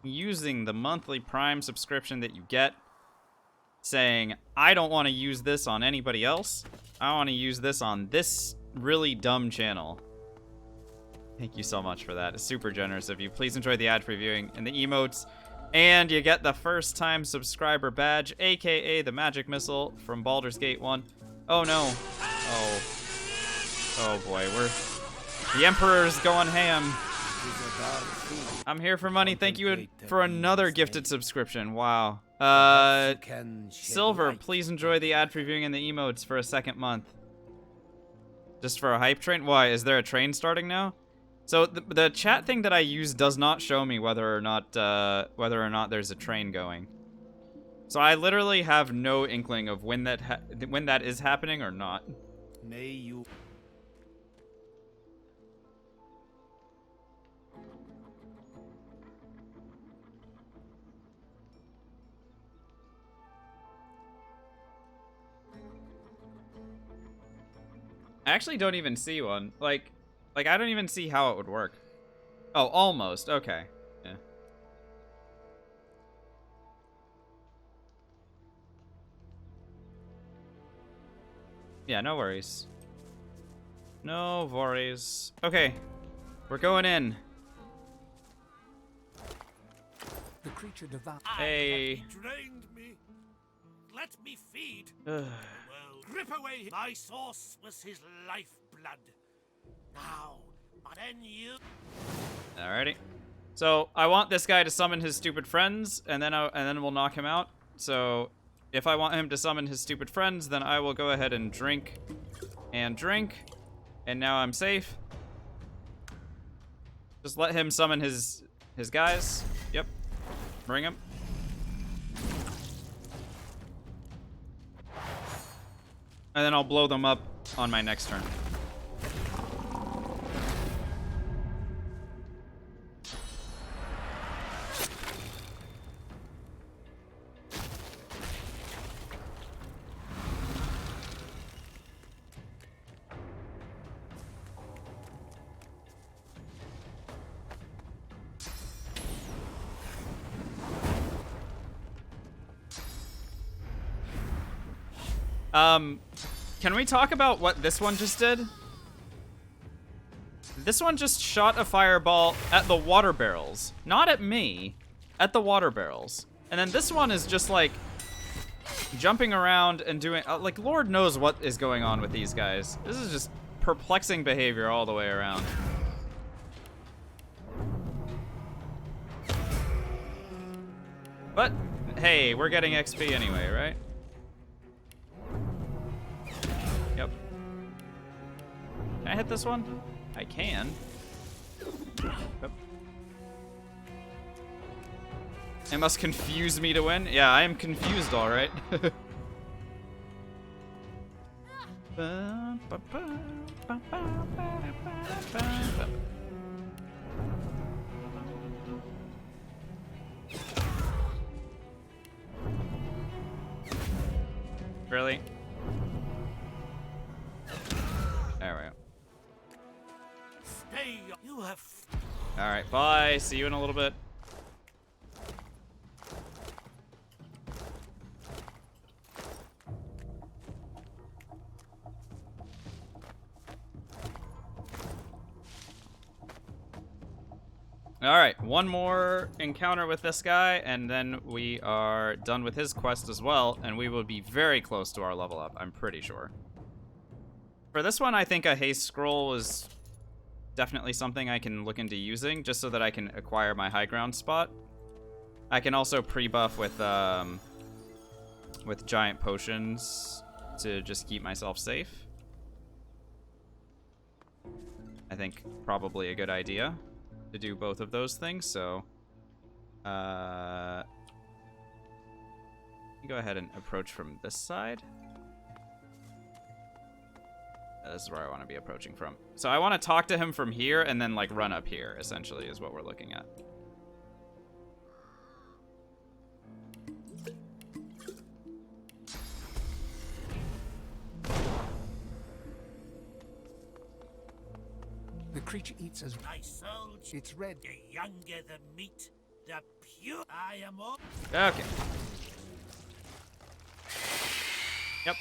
Using the monthly Prime subscription that you get. Saying, I don't want to use this on anybody else. I want to use this on this really dumb channel. Thank you so much for that. It's super generous of you. Please enjoy the ad previewing and the emotes. And you get the first time subscriber badge, aka the magic missile from Baldur's Gate 1. Oh no. Oh boy, the Emperor's going ham. I'm here for money. Thank you for another gifted subscription. Wow. Silver, please enjoy the ad previewing and the emotes for a second month. Just for a hype train? Why? Is there a train starting now? So the chat thing that I use does not show me whether or not there's a train going. So I literally have no inkling of when that is happening or not. May you. I actually don't even see one. Like I don't even see how it would work. Oh, almost. Okay. Yeah. Yeah, no worries. No worries. Okay. We're going in. The creature devoured. Hey. He drained me. Let me feed. Ugh. Well, rip away. My source was his lifeblood. Now, but then you. Alrighty. So I want this guy to summon his stupid friends, and then we'll knock him out. So if I want him to summon his stupid friends, then I will go ahead and drink, and now I'm safe. Just let him summon his guys. Yep. Bring him. And then I'll blow them up on my next turn. Can we talk about what this one just did? This one just shot a fireball at the water barrels. Not at me, at the water barrels. And then this one is just like jumping around and doing, like, Lord knows what is going on with these guys. This is just perplexing behavior all the way around. But, hey, we're getting XP anyway, right? Yep. Can I hit this one? I can. Yep. It must confuse me to win? Yeah, I am confused, alright. Really? There we go. Stay. You have. All right, bye. See you in a little bit. Alright, one more encounter with this guy, and then we are done with his quest as well, and we will be very close to our level up, I'm pretty sure. For this one, I think a haste scroll is definitely something I can look into using, just so that I can acquire my high ground spot. I can also pre-buff with giant potions to just keep myself safe. I think probably a good idea to do both of those things, so go ahead and approach from this side. This is where I want to be approaching from. So I want to talk to him from here and then like run up here, essentially, is what we're looking at. The creature eats as Nice souls. it's red. The younger the meat, the pure I am all. Okay. Yep.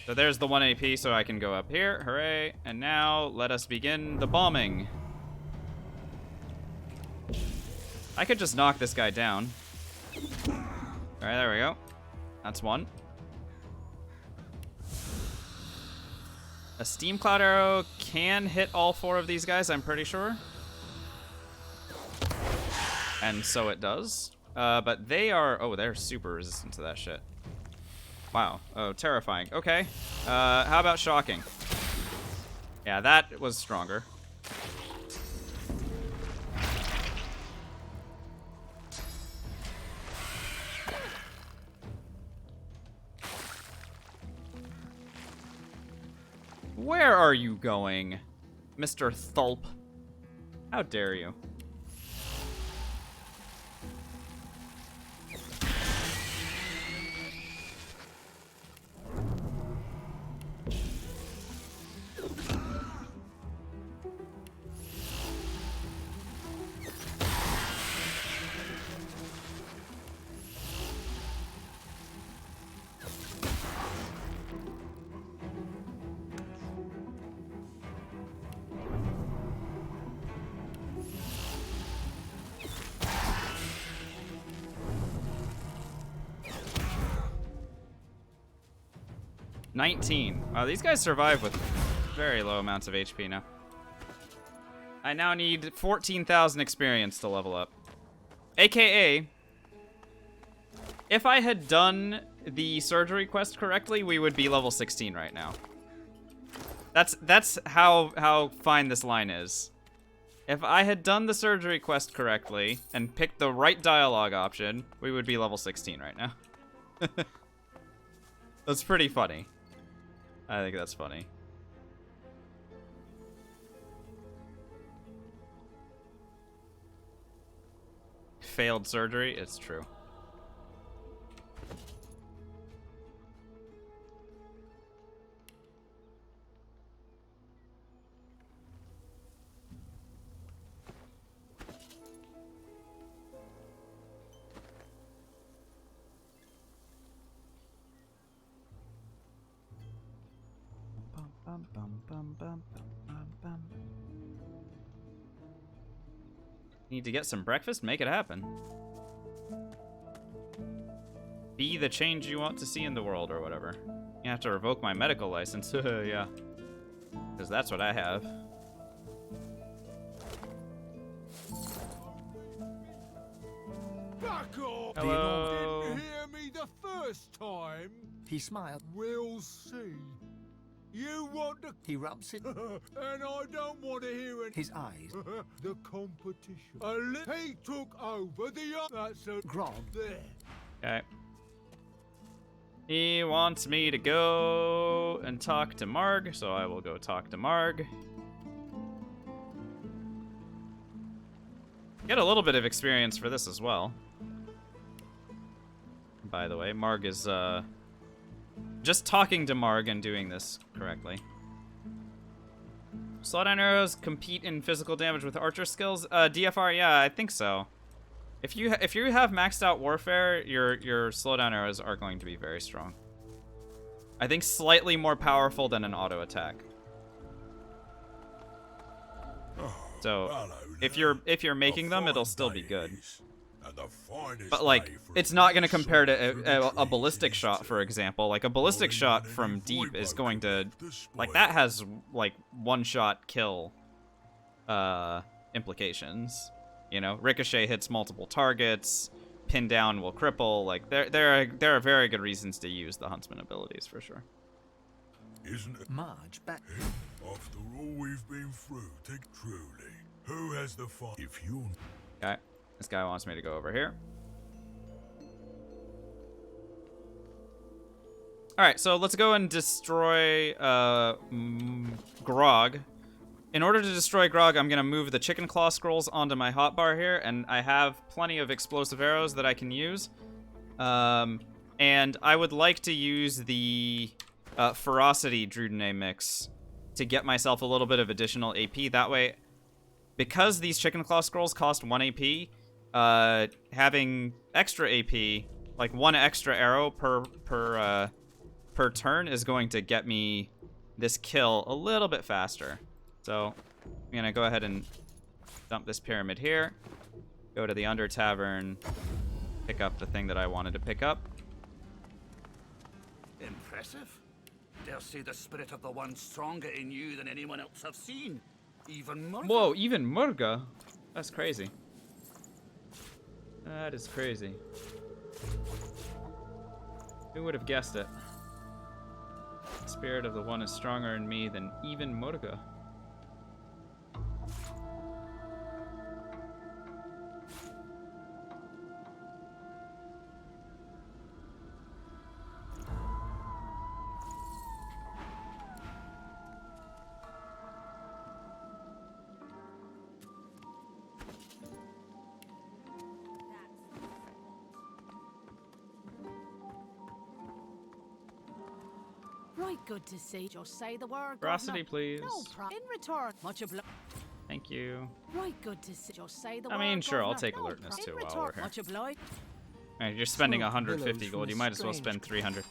So there's the 1 AP, so I can go up here. Hooray. And now let us begin the bombing. I could just knock this guy down. Alright, there we go. That's one. A Steam Cloud Arrow can hit all 4 of these guys, I'm pretty sure. And so it does. But they are... Oh, they're super resistant to that shit. Wow. Oh, terrifying. Okay. How about shocking? Yeah, that was stronger. Where are you going, Mr. Thulp? How dare you? Wow, these guys survive with very low amounts of HP now. I now need 14,000 experience to level up. AKA, if I had done the surgery quest correctly, we would be level 16 right now. That's how fine this line is. If I had done the surgery quest correctly and picked the right dialogue option, we would be level 16 right now. That's pretty funny. I think that's funny. Failed surgery? It's true. Need to get some breakfast? Make it happen. Be the change you want to see in the world, or whatever. You have to revoke my medical license. Yeah. Because that's what I have. Back off! Hello. Didn't hear me the first time. He smiled. We'll see. You want to... He rubs it. And I don't want to hear it. His eyes. The competition. He took over the... That's a... Grog. There. Okay. He wants me to go and talk to Marg, so I will go talk to Marg. Get a little bit of experience for this as well. By the way, Marg is, just talking to Marg and doing this correctly. Slowdown arrows compete in physical damage with archer skills. DFR, yeah, I think so. If you have maxed out warfare, your slowdown arrows are going to be very strong. I think slightly more powerful than an auto attack. Oh, So if you're making them, it'll still be good. But like, it's not going to compare to a ballistic shot, for example. Like a ballistic shot from deep is going to, like, that has like one-shot kill implications. You know, ricochet hits multiple targets, pin down will cripple. Like there are very good reasons to use the huntsman abilities for sure. Isn't it? Marge, back. After all we've been through, take truly. Who has the fun? If you. Okay, this guy wants me to go over here. All right, so let's go and destroy Grog. In order to destroy Grog, I'm gonna move the chicken claw scrolls onto my hotbar here, and I have plenty of explosive arrows that I can use. And I would like to use the Ferocity Drudene mix to get myself a little bit of additional AP. That way, because these chicken claw scrolls cost 1 AP, having extra AP, like 1 extra arrow per turn, is going to get me this kill a little bit faster. So I'm gonna go ahead and dump this pyramid here, go to the Under Tavern, pick up the thing that I wanted to pick up. Impressive. Dare say the spirit of the one stronger in you than anyone else I've seen. Even Murga. Whoa, even Murga? That's crazy. That is crazy. Who would have guessed it? The spirit of the one is stronger in me than even Murga. Right, good to see. Just say the word. Ferocity, please. No, in return, much obliged. Thank you. Right, good to see. Just say the word. I mean, sure, I'll governor. take No alertness too in while return, we're here. much obliged. Alright, you're spending Smoke 150 billows gold. from You a might as well strange spend 300.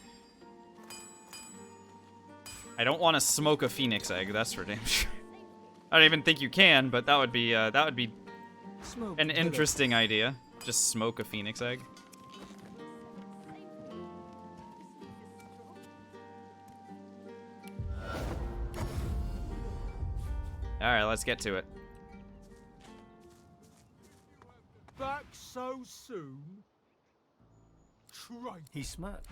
I don't want to smoke a phoenix egg. That's for damn sure. I don't even think you can, but that would be Smoke an billows. interesting idea. Just smoke a phoenix egg. Alright, let's get to it. Back so soon? Try. He smirked.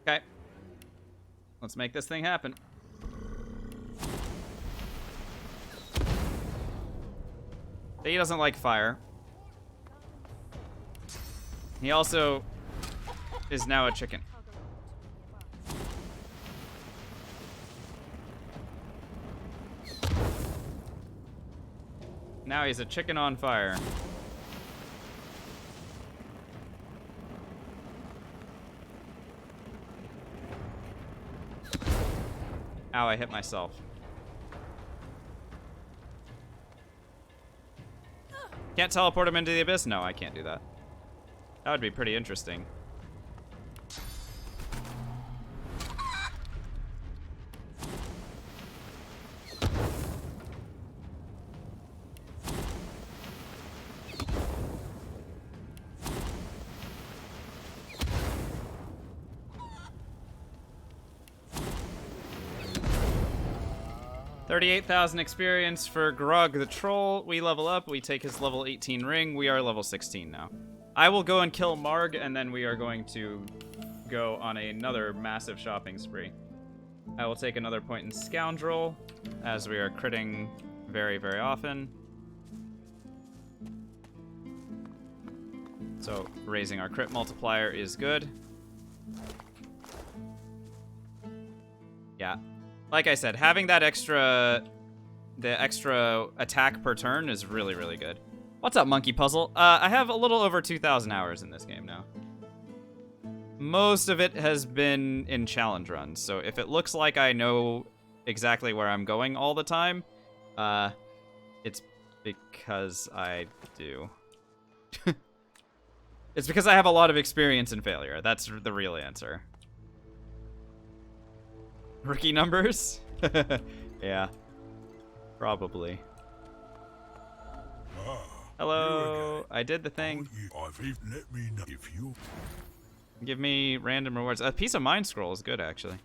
Okay. Let's make this thing happen. He doesn't like fire. He also is now a chicken. Now he's a chicken on fire. Ow, I hit myself. Can't teleport him into the abyss? No, I can't do that. That would be pretty interesting. $38,000 experience for Grug the Troll. We level up. We take his level 18 ring. We are level 16 now. I will go and kill Marg, and then we are going to go on another massive shopping spree. I will take another point in Scoundrel, as we are critting very, very often. So raising our crit multiplier is good. Yeah. Like I said, having that extra attack per turn is really, really good. What's up, Monkey Puzzle? I have a little over 2,000 hours in this game now. Most of it has been in challenge runs, so if it looks like I know exactly where I'm going all the time, it's because I do. It's because I have a lot of experience in failure. That's the real answer. Rookie numbers? Yeah. Probably. Hello. I did the thing. Let me know if you Give me random rewards. A piece of mind scroll is good, actually.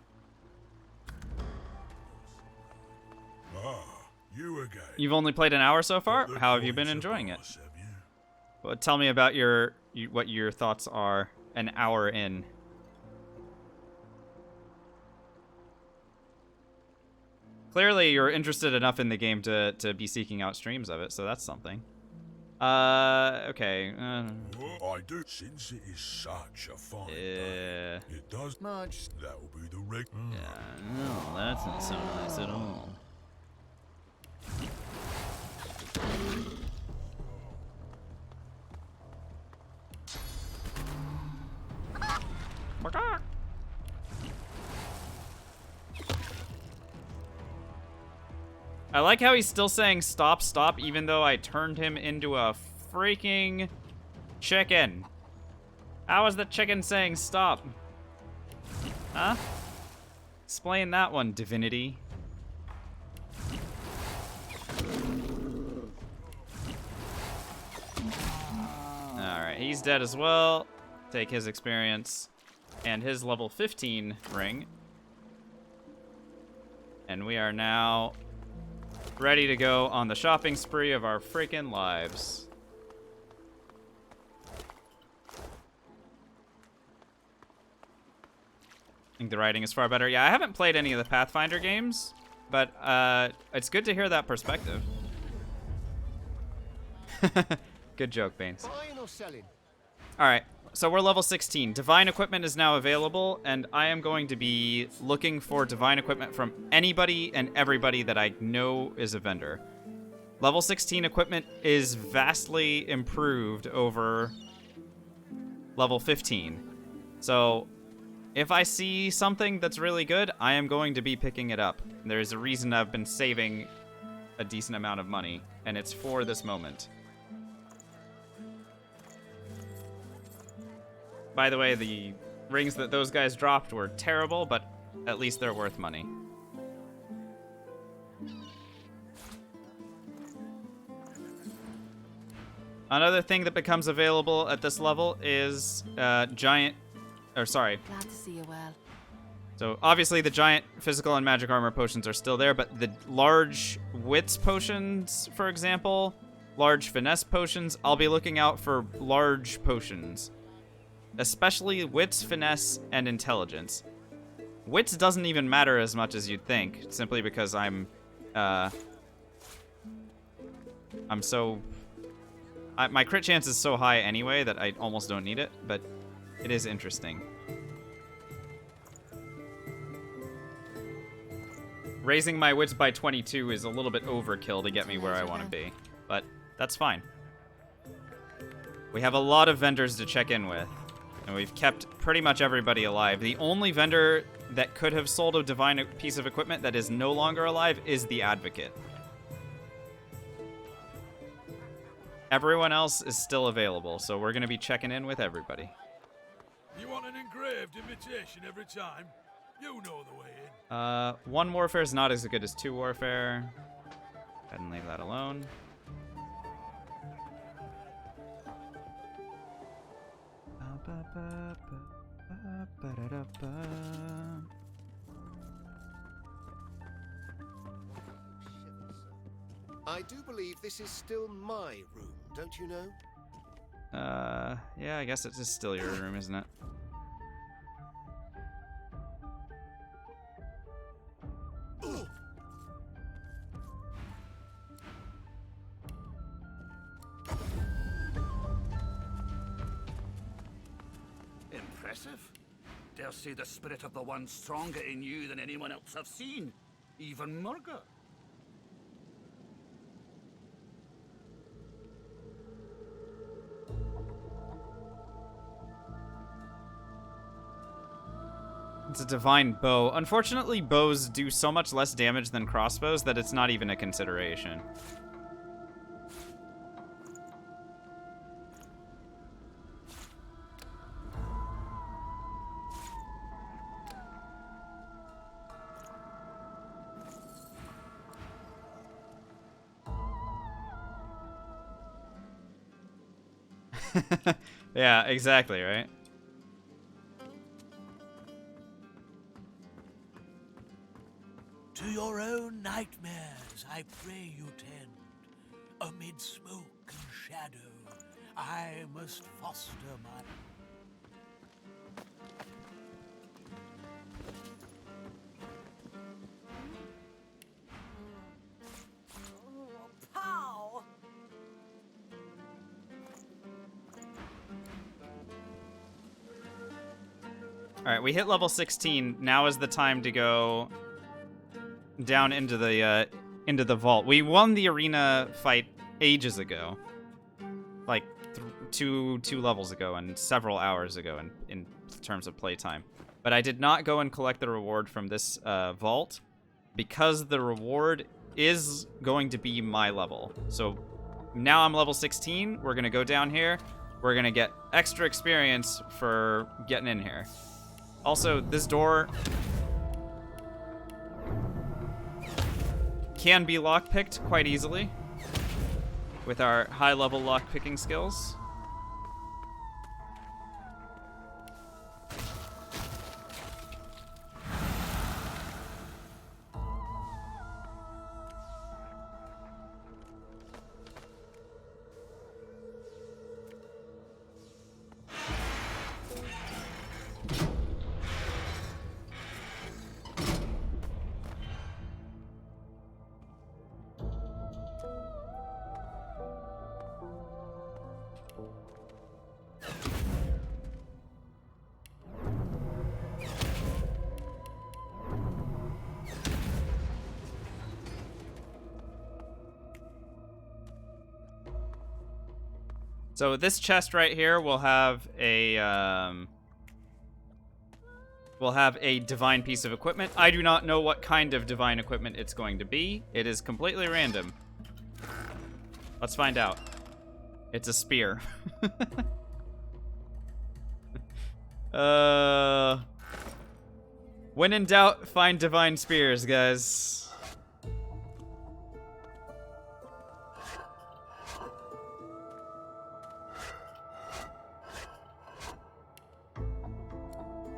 you again. You've only played an hour so far? How have you been enjoying it? Well, tell me about what your thoughts are an hour in. Clearly, you're interested enough in the game to be seeking out streams of it, so that's something. Okay. I do, since it is such a fine day. It does much. That will be the rig. Yeah, no, that's not so nice at all. I like how he's still saying stop, stop, even though I turned him into a freaking chicken. How is the chicken saying stop? Huh? Explain that one, divinity. Alright, he's dead as well. Take his experience and his level 15 ring. And we are now ready to go on the shopping spree of our freaking lives. I think the writing is far better. Yeah, I haven't played any of the Pathfinder games, but it's good to hear that perspective. Good joke, Baines. Buying or selling? Alright, so we're level 16. Divine equipment is now available, and I am going to be looking for divine equipment from anybody and everybody that I know is a vendor. Level 16 equipment is vastly improved over level 15. So if I see something that's really good, I am going to be picking it up. There's a reason I've been saving a decent amount of money, and it's for this moment. By the way, the rings that those guys dropped were terrible, but at least they're worth money. Another thing that becomes available at this level is Glad to see you well. So obviously the giant physical and magic armor potions are still there, but the large wits potions, for example, large finesse potions, I'll be looking out for large potions. Especially wits, finesse, and intelligence. Wits doesn't even matter as much as you'd think, simply because my crit chance is so high anyway that I almost don't need it, but it is interesting. Raising my wits by 22 is a little bit overkill to get me where I want to be, but that's fine. We have a lot of vendors to check in with. And we've kept pretty much everybody alive. The only vendor that could have sold a divine piece of equipment that is no longer alive is the Advocate. Everyone else is still available, so we're going to be checking in with everybody. You want an engraved invitation every time? You know the way in. 1 warfare is not as good as 2 warfare. Go ahead and leave that alone. I do believe this is still my room, don't you know? Yeah, I guess it's just still your room, isn't it? Impressive. Dare say the spirit of the one stronger in you than anyone else I've seen. Even Murga. It's a divine bow. Unfortunately, bows do so much less damage than crossbows that it's not even a consideration. Yeah, exactly, right? To your own nightmares, I pray you tend. Amid smoke and shadow, I must foster my... Pow! Alright, we hit level 16. Now is the time to go down into the vault. We won the arena fight ages ago. Like, two levels ago and several hours ago in terms of playtime. But I did not go and collect the reward from this vault because the reward is going to be my level. So now I'm level 16. We're going to go down here. We're going to get extra experience for getting in here. Also, this door can be lockpicked quite easily with our high-level lockpicking skills. So this chest right here will have a divine piece of equipment. I do not know what kind of divine equipment it's going to be. It is completely random. Let's find out. It's a spear. When in doubt, find divine spears, guys.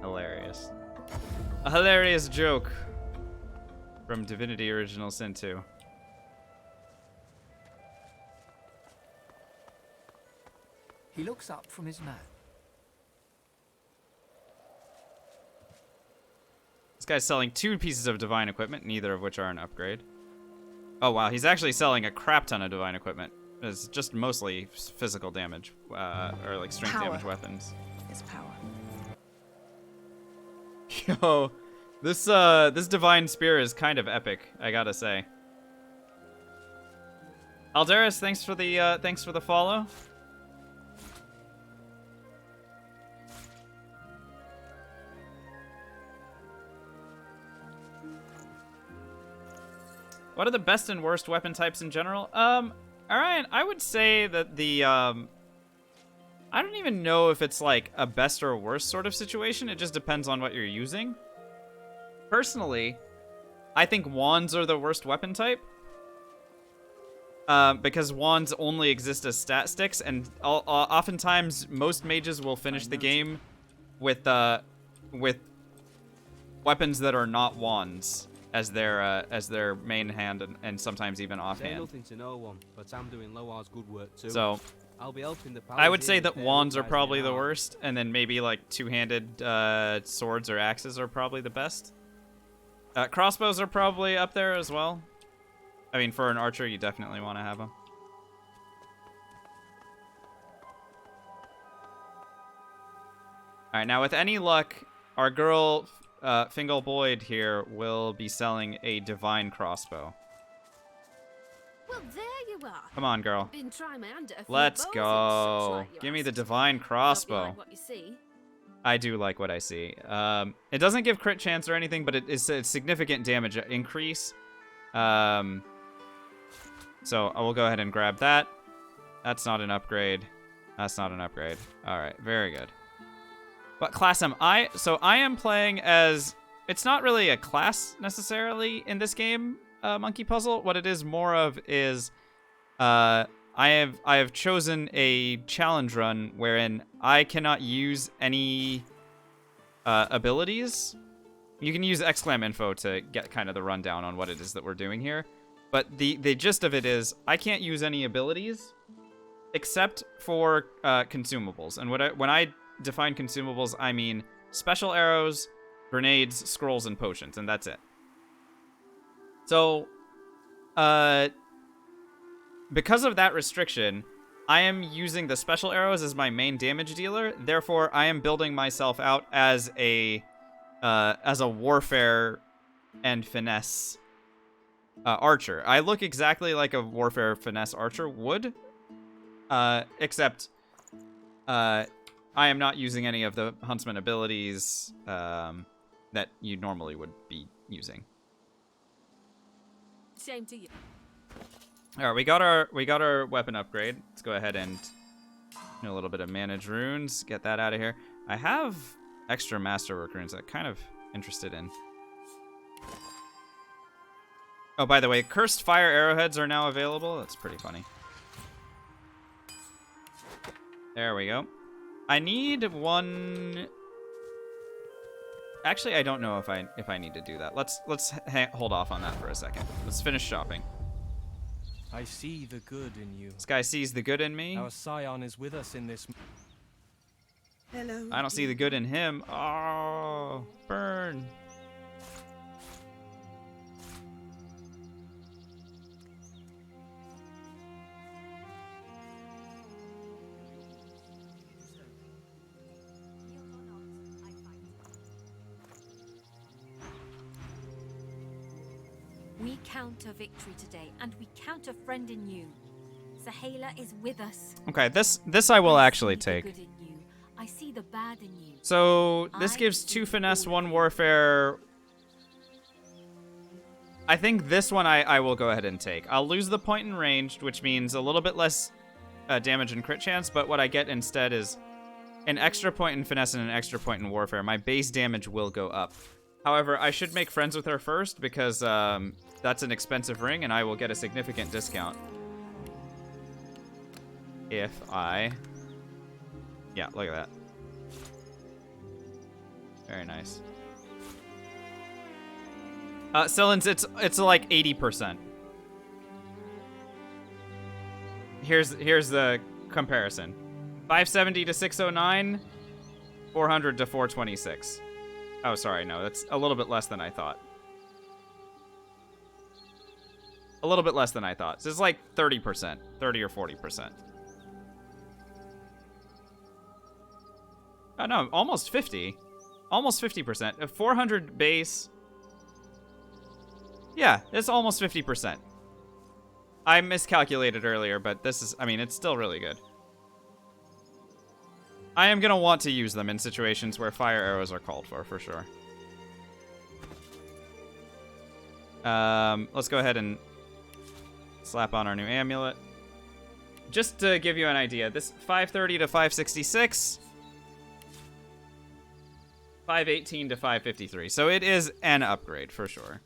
Hilarious. A hilarious joke from Divinity Original Sin 2. He looks up from his map. This guy's selling 2 pieces of divine equipment, neither of which are an upgrade. Oh wow, he's actually selling a crap ton of divine equipment. It's just mostly physical damage, or like strength damage weapons. Is power. Yo, this divine spear is kind of epic, I gotta say. Aldaris, thanks for the follow. What are the best and worst weapon types in general? Alright, I would say that the, I don't even know if it's like a best or worst sort of situation. It just depends on what you're using. Personally, I think wands are the worst weapon type. Because wands only exist as stat sticks, and oftentimes most mages will finish the game with weapons that are not wands as their main hand and sometimes even offhand. Say nothing to no one, but I'm doing Loar's good work too. So I'll be helping the I would say that wands are probably the worst, and then maybe like two-handed swords or axes are probably the best. Crossbows are probably up there as well. I mean, for an archer, you definitely want to have them. All right, now with any luck, our girl Fingal Boyd here will be selling a divine crossbow. Well, there you are. Come on, girl. Been trying my hand at a few Let's bows, go. like you Give me asked. the divine Hope you crossbow. like what you see. I do like what I see. It doesn't give crit chance or anything, but it is a significant damage increase. So I will go ahead and grab that. That's not an upgrade. That's not an upgrade. All right, very good. What class am I? So I am playing as... It's not really a class necessarily in this game, Monkey Puzzle. What it is more of is I have chosen a challenge run wherein I cannot use any abilities. You can use _info to get kind of the rundown on what it is that we're doing here. But the gist of it is I can't use any abilities except for consumables. And when I define consumables, I mean special arrows, grenades, scrolls, and potions, and that's it. So, because of that restriction, I am using the special arrows as my main damage dealer. Therefore, I am building myself out as a warfare and finesse archer. I look exactly like a warfare finesse archer would, except I am not using any of the huntsman abilities that you normally would be using. Shame to you. All right, we got our weapon upgrade. Let's go ahead and do a little bit of manage runes. Get that out of here. I have extra masterwork runes that I'm kind of interested in. Oh, by the way, cursed fire arrowheads are now available. That's pretty funny. There we go. I need one. Actually, I don't know if I need to do that. Let's hold off on that for a second. Let's finish shopping. I see the good in you. This guy sees the good in me. Our scion is with us in this. Hello. I don't see the good in him. Oh, burn. We count a victory today, and we count a friend in you. Sahala is with us. Okay, this I will actually take. Good in you. I see the bad in you. So this gives 2 finesse, 1 warfare. I think this one I will go ahead and take. I'll lose the point in ranged, which means a little bit less damage and crit chance, but what I get instead is an extra point in finesse and an extra point in warfare. My base damage will go up. However, I should make friends with her first because that's an expensive ring and I will get a significant discount. If I... Yeah, look at that. Very nice. Sillins, it's like 80%. Here's the comparison. 570 to 609, 400 to 426. Oh, sorry, no, that's a little bit less than I thought. A little bit less than I thought. So it's like 30%, 30 or 40%. Oh no, almost 50. Almost 50%. 400 base. Yeah, it's almost 50%. I miscalculated earlier, but this is, I mean, it's still really good. I am going to want to use them in situations where fire arrows are called for sure. Let's go ahead and slap on our new amulet. Just to give you an idea, this 530 to 566, 518 to 553. So it is an upgrade for sure.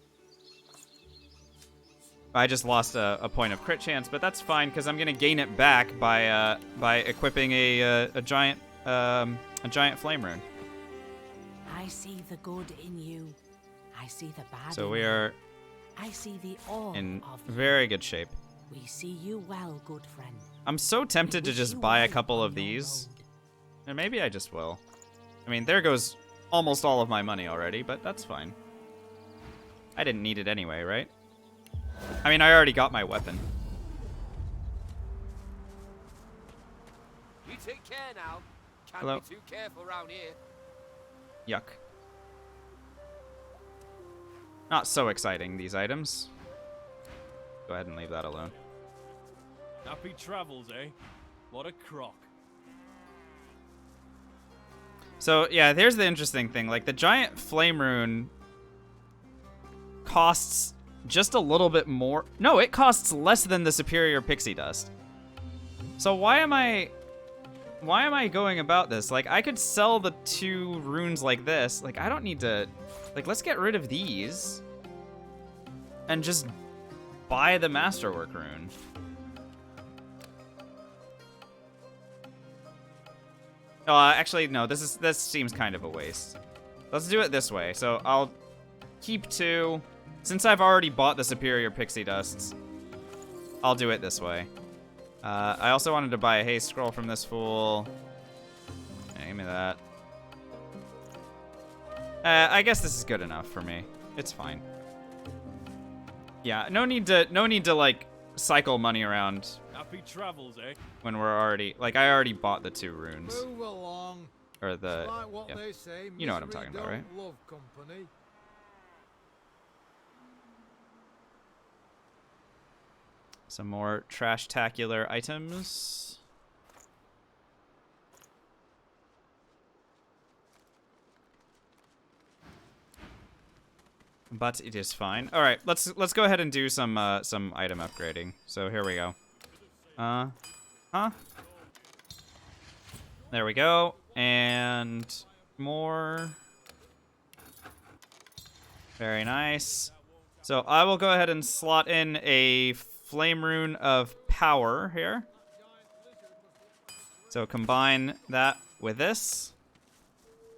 I just lost a point of crit chance, but that's fine because I'm gonna gain it back by equipping a giant flame rune. I see the good in you. I see the bad. So we are. I see the all in of very good shape. We see you well, good friend. I'm so tempted to just buy a couple of these, and maybe I just will. I mean, there goes almost all of my money already, but that's fine. I didn't need it anyway, right? I mean, I already got my weapon. You take care now. Can't Hello. be too careful around here. Yuck. Not so exciting, these items. Go ahead and leave that alone. Happy travels, eh? What a crock. So, yeah, here's the interesting thing. Like, the giant flame rune costs just a little bit more. No, it costs less than the superior pixie dust. So why am I going about this? Like, I could sell the 2 runes like this. Like, I don't need to... Like, let's get rid of these and just buy the masterwork rune. Oh, actually, no. This seems kind of a waste. Let's do it this way. So I'll keep 2. Since I've already bought the superior pixie dusts, I'll do it this way. I also wanted to buy a haste scroll from this fool. Yeah, give me that. I guess this is good enough for me. It's fine. Yeah, no need to like cycle money around. Happy travels, eh? When we're already like I already bought the 2 runes. Move along. Or the Like what yeah. they say, You know what I'm misery talking about, right? don't love company. Some more trash-tacular items. But it is fine. All right, let's go ahead and do some item upgrading. So here we go. There we go. And more. Very nice. So I will go ahead and slot in a flame rune of power here. So combine that with this.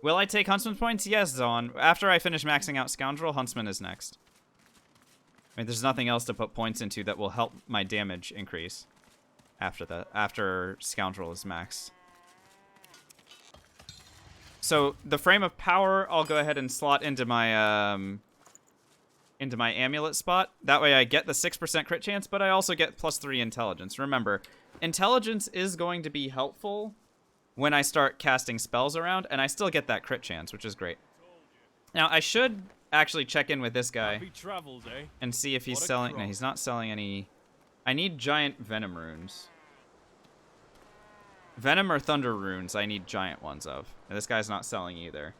Will I take Huntsman points? Yes, Zon. After I finish maxing out Scoundrel, Huntsman is next. I mean, there's nothing else to put points into that will help my damage increase after Scoundrel is maxed. So the frame of power, I'll go ahead and slot into my amulet spot. That way I get the 6% crit chance, but I also get +3 intelligence. Remember, intelligence is going to be helpful when I start casting spells around, and I still get that crit chance, which is great. Now, I should actually check in with this guy Travels, eh? and see if he's selling... No, he's not selling any... I need giant venom runes. Venom or thunder runes, I need giant ones of. And this guy's not selling either.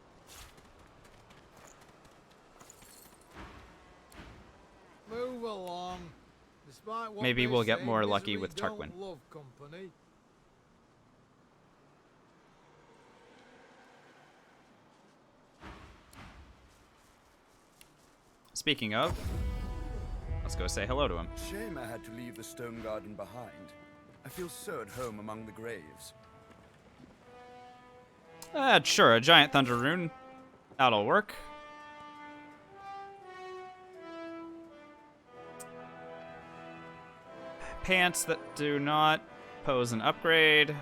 Move along. Despite what Maybe they we'll get say, more lucky misery with don't Tarquin. love company. Speaking of, let's go say hello to him. Shame I had to leave the stone garden behind. I feel so at home among the graves. Sure, a giant thunder rune. That'll work. Pants that do not pose an upgrade.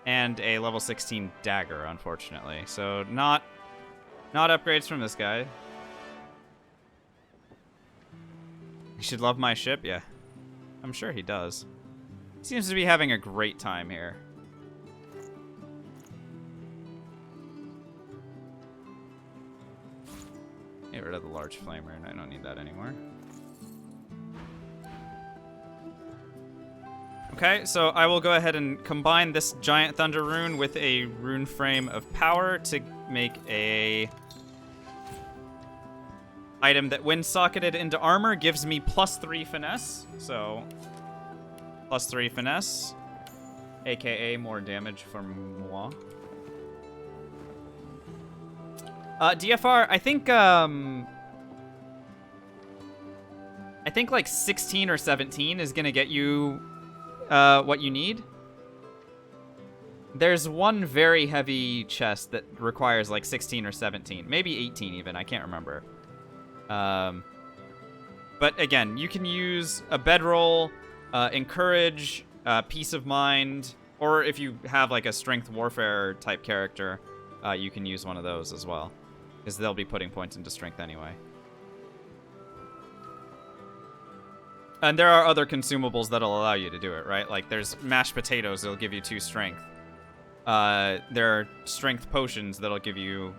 And a level 16 dagger, unfortunately. So not upgrades from this guy. He should love my ship, yeah. I'm sure he does. He seems to be having a great time here. Get rid of the large flame rune. I don't need that anymore. Okay, so I will go ahead and combine this giant thunder rune with a rune frame of power to make a item that when socketed into armor gives me +3 finesse. So +3 finesse, aka more damage for moi. DFR, I think like 16 or 17 is gonna get you what you need. There's one very heavy chest that requires like 16 or 17, maybe 18 even, I can't remember. But again, you can use a bedroll, encourage, peace of mind, or if you have like a strength warfare type character, you can use one of those as well, because they'll be putting points into strength anyway. And there are other consumables that'll allow you to do it, right? Like there's mashed potatoes that'll give you 2 strength. There are strength potions that'll give you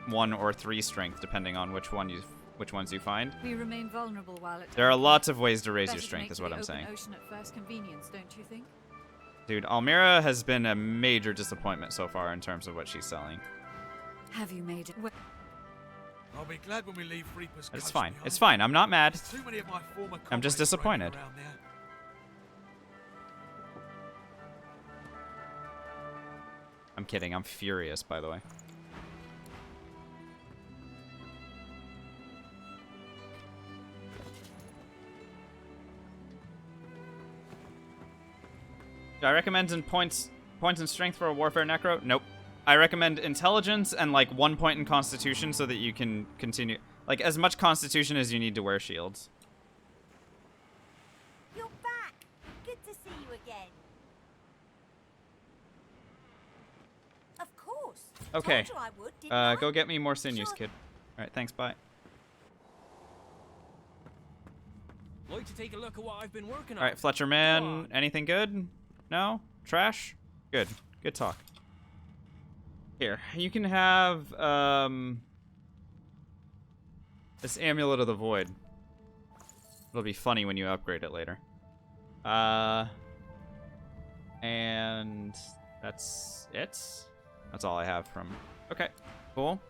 1 or 3 strength, depending on which ones you find. We remain vulnerable while There are lots of ways to raise Better your to strength, make is for what the I'm open saying. Ocean at first convenience, don't you think? Dude, Almira has been a major disappointment so far in terms of what she's selling. Have you made it? I'll be glad when we leave Reaper's But it's Coast fine. behind. It's fine. I'm not mad. There's too many of my former I'm just comrades disappointed. roaming around there. I'm kidding. I'm furious, by the way. Do I recommend in points in strength for a warfare necro? Nope. I recommend intelligence and like 1 point in constitution so that you can continue. Like as much constitution as you need to wear shields. You're back. Good to see you again. Of course. Okay. Told you I would, didn't I? Go get me more sinews, kid. All right, thanks. Bye. Like to take a look at what I've been working on. All right, Fletcher man, anything good? No? Trash? Good. Good talk. Here, you can have this Amulet of the Void. It'll be funny when you upgrade it later. And that's it. That's all I have from. Okay, cool.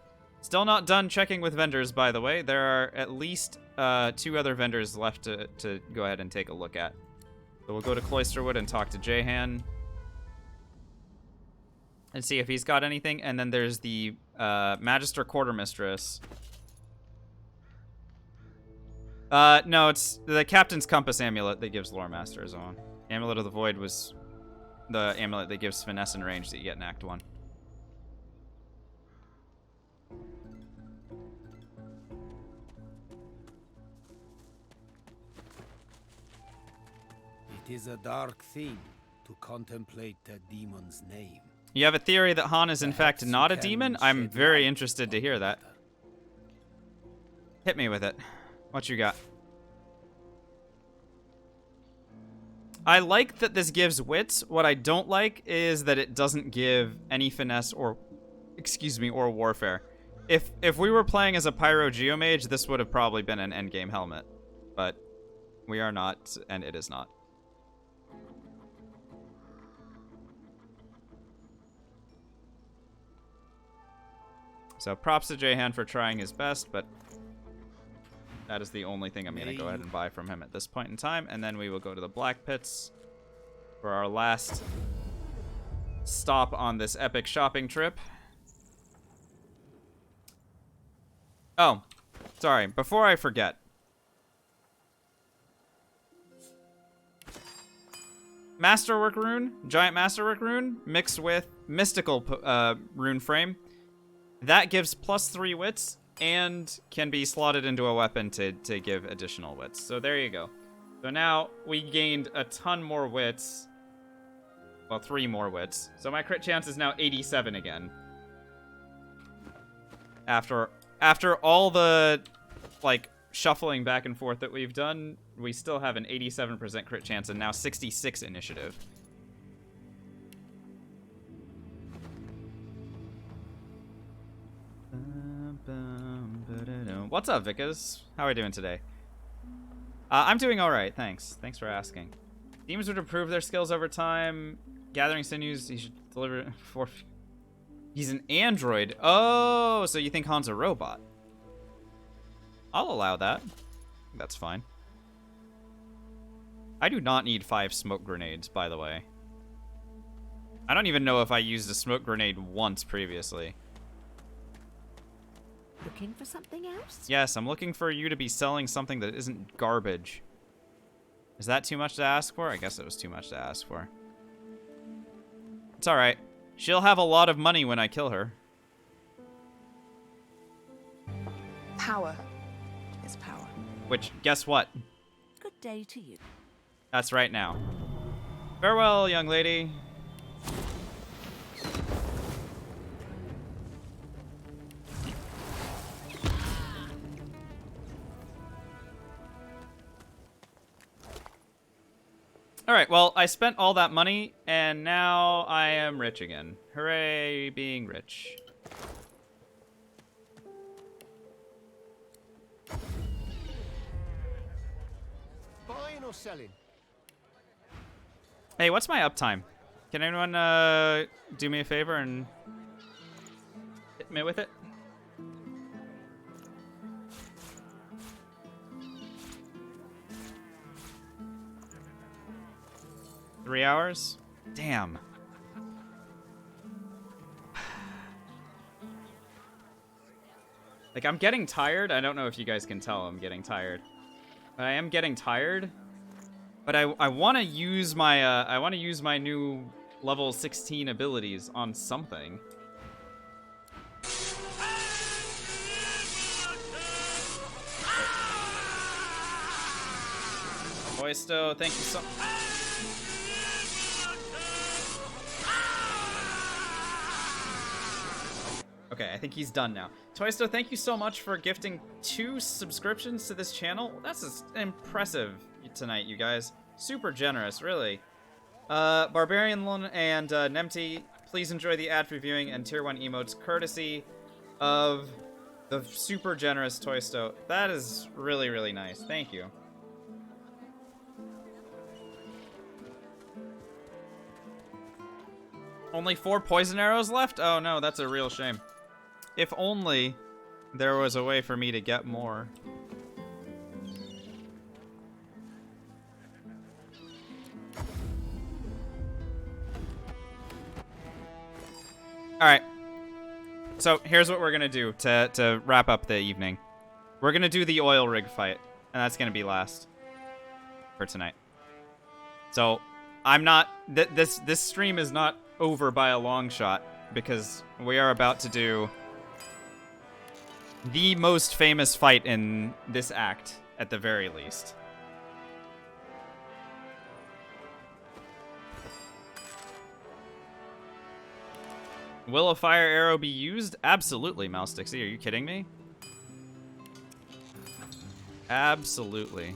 Still not done checking with vendors, by the way. There are at least 2 other vendors left to go ahead and take a look at. So we'll go to Cloisterwood and talk to Jahan and see if he's got anything. And then there's the Magister Quartermistress. No, it's the Captain's Compass Amulet that gives Lore Master his own. Amulet of the Void was the amulet that gives finesse and range that you get in Act 1. It is a dark thing to contemplate a demon's name. You have a theory that Han is in fact not a demon? I'm very interested to hear that. Hit me with it. What you got? I like that this gives wits. What I don't like is that it doesn't give any finesse or, or warfare. If we were playing as a Pyro Geomage, this would have probably been an endgame helmet. But we are not, and it is not. So props to Jahan for trying his best, but that is the only thing I'm going to go ahead and buy from him at this point in time. And then we will go to the Black Pits for our last stop on this epic shopping trip. Oh, sorry. Before I forget. Masterwork rune, giant masterwork rune, mixed with mystical rune frame. That gives +3 wits and can be slotted into a weapon to give additional wits. So there you go. So now we gained a ton more wits. Well, 3 more wits. So my crit chance is now 87 again. After all the, like, shuffling back and forth that we've done, we still have an 87% crit chance and now 66 initiative. What's up, Vickers? How are we doing today? I'm doing alright, thanks. Thanks for asking. Demons would improve their skills over time. Gathering sinews, he should deliver 4... He's an android. Oh, so you think Han's a robot. I'll allow that. That's fine. I do not need 5 smoke grenades, by the way. I don't even know if I used a smoke grenade once previously. Looking for something else? Yes, I'm looking for you to be selling something that isn't garbage. Is that too much to ask for? I guess it was too much to ask for. It's alright. She'll have a lot of money when I kill her. Power is power. Which, guess what? Good day to you. That's right now. Farewell, young lady. Alright, well, I spent all that money, and now I am rich again. Hooray, being rich. Buying or selling? Hey, what's my uptime? Can anyone do me a favor and hit me with it? Three hours? Damn. Like, I'm getting tired. I don't know if you guys can tell I'm getting tired. But I am getting tired. But I want to use my new level 16 abilities on something. Toysto, thank you so. Okay, I think he's done now. Toysto, thank you so much for gifting 2 subscriptions to this channel. That's just impressive tonight, you guys. Super generous, really. Barbarian and Nemty, please enjoy the ad-free viewing and tier 1 emotes courtesy of the super generous Toysto. That is really, really nice. Thank you. Only 4 poison arrows left? Oh no, that's a real shame. If only there was a way for me to get more. Alright. So here's what we're gonna do to wrap up the evening. We're gonna do the oil rig fight, and that's gonna be last for tonight. So I'm not this stream is not over by a long shot, because we are about to do the most famous fight in this act, at the very least. Will a fire arrow be used? Absolutely, Mouse Dixie. Are you kidding me? Absolutely.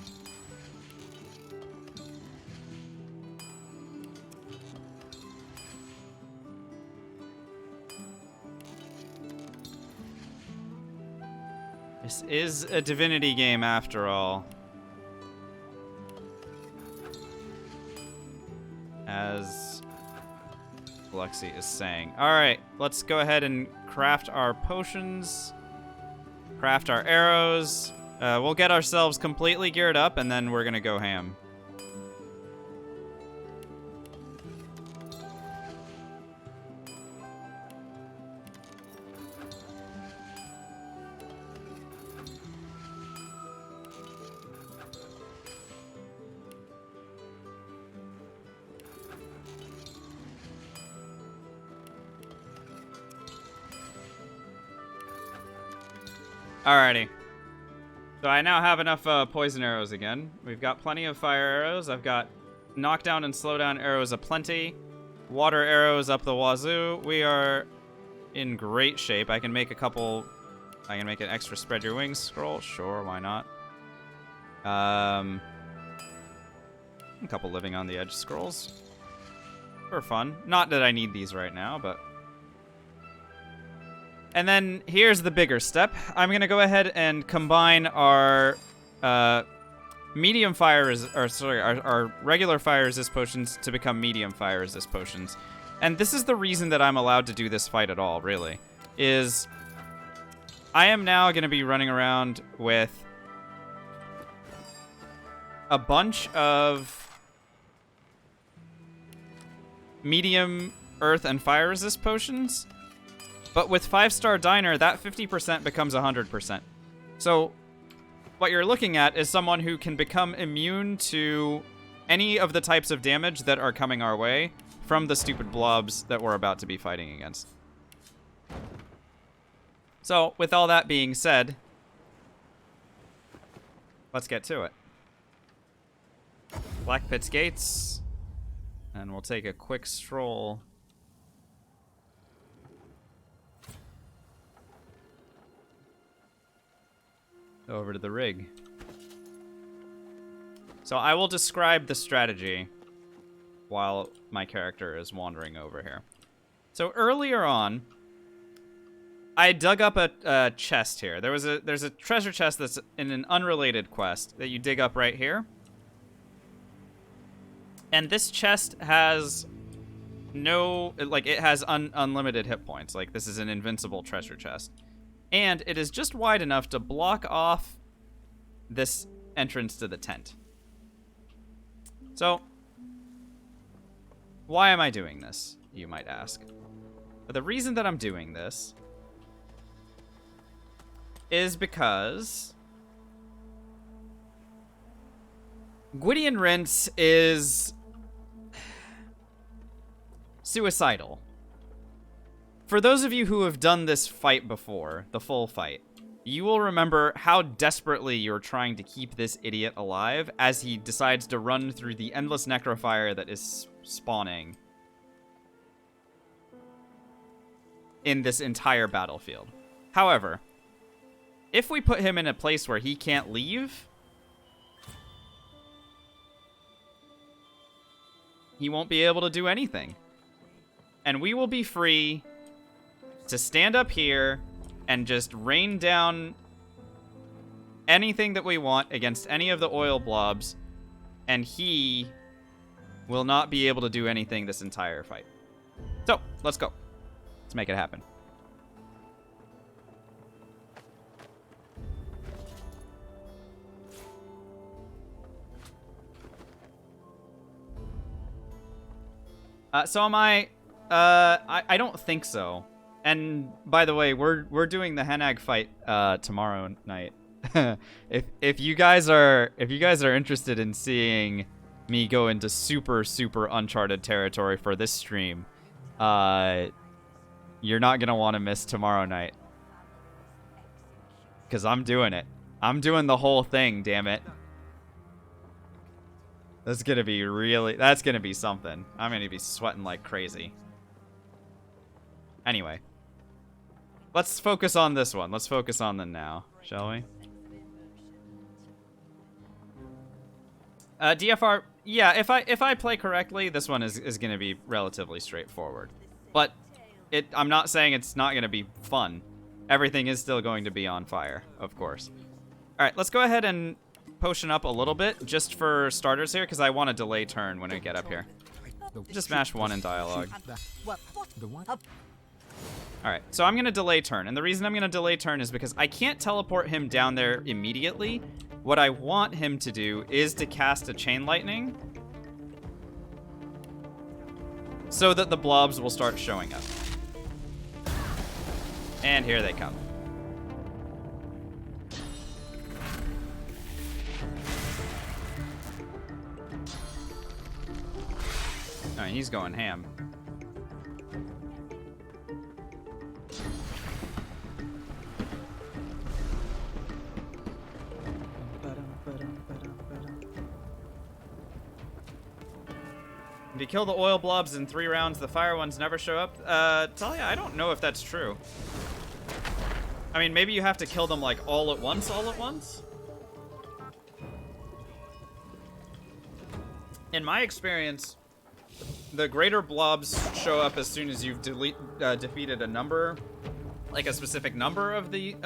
This is a Divinity game after all. As Lexi is saying. Alright, let's go ahead and craft our potions. Craft our arrows. We'll get ourselves completely geared up, and then we're gonna go ham. Alrighty. So I now have enough poison arrows again. We've got plenty of fire arrows. I've got knockdown and slowdown arrows aplenty. Water arrows up the wazoo. We are in great shape. I can make a couple... I can make an extra spread your wings scroll. Sure, why not? A couple living on the edge scrolls. For fun. Not that I need these right now, but... And then here's the bigger step. I'm gonna go ahead and combine our medium fire our regular fire resist potions to become medium fire resist potions. And this is the reason that I'm allowed to do this fight at all, really. Is I am now gonna be running around with a bunch of medium earth and fire resist potions. But with 5-star Diner, that 50% becomes 100%. So what you're looking at is someone who can become immune to any of the types of damage that are coming our way from the stupid blobs that we're about to be fighting against. So, with all that being said, let's get to it. Black Pit's Gates, and we'll take a quick stroll over to the rig. So I will describe the strategy while my character is wandering over here. So earlier on, I dug up a chest here. There's a treasure chest that's in an unrelated quest that you dig up right here. And this chest has it has unlimited hit points. Like, this is an invincible treasure chest. And it is just wide enough to block off this entrance to the tent. So, why am I doing this, you might ask? The reason that I'm doing this is because Gwydion Rince is suicidal. For those of you who have done this fight before, the full fight, you will remember how desperately you're trying to keep this idiot alive as he decides to run through the endless necrofire that is spawning in this entire battlefield. However, if we put him in a place where he can't leave, he won't be able to do anything. And we will be free to stand up here and just rain down anything that we want against any of the oil blobs, and he will not be able to do anything this entire fight. So, let's go. Let's make it happen. So am I don't think so. And by the way, we're doing the Henag fight tomorrow night. if you guys are interested in seeing me go into super uncharted territory for this stream, you're not gonna want to miss tomorrow night, because I'm doing it. I'm doing the whole thing, damn it. That's gonna be something. I'm gonna be sweating like crazy. Anyway, let's focus on this one. Let's focus on the now, shall we? DFR, yeah, if I play correctly, this one is gonna be relatively straightforward. But I'm not saying it's not gonna be fun. Everything is still going to be on fire, of course. All right, let's go ahead and potion up a little bit, just for starters here, because I want to delay turn when I get up here. Just smash 1 in dialogue. Alright, so I'm going to delay turn, and the reason I'm going to delay turn is because I can't teleport him down there immediately. What I want him to do is to cast a chain lightning so that the blobs will start showing up. And here they come. Alright, he's going ham. If you kill the oil blobs in 3 rounds, the fire ones never show up. Talia, I don't know if that's true. I mean, maybe you have to kill them like all at once. In my experience, the greater blobs show up as soon as you've defeated a number, like a specific number of the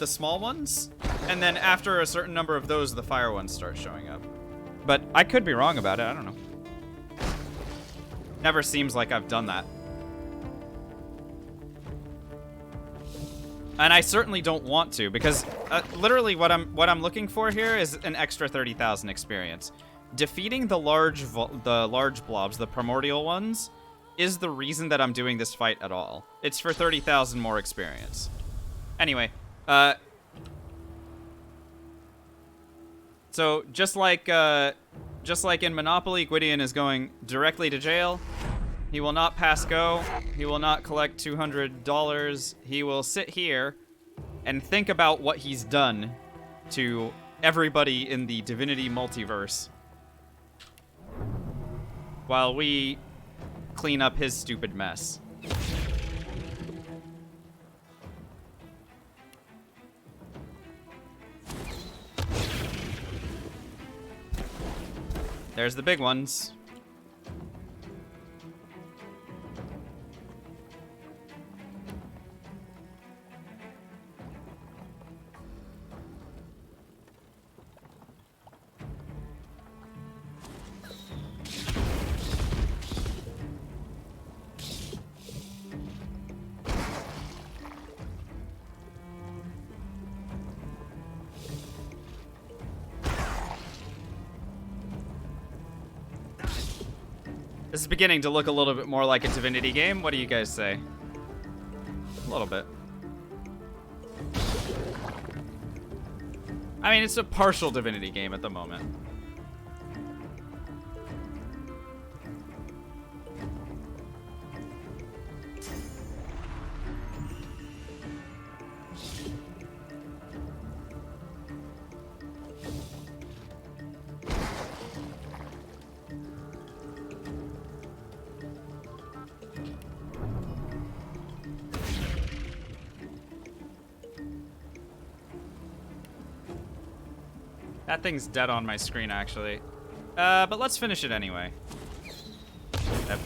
small ones, and then after a certain number of those, the fire ones start showing up. But I could be wrong about it. I don't know. Never seems like I've done that. And I certainly don't want to, because literally what I'm looking for here is an extra 30,000 experience. Defeating the large blobs, the primordial ones, is the reason that I'm doing this fight at all. It's for 30,000 more experience. Anyway, so just like in Monopoly, Gwydion is going directly to jail. He will not pass go. He will not collect $200. He will sit here and think about what he's done to everybody in the Divinity multiverse while we clean up his stupid mess. There's the big ones. This is beginning to look a little bit more like a Divinity game. What do you guys say? A little bit. I mean, it's a partial divinity game at the moment. That thing's dead on my screen, actually. But let's finish it anyway. Yep.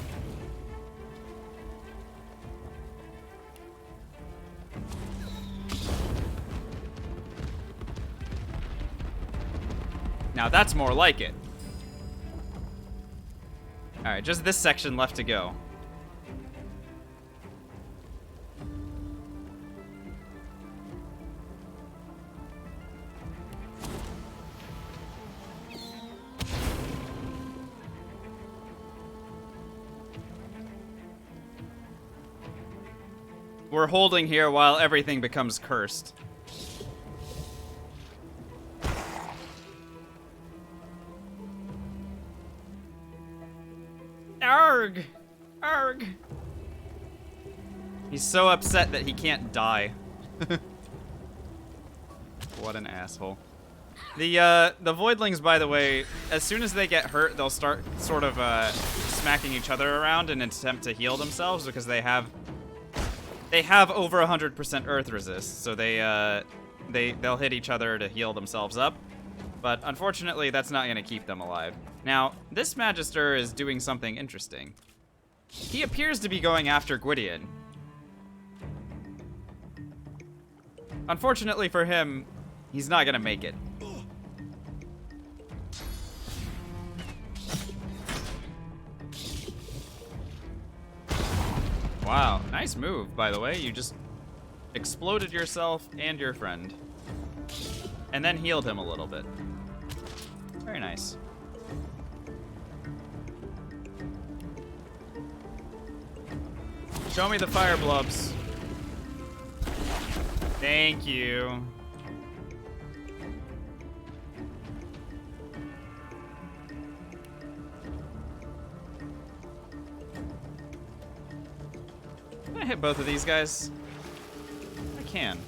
Now that's more like it. Alright, just this section left to go. We're holding here while everything becomes cursed. Arg! Arg! He's so upset that he can't die. What an asshole. The Voidlings, by the way, as soon as they get hurt, they'll start sort of smacking each other around in an attempt to heal themselves because they have over 100% earth resist, so they'll hit each other to heal themselves up. But unfortunately, that's not going to keep them alive. Now, this Magister is doing something interesting. He appears to be going after Gwydion. Unfortunately for him, he's not going to make it. Wow, nice move, by the way. You just exploded yourself and your friend. And then healed him a little bit. Very nice. Show me the fire blobs. Thank you. Can I hit both of these guys? I can.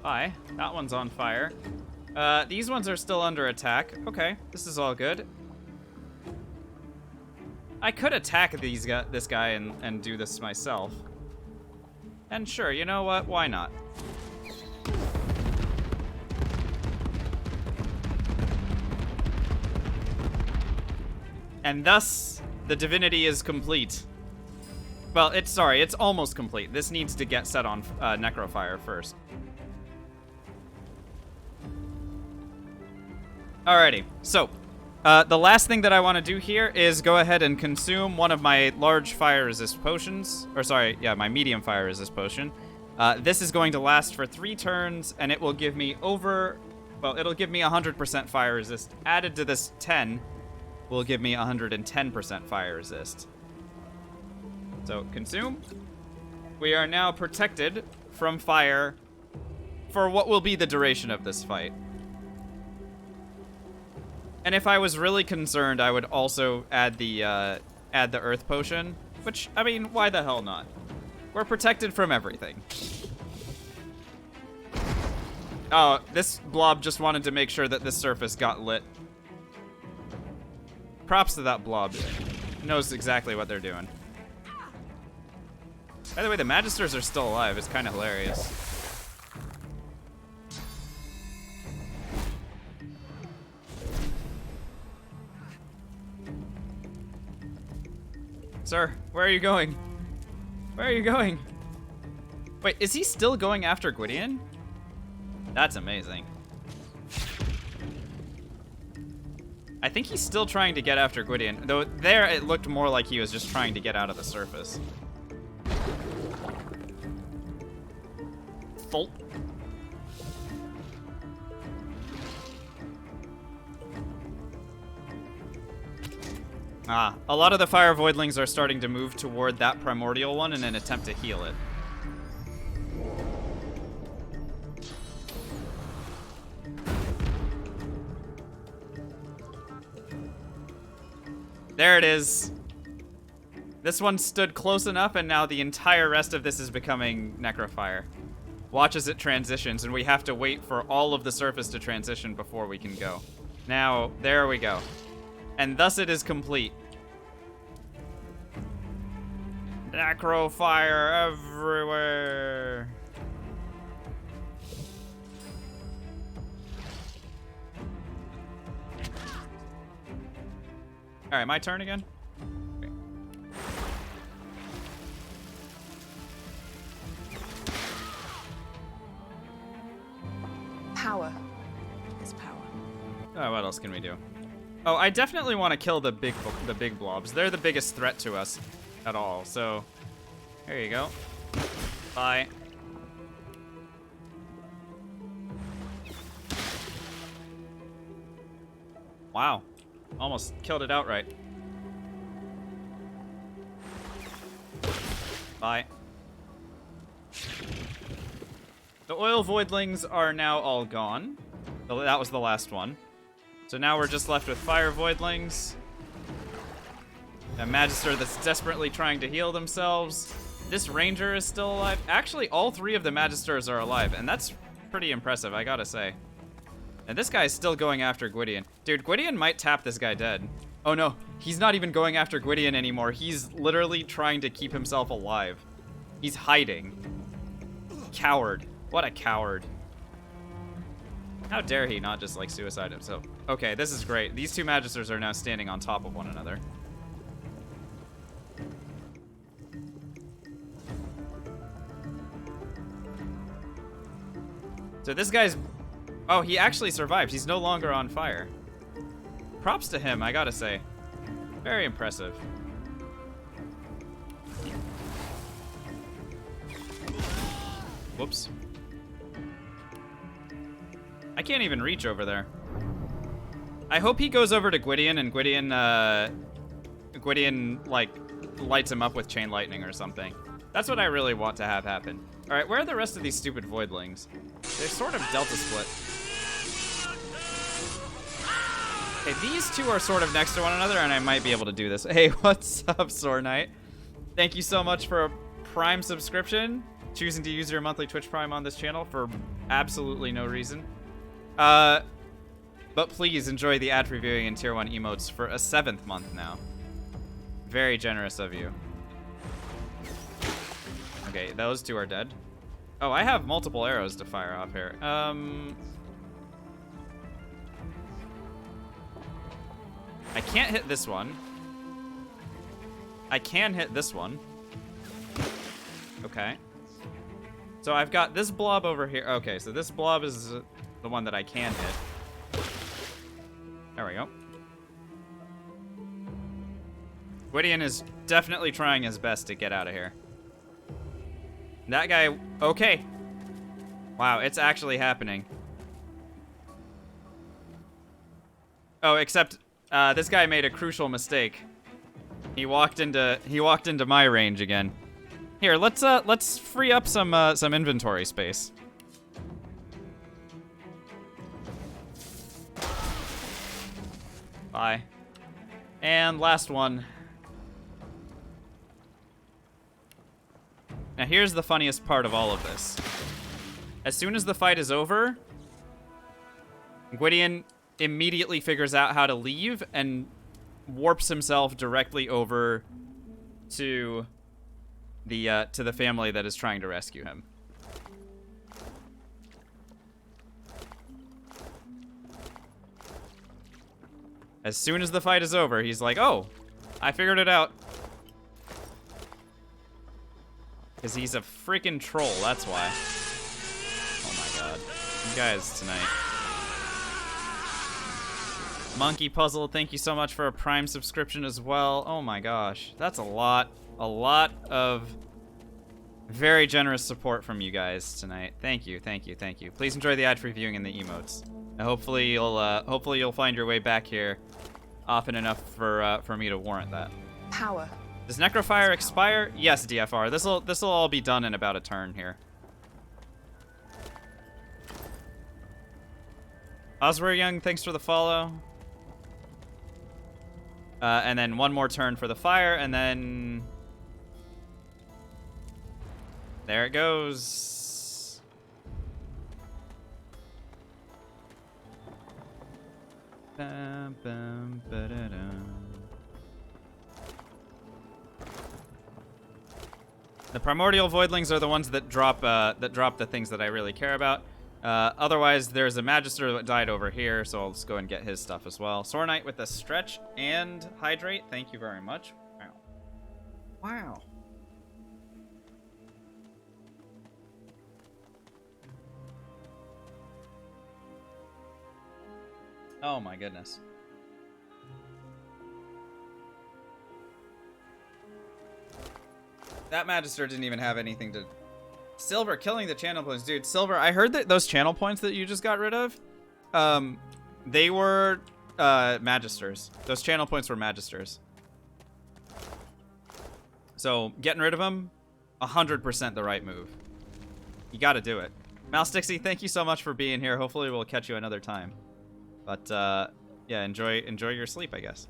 Hi, that one's on fire. These ones are still under attack. Okay, this is all good. I could attack this guy and do this myself. And sure, you know what? Why not? And thus, the divinity is complete. Well, it's almost complete. This needs to get set on Necrofire first. Alrighty, so the last thing that I want to do here is go ahead and consume one of my large fire resist potions, or sorry, yeah, my medium fire resist potion. This is going to last for 3 turns, and it will give me it'll give me 100% fire resist. Added to this 10 will give me 110% fire resist. So, consume. We are now protected from fire for what will be the duration of this fight. And if I was really concerned, I would also add the earth potion, which, I mean, why the hell not? We're protected from everything. Oh, this blob just wanted to make sure that this surface got lit. Props to that blob. Knows exactly what they're doing. By the way, the Magisters are still alive. It's kind of hilarious. Sir, where are you going? Where are you going? Wait, is he still going after Gwydion? That's amazing. I think he's still trying to get after Gwydion, though there it looked more like he was just trying to get out of the surface. Thulp. Ah, a lot of the fire voidlings are starting to move toward that primordial one in an attempt to heal it. There it is. This one stood close enough, and now the entire rest of this is becoming necrofire. Watch as it transitions, and we have to wait for all of the surface to transition before we can go. Now, there we go. And thus it is complete. Necrofire everywhere. Alright, my turn again? Okay. Power is power. Oh, what else can we do? Oh, I definitely want to kill the big blobs. They're the biggest threat to us at all. So, there you go. Bye. Wow. Almost killed it outright. Bye. The oil voidlings are now all gone. That was the last one. So now we're just left with fire voidlings. A magister that's desperately trying to heal themselves. This ranger is still alive. Actually, all three of the magisters are alive, and that's pretty impressive, I gotta say. And this guy's still going after Gwydion. Dude, Gwydion might tap this guy dead. Oh no, he's not even going after Gwydion anymore. He's literally trying to keep himself alive. He's hiding. Coward. What a coward. How dare he not just, like, suicide himself? Okay, this is great. These two magisters are now standing on top of one another. So this guy's... Oh, he actually survived. He's no longer on fire. Props to him, I gotta say. Very impressive. Whoops. I can't even reach over there. I hope he goes over to Gwydion and Gwydion, like, lights him up with chain lightning or something. That's what I really want to have happen. Alright, where are the rest of these stupid voidlings? They're sort of delta split. Okay, these two are sort of next to one another, and I might be able to do this. Hey, what's up, Sore Knight? Thank you so much for a Prime subscription. Choosing to use your monthly Twitch Prime on this channel for absolutely no reason. But please enjoy the ad-free viewing and Tier 1 emotes for a 7th month now. Very generous of you. Okay, those two are dead. Oh, I have multiple arrows to fire off here. I can't hit this one. I can hit this one. Okay. So I've got this blob over here. Okay, so this blob is the one that I can hit. There we go. Gwydion is definitely trying his best to get out of here. That guy, okay. Wow, it's actually happening. Oh, except this guy made a crucial mistake. He walked into my range again. Here, let's free up some inventory space. Bye. And last one. Now here's the funniest part of all of this. As soon as the fight is over, Gwydion immediately figures out how to leave and warps himself directly over to the family that is trying to rescue him. As soon as the fight is over, he's like, "Oh, I figured it out." Because he's a freaking troll, that's why. Oh my god. You guys tonight. Monkey Puzzle, thank you so much for a Prime subscription as well. Oh my gosh. That's a lot of very generous support from you guys tonight. Thank you, thank you, thank you. Please enjoy the ad-free viewing and the emotes. And hopefully you'll find your way back here often enough for me to warrant that. Power. Does Necrofire expire? Yes, DFR. This'll all be done in about a turn here. Oswald Young, thanks for the follow. And then one more turn for the fire, and then... There it goes. Bum, bum, ba-da-dum. The primordial voidlings are the ones that drop the things that I really care about. Otherwise, there's a magister that died over here, so I'll just go and get his stuff as well. Sore Knight with the stretch and hydrate. Thank you very much. Wow. Wow. Oh my goodness. That Magister didn't even have anything to... Silver killing the channel points. Dude, Silver, I heard that those channel points that you just got rid of, they were Magisters. Those channel points were Magisters. So, getting rid of them, 100% the right move. You gotta do it. Mouse Dixie, thank you so much for being here. Hopefully we'll catch you another time. But, yeah, enjoy your sleep, I guess.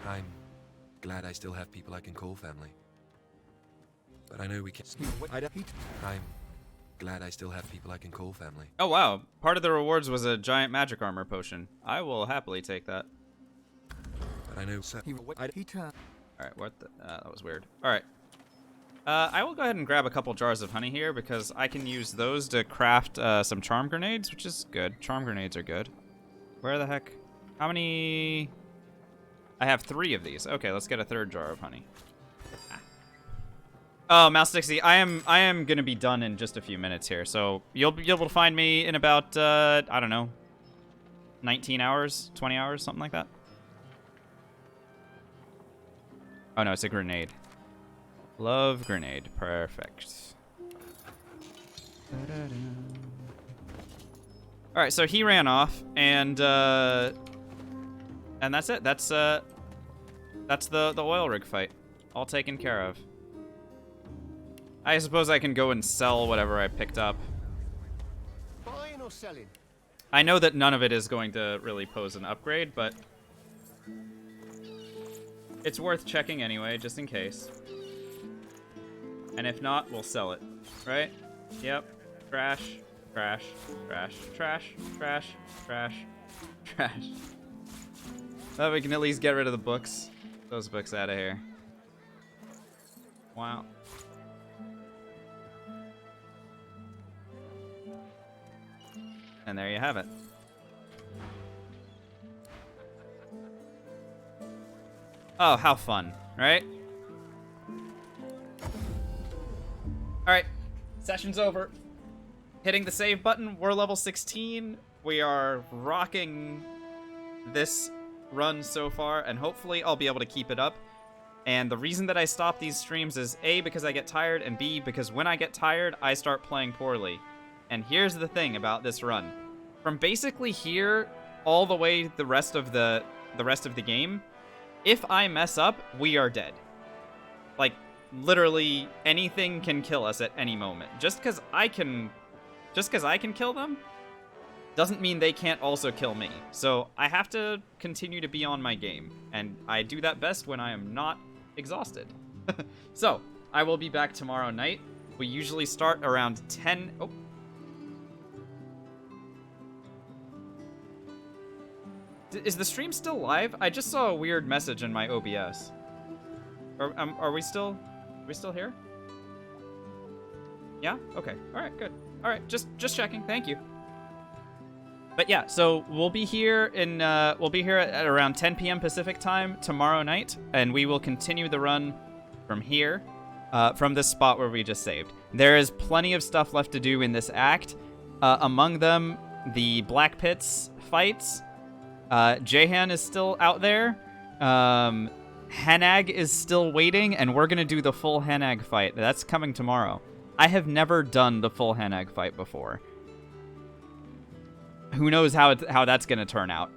I'm glad I still have people I can call family. But I know we can't. I'm glad I still have people I can call family. Oh, wow. Part of the rewards was a giant magic armor potion. I will happily take that. But I know... Alright, what the... that was weird. Alright. I will go ahead and grab a couple jars of honey here because I can use those to craft some charm grenades, which is good. Charm grenades are good. Where the heck? How many... I have 3 of these. Okay, let's get a 3rd jar of honey. Oh, Mouse Dixie, I am gonna be done in just a few minutes here, so you'll be able to find me in about I don't know, 19 hours, 20 hours, something like that. Oh no, it's a grenade. Love grenade, perfect. All right, so he ran off, and that's it. That's the oil rig fight, all taken care of. I suppose I can go and sell whatever I picked up. Buying or selling? I know that none of it is going to really pose an upgrade, but it's worth checking anyway, just in case. And if not, we'll sell it, right? Yep. Trash, trash, trash, trash, trash, trash, trash. Well, we can at least get rid of the books. Those books out of here. Wow. And there you have it. Oh, how fun, right? Alright, session's over. Hitting the save button, we're level 16. We are rocking this run so far, and hopefully I'll be able to keep it up. And the reason that I stop these streams is A, because I get tired, and B, because when I get tired, I start playing poorly. And here's the thing about this run. From basically here all the way the rest of the game, if I mess up, we are dead. Like, literally anything can kill us at any moment. Just because I can kill them doesn't mean they can't also kill me. So I have to continue to be on my game, and I do that best when I am not exhausted. So I will be back tomorrow night. We usually start around 10. Oh. Is the stream still live? I just saw a weird message in my OBS. Are we still here? Yeah? Okay. All right, good. All right, just checking. Thank you. But yeah, so we'll be here at around 10 p.m. Pacific time tomorrow night, and we will continue the run from here, from this spot where we just saved. There is plenty of stuff left to do in this act. Among them, the Black Pits fights. Jehan is still out there. Hanag is still waiting, and we're gonna do the full Hanag fight. That's coming tomorrow. I have never done the full Hanag fight before. Who knows how that's gonna turn out.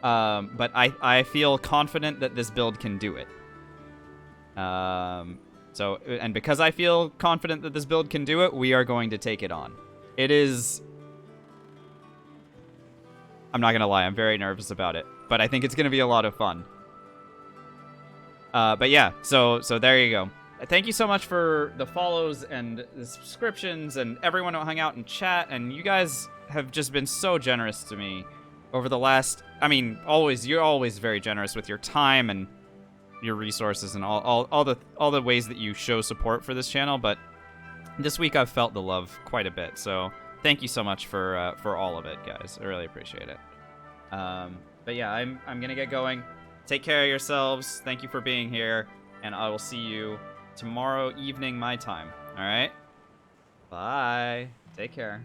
But I feel confident that this build can do it. So, and because I feel confident that this build can do it, we are going to take it on. It is... I'm not going to lie, I'm very nervous about it. But I think it's going to be a lot of fun. But yeah, so there you go. Thank you so much for the follows and the subscriptions and everyone who hung out in chat. And you guys have just been so generous to me over the last... I mean, you're always very generous with your time and your resources and all the ways that you show support for this channel. But this week I've felt the love quite a bit. So thank you so much for all of it, guys. I really appreciate it. But yeah, I'm gonna get going. Take care of yourselves. Thank you for being here, and I will see you tomorrow evening my time. All right? Bye. Take care.